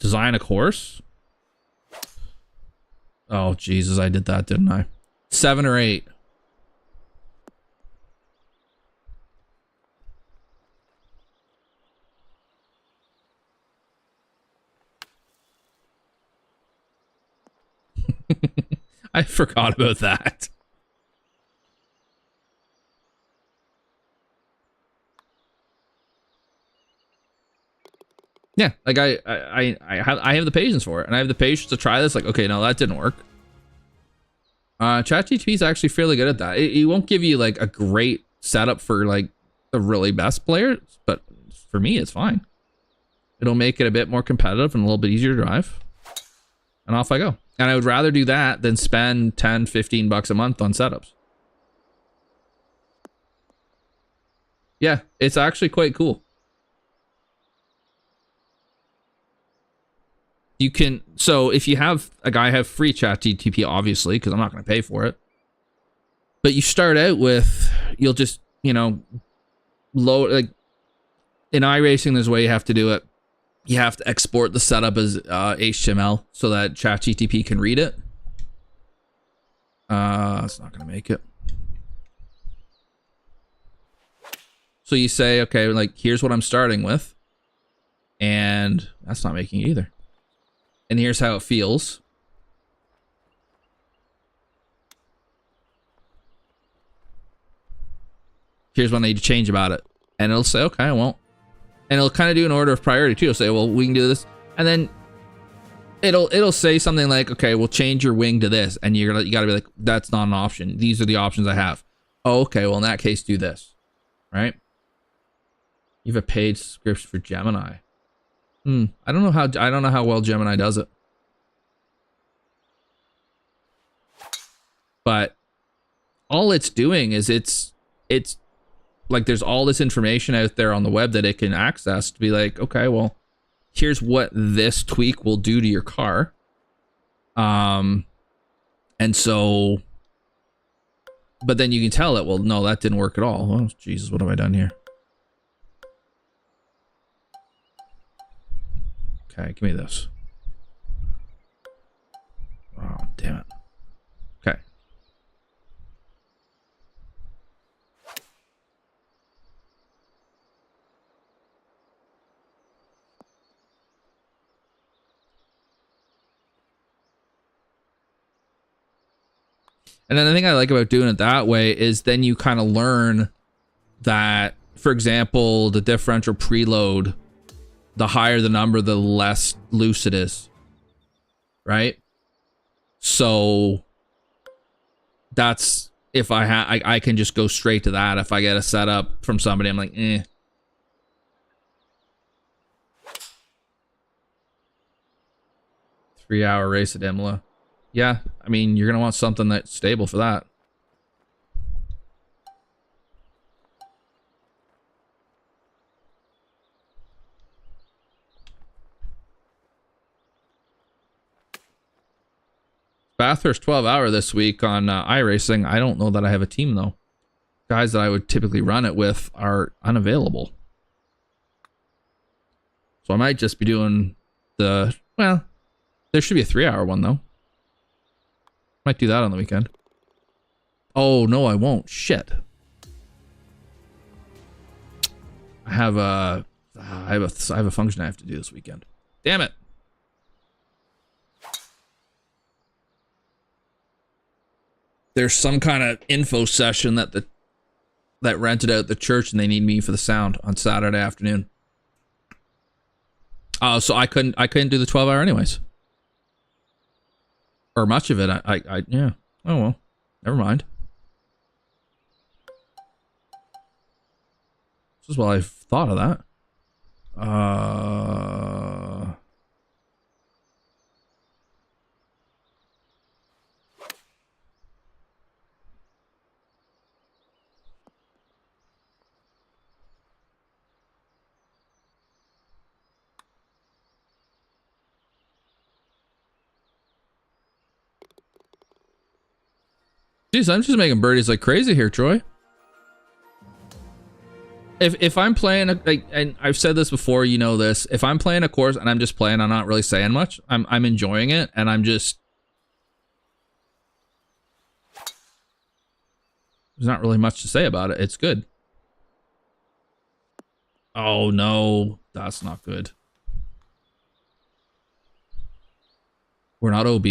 design a course. Oh Jesus, I did that, didn't I? 7 or 8. I forgot about that. Yeah, like I have the patience for it, and I have the patience to try this. Like, okay, no, that didn't work. ChatGPT is actually fairly good at that. It won't give you like a great setup for like the really best players, but for me, it's fine. It'll make it a bit more competitive and a little bit easier to drive. And off I go. And I would rather do that than spend 10, 15 bucks a month on setups. Yeah, it's actually quite cool. You can, so if you have a guy have free ChatGPT, obviously, because I'm not going to pay for it. But you start out with, you'll just, you know, load, like in iRacing, there's a way you have to do it. You have to export the setup as HTML so that ChatGPT can read it. It's not going to make it. So you say, okay, like, here's what I'm starting with. And that's not making it either. And here's how it feels. Here's what I need to change about it. And it'll say, okay, I won't. And it'll kind of do an order of priority too. It'll say, well, we can do this. And then it'll say something like, okay, we'll change your wing to this. And you gotta be like, that's not an option. These are the options I have. Oh, okay, well in that case, do this. Right? You have a paid subscription for Gemini. I don't know how well Gemini does it. But all it's doing is it's like there's all this information out there on the web that it can access to be like, okay, well, here's what this tweak will do to your car. And And so, but then you can tell it, well, no, that didn't work at all. Oh, Jesus, what have I done here? Okay, give me this. Oh, damn it. Okay. And then the thing I like about doing it that way is then you kind of learn that, for example, the differential preload, the higher the number, the less loose it is. Right? So that's if I can just go straight to that. If I get a setup from somebody, I'm like, eh. Three-hour race at Imola. Yeah, I mean, you're going to want something that's stable for that. Bathurst 12-hour this week on iRacing. I don't know that I have a team, though. Guys that I would typically run it with are unavailable. So I might just be doing the... Well, there should be a 3-hour one, though. Might do that on the weekend. Oh, no, I won't. Shit. I have a function I have to do this weekend. Damn it. There's some kind of info session that rented out the church, and they need me for the sound on Saturday afternoon. So I couldn't do the 12-hour anyways. Or much of it. Yeah. Oh well. Never mind. This is well I've thought of that. Jeez, I'm just making birdies like crazy here, Troy. If I'm playing and I've said this before, you know this. If I'm playing a course and I'm just playing, I'm not really saying much. I'm enjoying it, and I'm just there's not really much to say about it. It's good. Oh no, that's not good. We're not OB.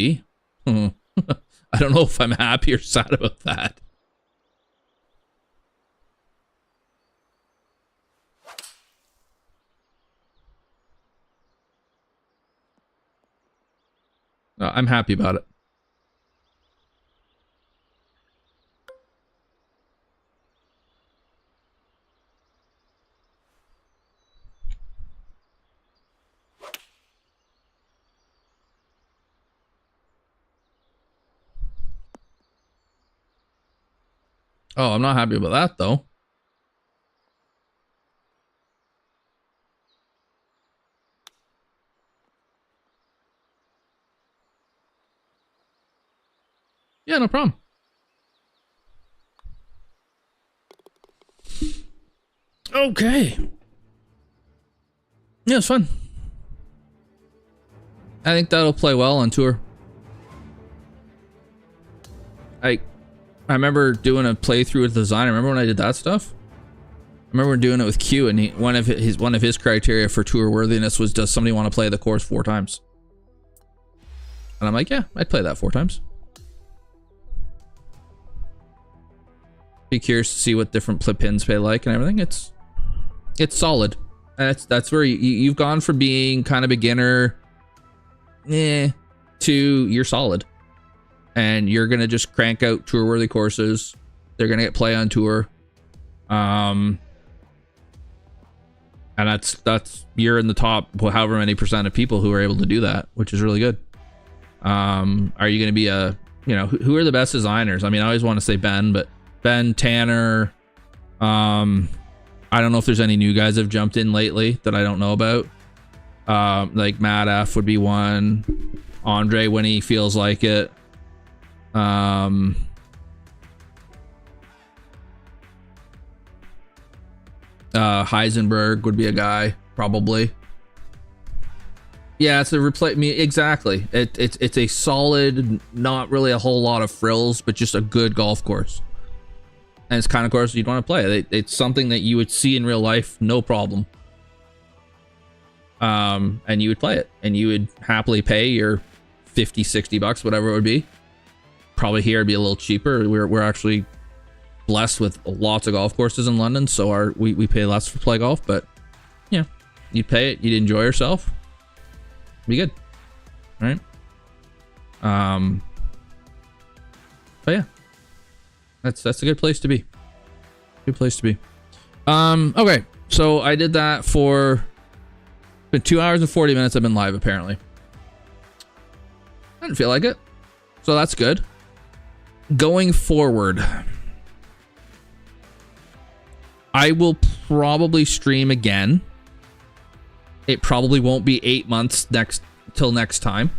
I don't know if I'm happy or sad about that. I'm happy about it. Oh, I'm not happy about that, though. Yeah, no problem. Okay. Yeah, it's fun. I think that'll play well on tour. I remember doing a playthrough with design. I remember when I did that stuff. I remember doing it with Q, and one of his criteria for tour worthiness was, does somebody want to play the course 4 times? And I'm like, yeah, I'd play that 4 times. Be curious to see what different pins play like and everything. It's solid, and that's where you've gone from being kind of beginner, to you're solid. And you're gonna just crank out tour-worthy courses. They're gonna get play on tour, and that's you're in the top however many % of people who are able to do that, which is really good. Are you gonna be who are the best designers? I mean, I always want to say Ben, but Ben, Tanner. I don't know if there's any new guys that have jumped in lately that I don't know about. Like Matt F would be one. Andre when he feels like it. Heisenberg would be a guy, probably. Yeah, it's a replay me exactly. It's a solid, not really a whole lot of frills, but just a good golf course. And it's kind of course you'd want to play. It's something that you would see in real life, no problem. And you would play it, and you would happily pay your 50, 60 bucks, whatever it would be. Probably here it'd be a little cheaper. We're actually blessed with lots of golf courses in London, so we pay less for play golf, but yeah, you'd pay it, you'd enjoy yourself. Be good. All right. But yeah, that's a good place to be. Good place to be. Okay, so I did that for been 2 hours and 40 minutes. I've been live apparently. I didn't feel like it, so that's good. Going forward, I will probably stream again. It probably won't be 8 months till next time.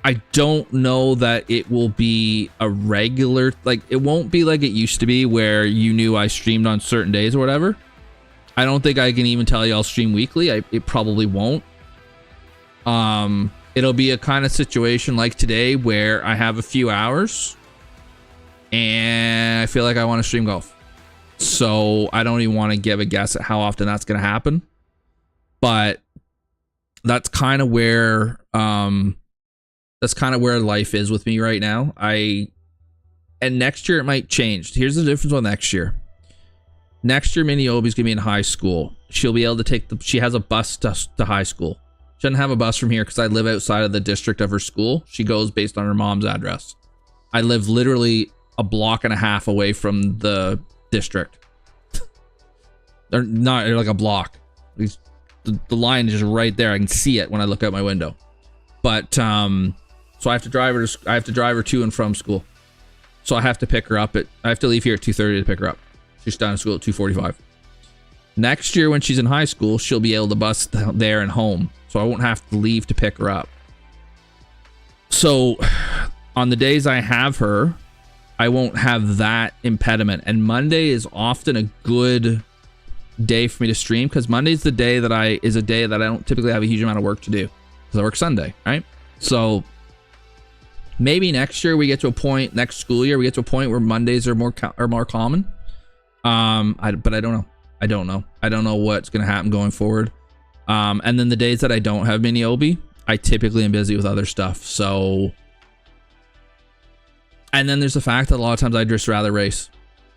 I don't know that it will be a regular, like, it won't be like it used to be where you knew I streamed on certain days or whatever. I don't think I can even tell you I'll stream weekly. It probably won't. It'll be a kind of situation like today where I have a few hours and I feel like I want to stream golf. So I don't even want to give a guess at how often that's going to happen. But that's kind of where life is with me right now. And next year it might change. Here's the difference with next year. Next year, Mini Obi's gonna be in high school. She'll be able to take she has a bus to high school. She doesn't have a bus from here because I live outside of the district of her school. She goes based on her mom's address. I live literally a block and a half away from the district. They're not like a block. The line is just right there. I can see it when I look out my window. But so I have to drive her to and from school. So I have to pick her up I have to leave here at 2:30 to pick her up. She's done at school at 2:45. Next year when she's in high school, she'll be able to bus there and home. So I won't have to leave to pick her up. So on the days I have her, I won't have that impediment. And Monday is often a good day for me to stream because Monday's the day that I don't typically have a huge amount of work to do because I work Sunday, right? So maybe next year we get to a point, next school year we get to a point where Mondays are more common. But I don't know. I don't know what's gonna happen going forward. And then the days that I don't have Mini Obi, I typically am busy with other stuff. So, and then there's the fact that a lot of times I just rather race.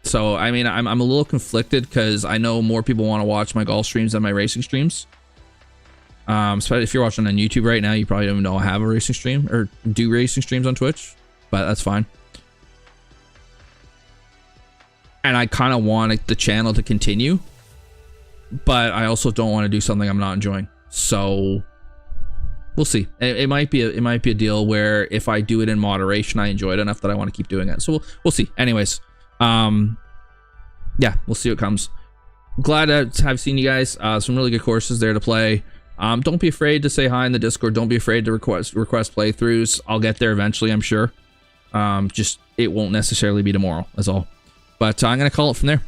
So I mean, I'm a little conflicted because I know more people want to watch my golf streams than my racing streams. Especially if you're watching on YouTube right now, you probably don't even know I have a racing stream or do racing streams on Twitch, but that's fine. And I kind of want the channel to continue, but I also don't want to do something I'm not enjoying. So we'll see. It might be a deal where if I do it in moderation, I enjoy it enough that I want to keep doing it. So we'll see. Anyways, yeah, we'll see what comes. Glad to have seen you guys. Some really good courses there to play. Don't be afraid to say hi in the Discord. Don't be afraid to request playthroughs. I'll get there eventually, I'm sure. Just it won't necessarily be tomorrow. That's all. But I'm going to call it from there.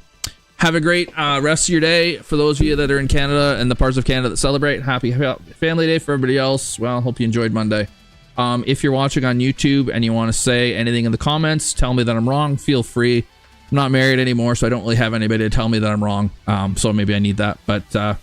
Have a great rest of your day. For those of you that are in Canada and the parts of Canada that celebrate, happy Family Day. For everybody else, well, hope you enjoyed Monday. If you're watching on YouTube and you want to say anything in the comments, tell me that I'm wrong, feel free. I'm not married anymore, so I don't really have anybody to tell me that I'm wrong. So maybe I need that. But